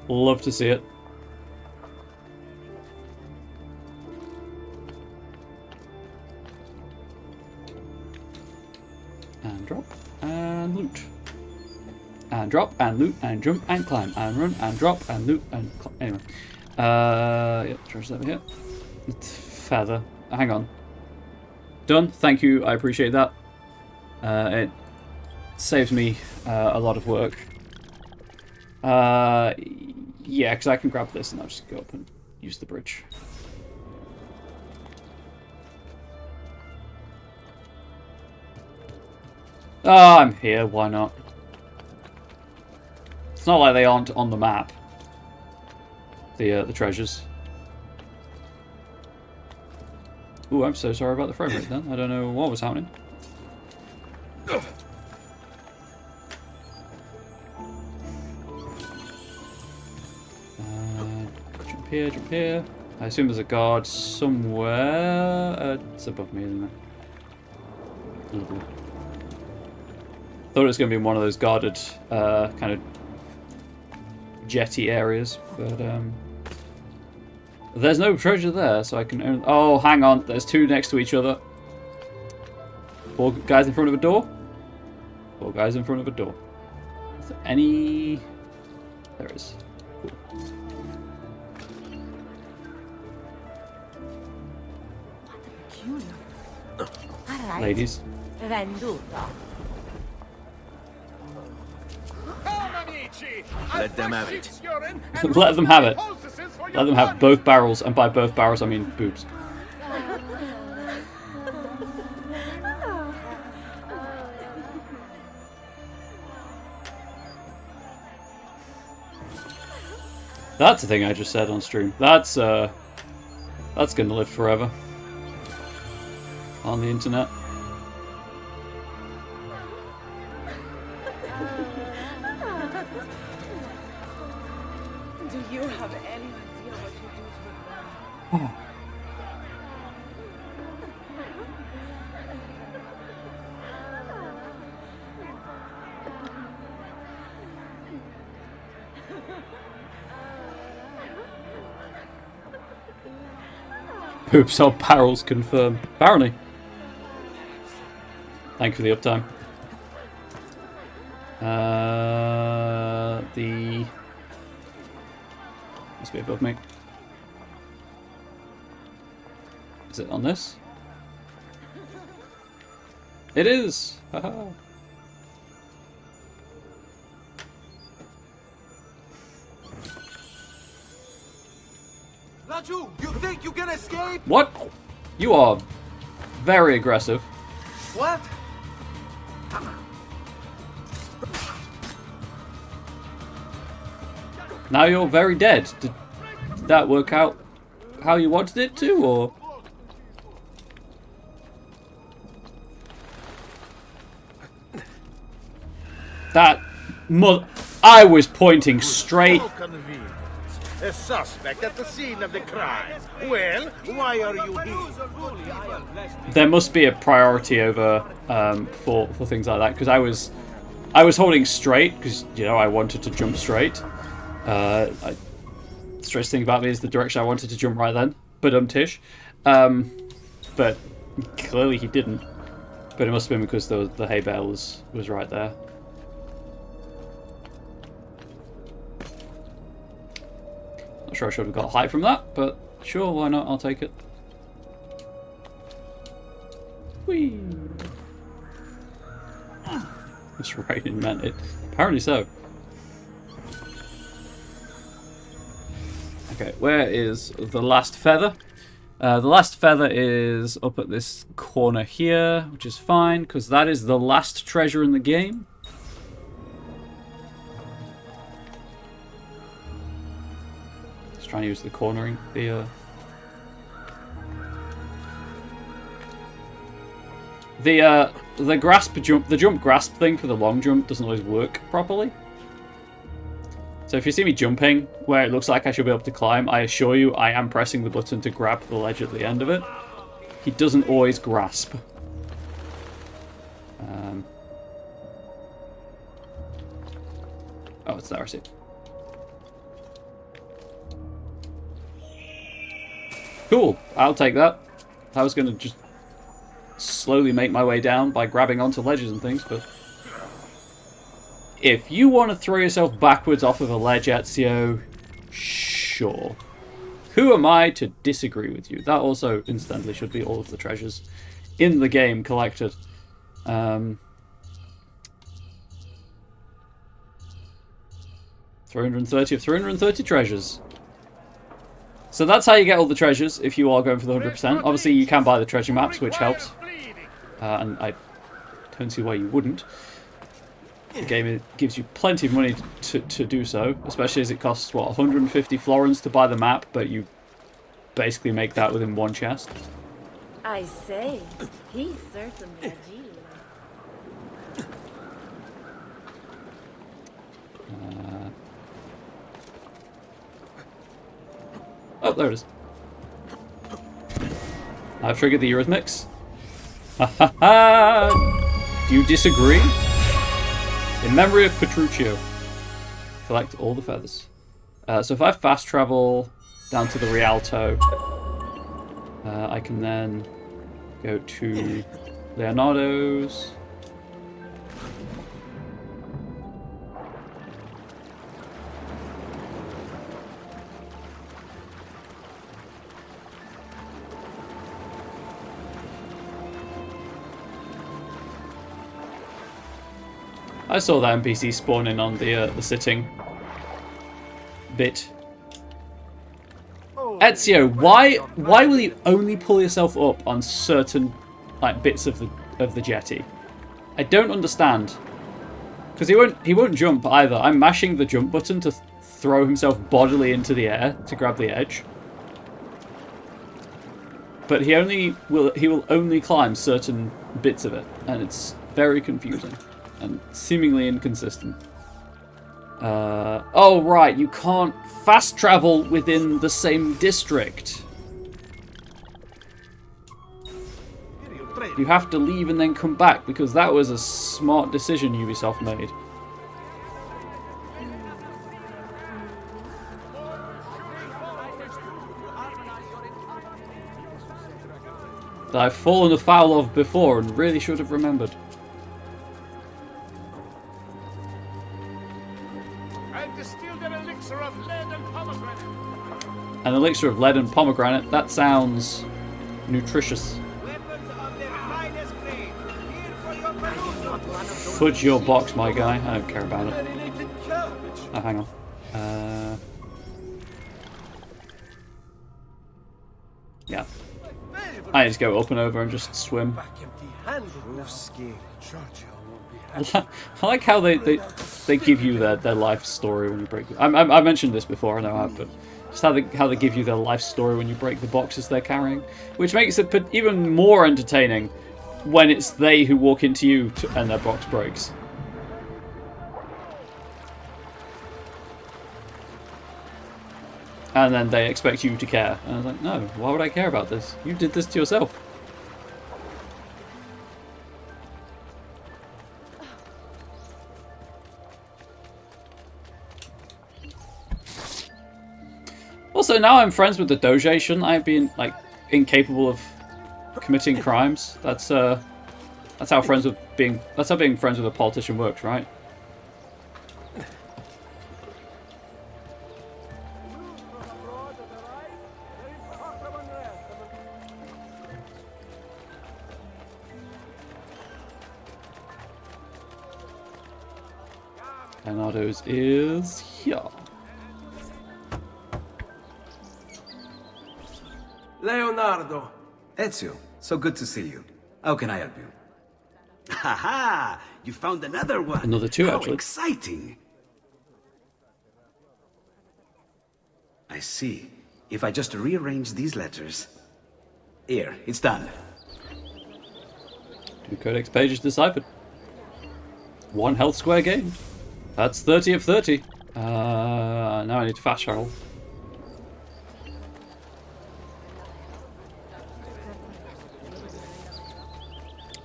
Love to see it. And drop, and loot. And drop, and loot, and jump, and climb, and run, and drop, and loot, and climb. Anyway. Yep, treasure's over here. Feather. Hang on. Done. Thank you, I appreciate that. It saves me a lot of work. Yeah, because I can grab this and I'll just go up and use the bridge. Oh, I'm here, why not? It's not like they aren't on the map. The treasures. Ooh, I'm so sorry about the frame rate then. I don't know what was happening. Jump here, jump here. I assume there's a guard somewhere. It's above me, isn't it? Lovely. Thought it was going to be one of those guarded kind of jetty areas, but There's no treasure there, so I can only... Oh, hang on. There's two next to each other. 4 guys in front of a door? 4 guys in front of a door. Is there any... There is. Cool. Ladies. Let them have it. Let them have it. Let them have both barrels, and by both barrels I mean boobs. That's the thing I just said on stream. That's gonna live forever on the internet. Do you have any idea what you do to them? Poops on barrels confirmed. Apparently. Thank you for the uptime. The... Must be above me. Is it on this? It is! Haha. Raju, you think you can escape? What? You are very aggressive. What? Now you're very dead. Did that work out how you wanted it to, or? That I was pointing straight. A suspect at the scene of the crime. Well, why are you here? There must be a priority over for things like that, because I was holding straight because I wanted to jump straight. The strangest thing about me is the direction I wanted to jump right then, but Tish. But clearly he didn't. But it must have been because the hay bale was right there. Not sure I should have got height from that, but sure, why not? I'll take it. Whee! This rain meant it. Apparently so. Okay, where is the last feather? The last feather is up at this corner here, which is fine, because that is the last treasure in the game. Just trying to use the cornering, the jump grasp thing for the long jump doesn't always work properly. So if you see me jumping where it looks like I should be able to climb, I assure you I am pressing the button to grab the ledge at the end of it. He doesn't always grasp. Oh, it's there, I see. Cool, I'll take that. I was going to just slowly make my way down by grabbing onto ledges and things, but... If you want to throw yourself backwards off of a ledge, Ezio, sure. Who am I to disagree with you? That also, incidentally, should be all of the treasures in the game collected. 330 of 330 treasures. So that's how you get all the treasures if you are going for the 100%. Obviously, you can buy the treasure maps, which helps. And I don't see why you wouldn't. The game gives you plenty of money to do so, especially as it costs, what, 150 florins to buy the map, but you basically make that within one chest. I say, he's certainly a genius. Oh, there it is. I've triggered the Eurythmics. Ha ha ha! Do you disagree? In memory of Petruchio, collect all the feathers. So if I fast travel down to the Rialto. I can then go to Leonardo's. I saw that NPC spawning on the sitting bit. Ezio, why will you only pull yourself up on certain like bits of the jetty? I don't understand. Because he won't jump either. I'm mashing the jump button to throw himself bodily into the air to grab the edge. But he will only climb certain bits of it, and it's very confusing and seemingly inconsistent. Oh right, you can't fast travel within the same district. You have to leave and then come back, because that was a smart decision Ubisoft made. That I've fallen afoul of before and really should have remembered. I've distilled an elixir of lead and pomegranate. An elixir of lead and pomegranate, that sounds nutritious. Fudge your box, my guy. I don't care about it. Oh, hang on. Yeah. I just go up and over and just swim. I like how they give you their life story when you break. I mentioned this before, I know I have, but just how they give you their life story when you break the boxes they're carrying, which makes it even more entertaining when it's they who walk into you and their box breaks. And then they expect you to care. And I was like, no, why would I care about this? You did this to yourself. Also, now I'm friends with the Doge, shouldn't I be like incapable of committing crimes? That's how being friends with a politician works, right? Leonardo's is here. Leonardo. Ezio, so good to see you. How can I help you? Ha! You found another one. Another two, How actually. Exciting. I see. If I just rearrange these letters. Here, it's done. 2 codex pages deciphered. 1 health square gained. That's 30 of 30. Now I need to fast travel.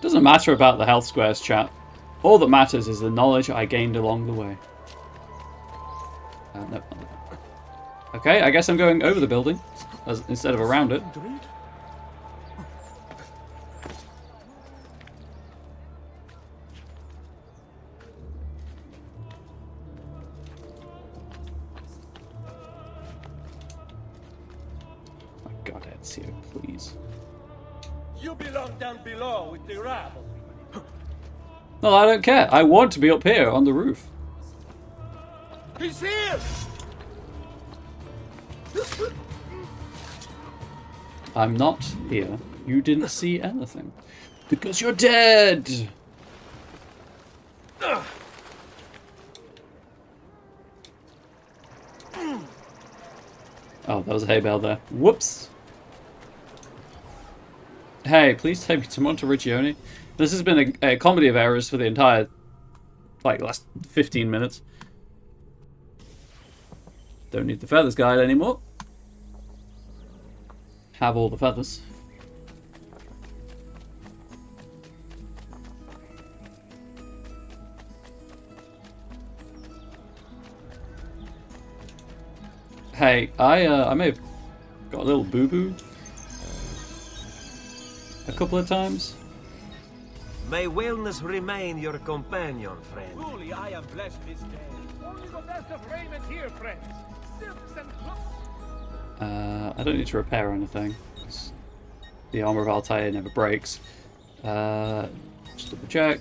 Doesn't matter about the health squares, chat. All that matters is the knowledge I gained along the way. No. Okay, I guess I'm going over the building instead of around it. My God, Ezio, please. You belong down below with the rabble. No, I don't care. I want to be up here on the roof. He's here! I'm not here. You didn't see anything. Because you're dead! Oh, that was a hay bale there. Whoops! Hey, please take me to Monteriggioni. This has been a comedy of errors for the entire, last 15 minutes. Don't need the feathers guide anymore. Have all the feathers. Hey, I may have a little boo-boo a couple of times. May wellness remain your companion, friend. Truly, I am blessed this day. Only the best of raiment here, friends. Silks and clothes. I don't need to repair anything. The armor of Altair never breaks. Just double check.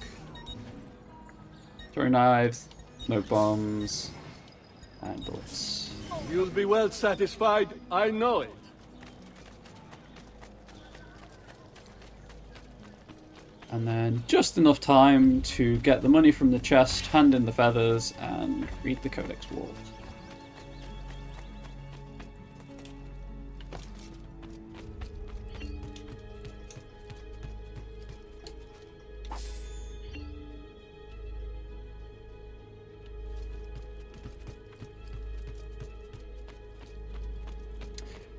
Throwing knives, smoke bombs, and bullets. You'll be well satisfied, I know it. And then just enough time to get the money from the chest, hand in the feathers, and read the Codex Wall.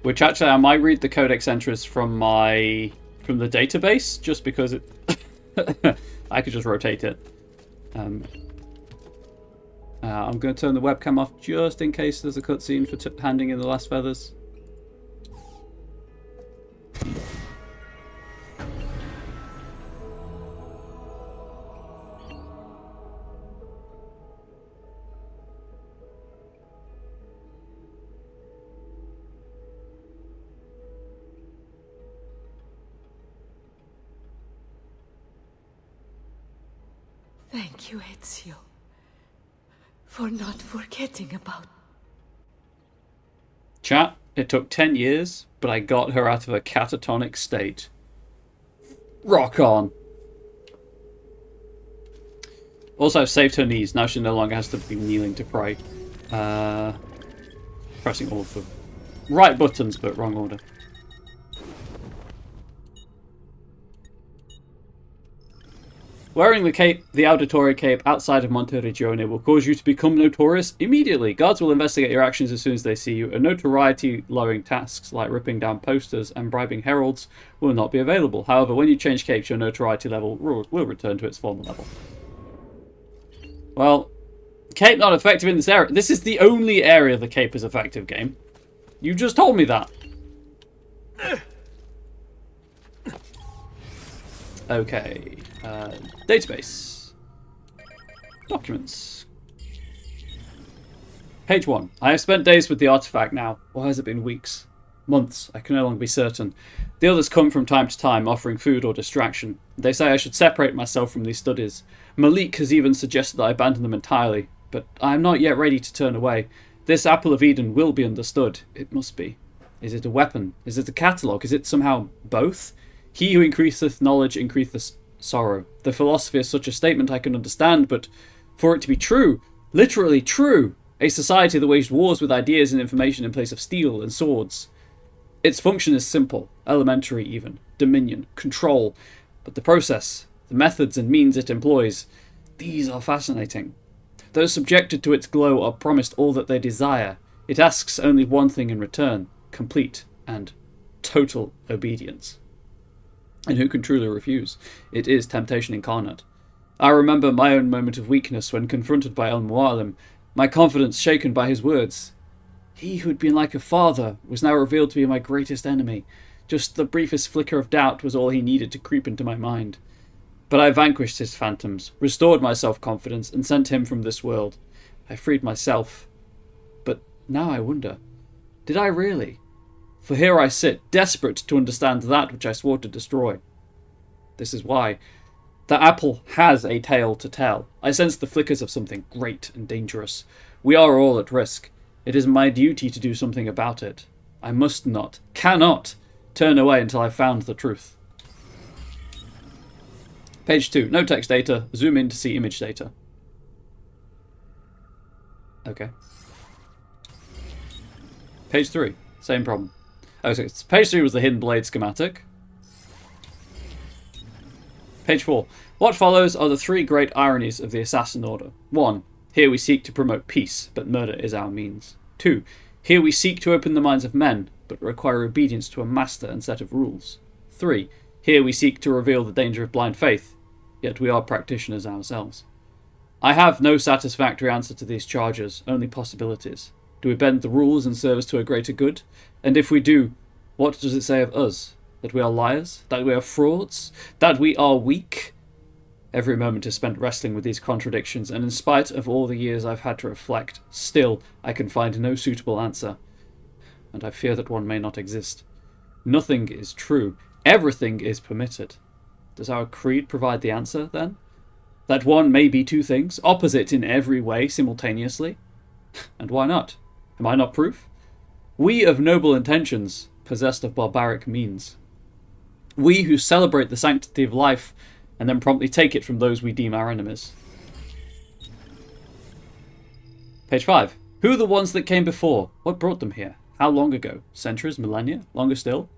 Which actually, I might read the Codex entries from the database, just because it I could just rotate it. I'm going to turn the webcam off just in case there's a cutscene for handing in the last feathers. Thank you, Ezio, for not forgetting about... Chat, it took 10 years, but I got her out of a catatonic state. Rock on. Also, I've saved her knees. Now she no longer has to be kneeling to pray. Pressing all of the right buttons, but wrong order. Wearing the cape, the auditory cape, outside of Monteriggione will cause you to become notorious immediately. Guards will investigate your actions as soon as they see you, and notoriety-lowering tasks like ripping down posters and bribing heralds will not be available. However, when you change capes, your notoriety level will return to its former level. Well, cape not effective in this area. This is the only area the cape is effective, game. You just told me that. Okay. Database. Documents. Page 1. I have spent days with the artifact now. Or has it been weeks? Months. I can no longer be certain. The others come from time to time, offering food or distraction. They say I should separate myself from these studies. Malik has even suggested that I abandon them entirely. But I am not yet ready to turn away. This Apple of Eden will be understood. It must be. Is it a weapon? Is it a catalogue? Is it somehow both? He who increaseth knowledge increaseth sorrow. The philosophy is such a statement I can understand, but for it to be true, literally true, a society that waged wars with ideas and information in place of steel and swords. Its function is simple, elementary even, dominion, control, but the process, the methods and means it employs, these are fascinating. Those subjected to its glow are promised all that they desire. It asks only one thing in return, complete and total obedience. And who can truly refuse? It is temptation incarnate. I remember my own moment of weakness when confronted by Al-Mualim, my confidence shaken by his words. He who had been like a father was now revealed to be my greatest enemy. Just the briefest flicker of doubt was all he needed to creep into my mind. But I vanquished his phantoms, restored my self-confidence, and sent him from this world. I freed myself. But now I wonder, did I really? For here I sit, desperate to understand that which I swore to destroy. This is why. The apple has a tale to tell. I sense the flickers of something great and dangerous. We are all at risk. It is my duty to do something about it. I must not, cannot, turn away until I've found the truth. Page 2. No text data. Zoom in to see image data. Okay. Page 3. Same problem. Okay, so page 3 was the hidden blade schematic. Page 4. What follows are the three great ironies of the Assassin Order. 1. Here we seek to promote peace, but murder is our means. 2. Here we seek to open the minds of men, but require obedience to a master and set of rules. 3. Here we seek to reveal the danger of blind faith, yet we are practitioners ourselves. I have no satisfactory answer to these charges, only possibilities. Do we bend the rules in service to a greater good? And if we do, What does it say of us? That we are liars? That we are frauds? That we are weak? Every moment is spent wrestling with these contradictions, and in spite of all the years I've had to reflect, still I can find no suitable answer. And I fear that one may not exist. Nothing is true. Everything is permitted. Does our creed provide the answer, then? That one may be two things, opposite in every way simultaneously? And why not? Am I not proof? We of noble intentions, possessed of barbaric means. We who celebrate the sanctity of life, and then promptly take it from those we deem our enemies. Page 5. Who are the ones that came before? What brought them here? How long ago? Centuries? Millennia? Longer still?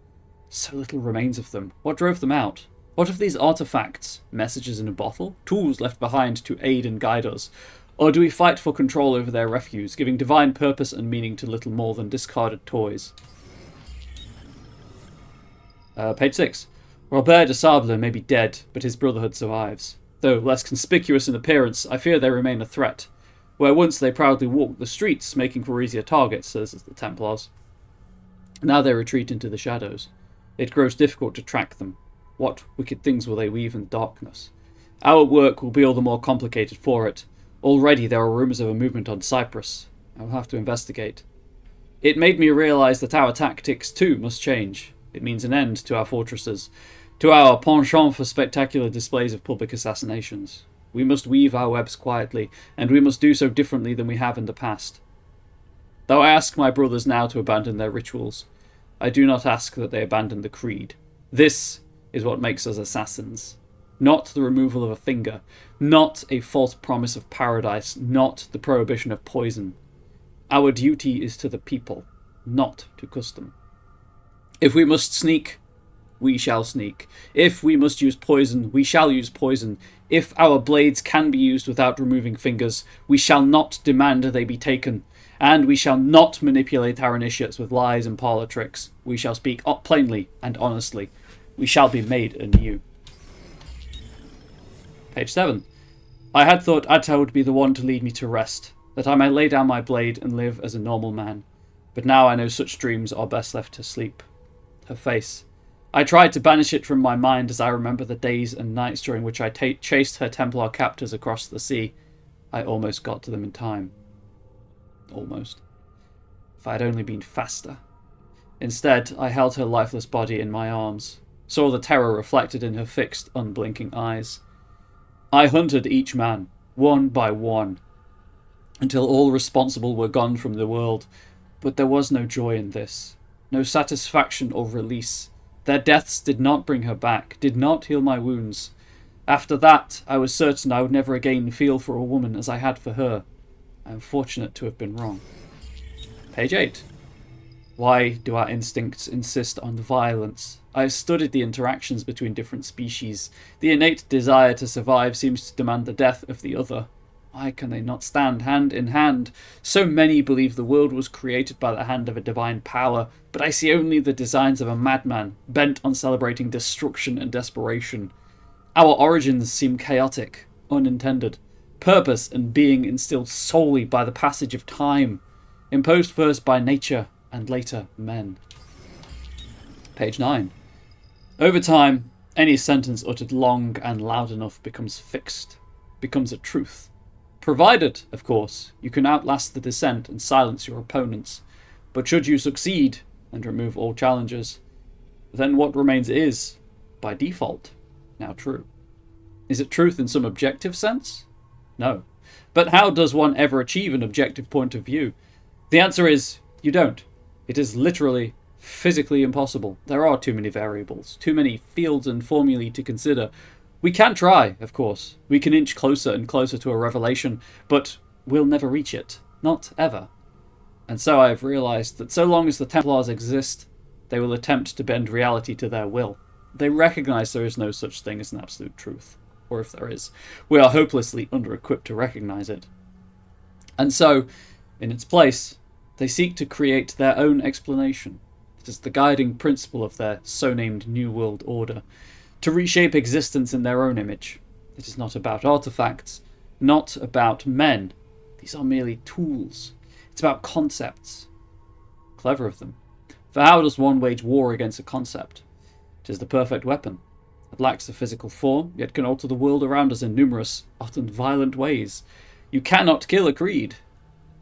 So little remains of them. What drove them out? What of these artifacts? Messages in a bottle? Tools left behind to aid and guide us? Or do we fight for control over their refuse, giving divine purpose and meaning to little more than discarded toys? Page 6. Robert de Sable may be dead, but his brotherhood survives. Though less conspicuous in appearance, I fear they remain a threat. Where once they proudly walked the streets, making for easier targets, as the Templars. Now they retreat into the shadows. It grows difficult to track them. What wicked things will they weave in the darkness? Our work will be all the more complicated for it. Already there are rumours of a movement on Cyprus. I will have to investigate. It made me realise that our tactics too must change. It means an end to our fortresses, to our penchant for spectacular displays of public assassinations. We must weave our webs quietly, and we must do so differently than we have in the past. Though I ask my brothers now to abandon their rituals, I do not ask that they abandon the creed. This is what makes us assassins. Not the removal of a finger, not a false promise of paradise, not the prohibition of poison. Our duty is to the people, not to custom. If we must sneak, we shall sneak. If we must use poison, we shall use poison. If our blades can be used without removing fingers, we shall not demand they be taken. And we shall not manipulate our initiates with lies and parlour tricks. We shall speak plainly and honestly. We shall be made anew. Page 7. I had thought Atta would be the one to lead me to rest, that I might lay down my blade and live as a normal man. But now I know such dreams are best left to sleep. Her face. I tried to banish it from my mind as I remember the days and nights during which I chased her Templar captors across the sea. I almost got to them in time. Almost. If I had only been faster. Instead, I held her lifeless body in my arms, saw the terror reflected in her fixed, unblinking eyes. I hunted each man, one by one, until all responsible were gone from the world, but there was no joy in this, no satisfaction or release. Their deaths did not bring her back, did not heal my wounds. After that, I was certain I would never again feel for a woman as I had for her. I am fortunate to have been wrong. Page 8. Why do our instincts insist on violence? I have studied the interactions between different species. The innate desire to survive seems to demand the death of the other. Why can they not stand hand in hand? So many believe the world was created by the hand of a divine power, but I see only the designs of a madman, bent on celebrating destruction and desperation. Our origins seem chaotic, unintended. Purpose and being instilled solely by the passage of time, imposed first by nature and later men. Page 9. Over time, any sentence uttered long and loud enough becomes fixed, becomes a truth. Provided, of course, you can outlast the dissent and silence your opponents. But should you succeed and remove all challenges, then what remains is, by default, now true. Is it truth in some objective sense? No. But how does one ever achieve an objective point of view? The answer is, you don't. It is literally, physically impossible. There are too many variables, too many fields and formulae to consider. We can try, of course. We can inch closer and closer to a revelation, but we'll never reach it. Not ever. And so I have realised that so long as the Templars exist, they will attempt to bend reality to their will. They recognise there is no such thing as an absolute truth. Or if there is, we are hopelessly under-equipped to recognise it. And so, in its place, they seek to create their own explanation. It is the guiding principle of their so-named New World Order. To reshape existence in their own image. It is not about artifacts, not about men. These are merely tools. It's about concepts. Clever of them. For how does one wage war against a concept? It is the perfect weapon. It lacks a physical form, yet can alter the world around us in numerous, often violent ways. You cannot kill a creed.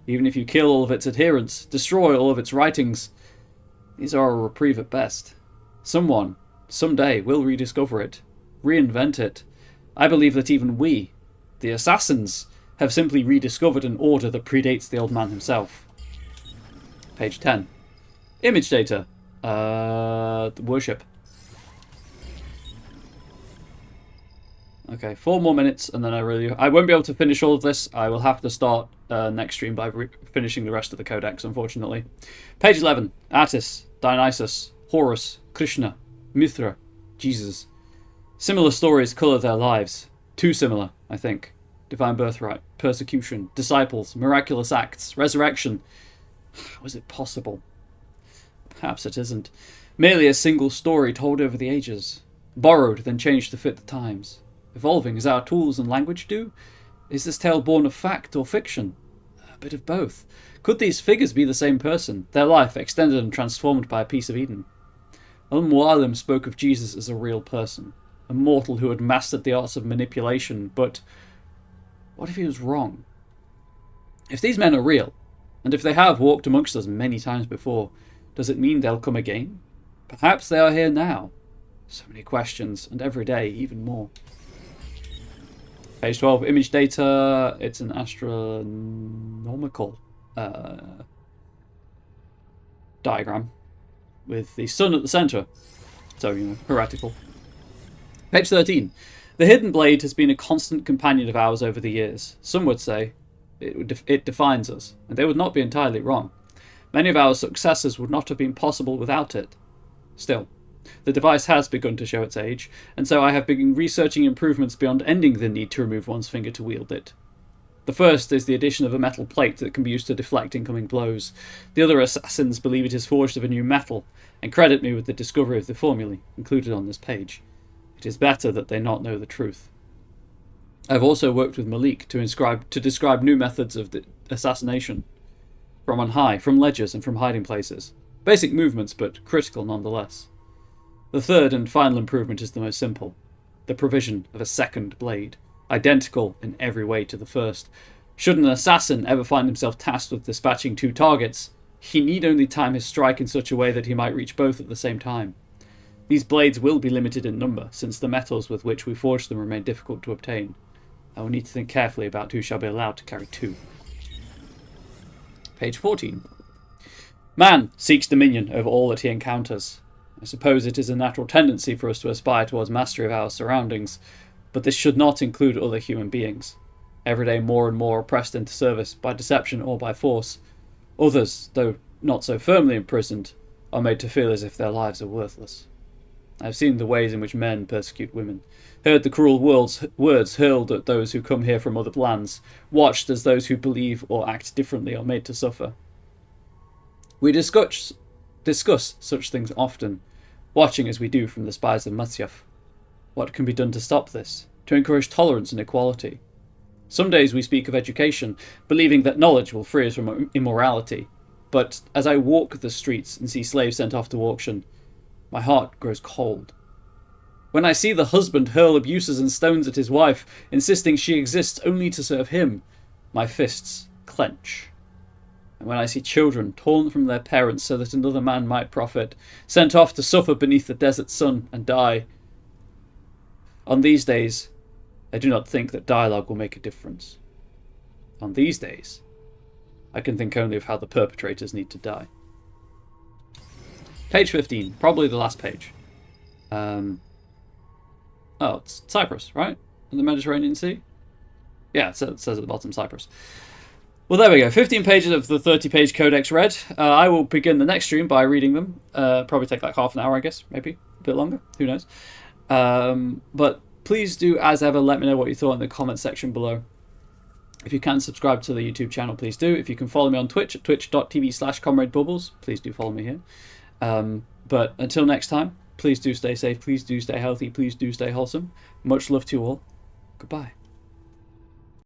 Even if you kill all of its adherents, destroy all of its writings, these are a reprieve at best. Someone, someday, will rediscover it, reinvent it. I believe that even we, the assassins, have simply rediscovered an order that predates the old man himself. Page 10. Image data. Worship. Okay, 4 more minutes, and then I won't be able to finish all of this. I will have to start next stream by finishing the rest of the codex, unfortunately. Page 11. Attis, Dionysus, Horus, Krishna, Mithra, Jesus. Similar stories colour their lives. Too similar, I think. Divine birthright, persecution, disciples, miraculous acts, resurrection. How is it possible? Perhaps it isn't. Merely a single story told over the ages. Borrowed, then changed to fit the times. Evolving as our tools and language do? Is this tale born of fact or fiction? A bit of both. Could these figures be the same person, their life extended and transformed by a piece of Eden? Al-Mualim spoke of Jesus as a real person, a mortal who had mastered the arts of manipulation, but what if he was wrong? If these men are real, and if they have walked amongst us many times before, does it mean they'll come again? Perhaps they are here now. So many questions, and every day even more. Page 12, image data. It's an astronomical diagram with the sun at the centre. So, you know, heretical. Page 13. The hidden blade has been a constant companion of ours over the years. Some would say it defines us, and they would not be entirely wrong. Many of our successes would not have been possible without it. Still, the device has begun to show its age, and so I have been researching improvements beyond ending the need to remove one's finger to wield it. The first is the addition of a metal plate that can be used to deflect incoming blows. The other assassins believe it is forged of a new metal, and credit me with the discovery of the formulae included on this page. It is better that they not know the truth. I have also worked with Malik to describe new methods of assassination. From on high, from ledges, and from hiding places. Basic movements, but critical nonetheless. The third and final improvement is the most simple. The provision of a second blade, identical in every way to the first. Should an assassin ever find himself tasked with dispatching 2 targets, he need only time his strike in such a way that he might reach both at the same time. These blades will be limited in number, since the metals with which we forge them remain difficult to obtain. I will need to think carefully about who shall be allowed to carry 2. Page 14. Man seeks dominion over all that he encounters. I suppose it is a natural tendency for us to aspire towards mastery of our surroundings, but this should not include other human beings. Every day more and more are pressed into service by deception or by force. Others, though not so firmly imprisoned, are made to feel as if their lives are worthless. I have seen the ways in which men persecute women, heard the cruel words hurled at those who come here from other lands, watched as those who believe or act differently are made to suffer. We discuss such things often, watching as we do from the spies of Masyaf. What can be done to stop this, to encourage tolerance and equality? Some days we speak of education, believing that knowledge will free us from immorality, but as I walk the streets and see slaves sent off to auction, my heart grows cold. When I see the husband hurl abuses and stones at his wife, insisting she exists only to serve him, my fists clench. And when I see children torn from their parents so that another man might profit, sent off to suffer beneath the desert sun and die, on these days, I do not think that dialogue will make a difference. On these days, I can think only of how the perpetrators need to die. Page 15, probably the last page. Oh, it's Cyprus, right? In the Mediterranean Sea? Yeah, it says at the bottom Cyprus. Well, there we go. 15 pages of the 30-page codex read. I will begin the next stream by reading them. Probably take like half an hour, I guess. Maybe a bit longer. Who knows? But please do, as ever, let me know what you thought in the comment section below. If you can subscribe to the YouTube channel, please do. If you can follow me on Twitch at twitch.tv/ComradeBubbles, please do follow me here. But until next time, please do stay safe, please do stay healthy, please do stay wholesome. Much love to you all. Goodbye.